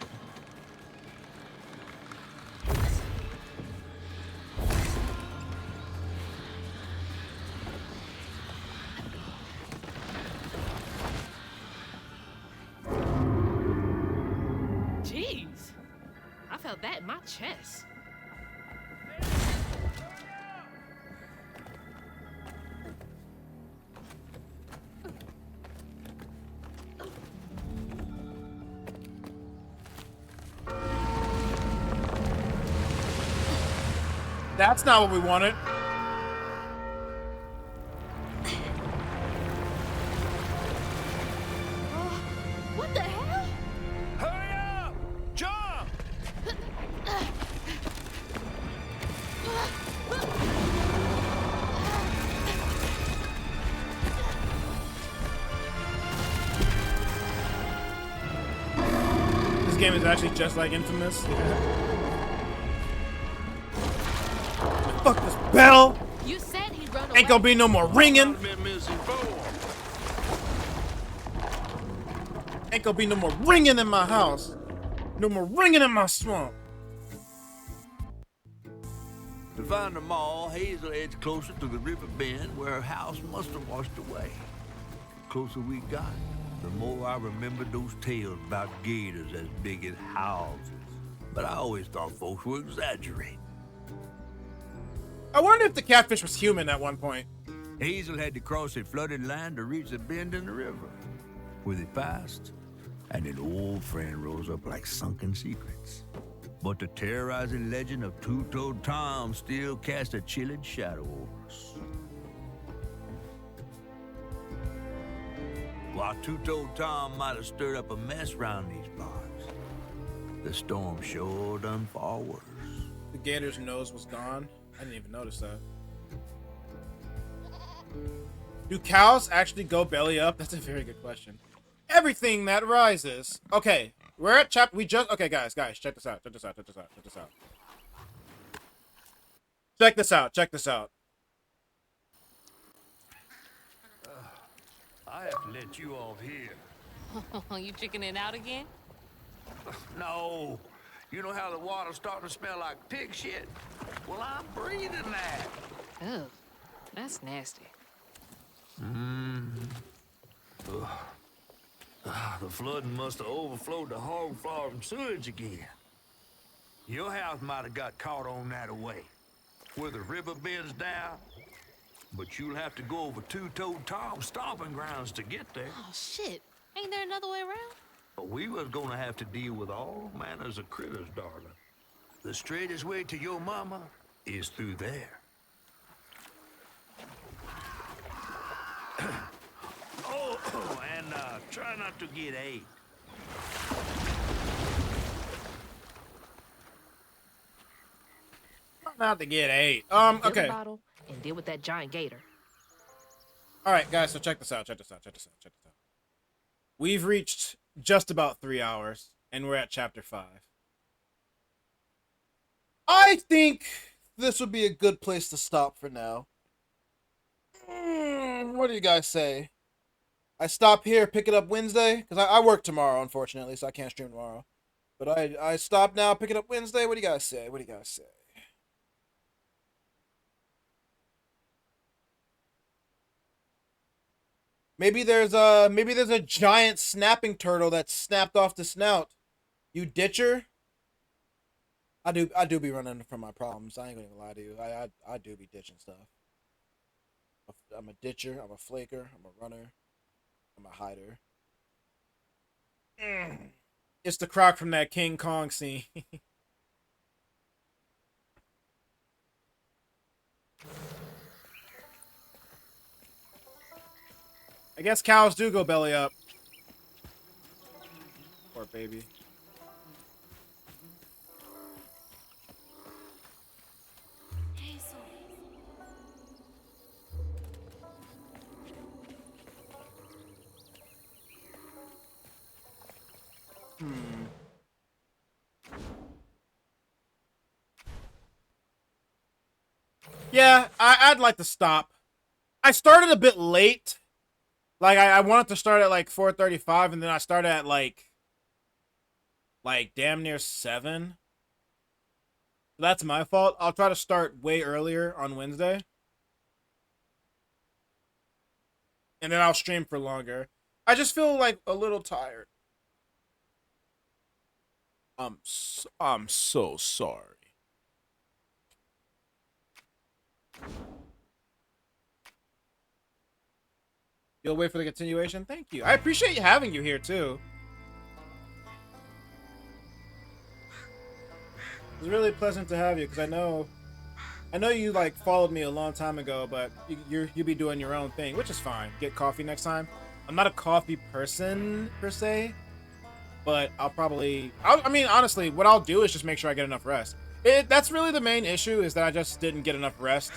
Jeez, I felt that in my chest. That's not what we wanted. What the hell? Hurry up! Jump! This game is actually just like Infamous. Fuck this bell! You said he'd run away. Ain't gonna be no more ringing! Ain't gonna be no more ringing in my house! No more ringing in my swamp! To find them all, Hazel edged closer to the river bend where her house must have washed away. The closer we got, the more I remembered those tales about gators as big as houses. But I always thought folks were exaggerating. I wonder if the catfish was human at one point. Hazel had to cross a flooded land to reach the bend in the river. with it passed, and an old friend rose up like sunken secrets. But the terrorizing legend of Two-Toed Tom still cast a chilling shadow over us. While Two-Toed Tom might have stirred up a mess round these parts, the storm sure done far worse. The gator's nose was gone. I didn't even notice that. Do cows actually go belly up? That's a very good question. Everything that rises. Okay, we're at chapter. Okay, guys, check this out. Check this out. Check this out. Check this out. Check this out. Check this out. I have to let you off here. You chickening out again? No. You know how the water's starting to smell like pig shit? Well, I'm breathing that. Oh, that's nasty. The flooding must have overflowed the hog farm sewage again. Your house might have got caught on that away, where the river bends down. But you'll have to go over Two-Toed Tom's stomping grounds to get there. Oh, shit. Ain't there another way around? But we was gonna have to deal with all manners of critters, darling. The straightest way to your mama is through there. And try not to get ate. Not to get 8. Fill the Okay. bottle and deal with that giant gator. All right, guys. So check this out. Check this out. Check this out. Check this out. We've reached just about 3 hours, and we're at chapter 5. I think this would be a good place to stop for now. What do you guys say? I stop here, pick it up Wednesday, because I work tomorrow, unfortunately, so I can't stream tomorrow. But I stop now, pick it up Wednesday. What do you guys say? What do you guys say? Maybe there's a giant snapping turtle that snapped off the snout. You ditcher? I do be running from my problems. I ain't gonna lie to you. I do be ditching stuff. I'm a ditcher. I'm a flaker. I'm a runner. I'm a hider. It's the croc from that King Kong scene. I guess cows do go belly up. Poor baby. Yeah, I'd like to stop. I started a bit late. Like, I wanted to start at, like, 4:35, and then I started at, like, damn near 7. That's my fault. I'll try to start way earlier on Wednesday. And then I'll stream for longer. I just feel, like, a little tired. I'm so sorry. You'll wait for the continuation? Thank you. I appreciate having you here, too. It was really pleasant to have you, because I know you, like, followed me a long time ago, but you be doing your own thing, which is fine. Get coffee next time. I'm not a coffee person, per se, but I mean, honestly, what I'll do is just make sure I get enough rest. That's really the main issue, is that I just didn't get enough rest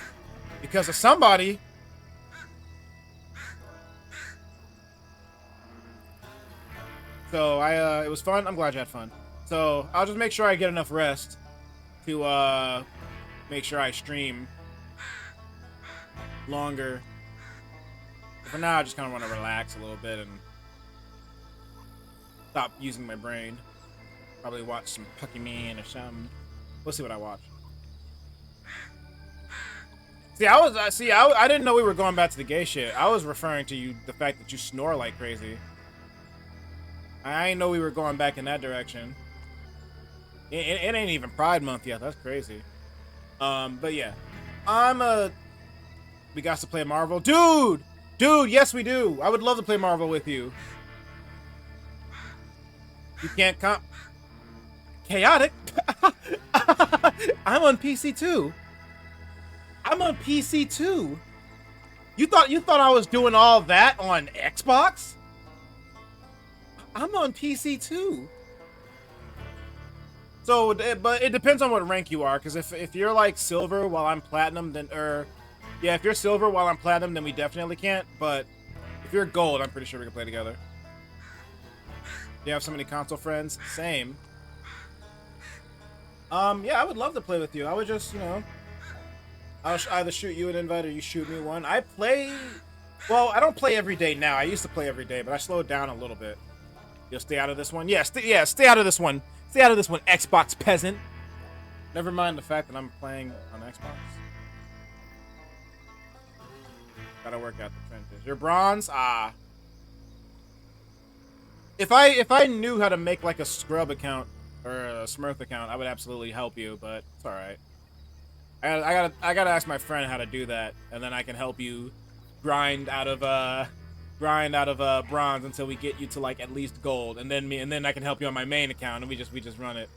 because of somebody. So it was fun. I'm glad you had fun. So I'll just make sure I get enough rest to make sure I stream longer. For now, I just kind of want to relax a little bit and stop using my brain. Probably watch some Pokemon or something. We'll see what I watch. See, I didn't know we were going back to the gay shit. I was referring to the fact that you snore like crazy. I didn't know we were going back in that direction. It ain't even Pride Month yet. That's crazy. But yeah, we got to play Marvel, dude. Yes, we do. I would love to play Marvel with you. You can't comp. Chaotic. I'm on PC too. I'm on PC too. You thought I was doing all that on Xbox? I'm on PC too. So, but it depends on what rank you are, because if you're like silver while I'm platinum, then yeah, if you're silver while I'm platinum, then we definitely can't. But if you're gold, I'm pretty sure we can play together. You have so many console friends. Same. Yeah, I would love to play with you. I would just, you know, I'll either shoot you an invite or you shoot me one. I play, well, I don't play every day now. I used to play every day, but I slowed down a little bit. You'll stay out of this one? Yeah, stay out of this one. Stay out of this one, Xbox peasant. Never mind the fact that I'm playing on Xbox. Gotta work out the trenches. You're bronze? Ah. If I knew how to make like a scrub account or a Smurf account, I would absolutely help you, but it's alright. I gotta ask my friend how to do that, and then I can help you grind out of bronze until we get you to like at least gold, and then I can help you on my main account, and we just run it.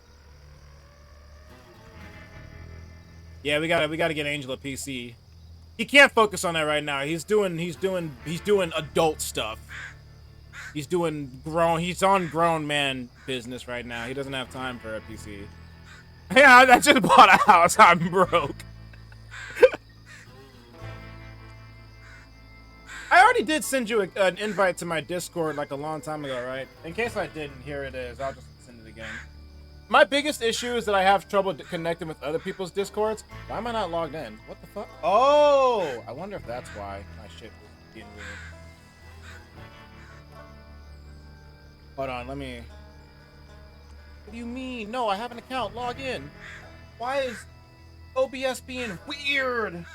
Yeah, we gotta get Angel a PC. He can't focus on that right now. He's doing adult stuff. He's on grown man business right now. He doesn't have time for a PC. Yeah, I just bought a house. I'm broke. I already did send you an invite to my Discord like a long time ago, right? In case I didn't, here it is. I'll just send it again. My biggest issue is that I have trouble connecting with other people's Discords. Why am I not logged in? What the fuck? Oh! I wonder if that's why my shit was being weird. Hold on, let me... What do you mean? No, I have an account. Log in. Why is OBS being weird?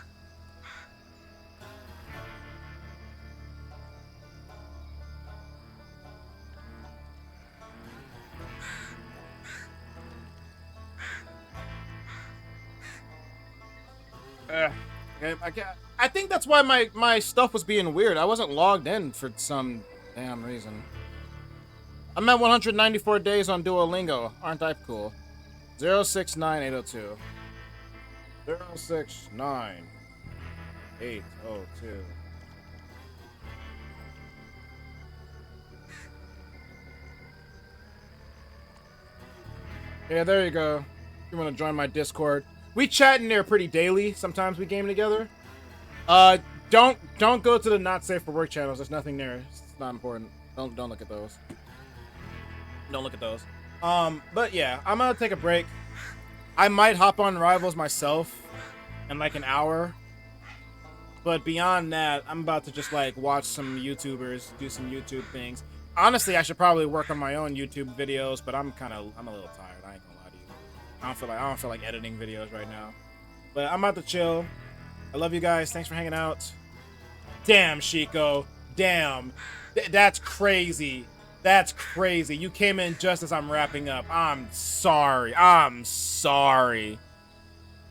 I think that's why my stuff was being weird. I wasn't logged in for some damn reason. I'm at 194 days on Duolingo. Aren't I cool? 069802. 069802. Yeah, there you go. You want to join my Discord? We chat in there pretty daily. Sometimes we game together. Don't go to the not safe for work channels. There's nothing there. It's not important. Don't look at those. Don't look at those. But yeah, I'm gonna take a break. I might hop on Rivals myself in like an hour. But beyond that, I'm about to just like watch some YouTubers do some YouTube things. Honestly, I should probably work on my own YouTube videos, but I'm a little tired. I ain't gonna lie to you. I don't feel like editing videos right now. But I'm about to chill. I love you guys. Thanks for hanging out. Damn, Chico. Damn. That's crazy. That's crazy. You came in just as I'm wrapping up. I'm sorry.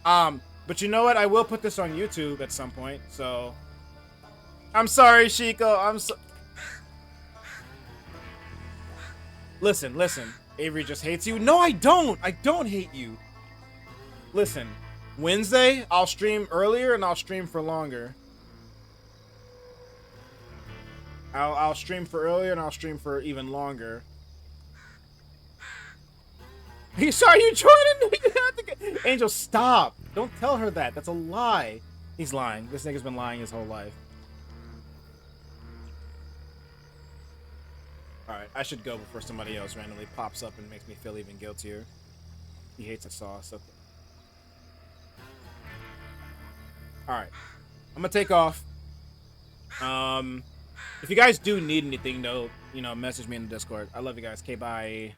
But you know what? I will put this on YouTube at some point, so... I'm sorry, Chico. Listen. Avery just hates you. No, I don't. I don't hate you. Listen. Wednesday, I'll stream earlier and I'll stream for longer. I'll stream for earlier and I'll stream for even longer. Hey, sorry, you joining? Angel, stop. Don't tell her that. That's a lie. He's lying. This nigga's been lying his whole life. Alright, I should go before somebody else randomly pops up and makes me feel even guiltier. He hates the sauce. Okay. Alright. I'm gonna take off. If you guys do need anything, though, you know, message me in the Discord. I love you guys. Okay, bye.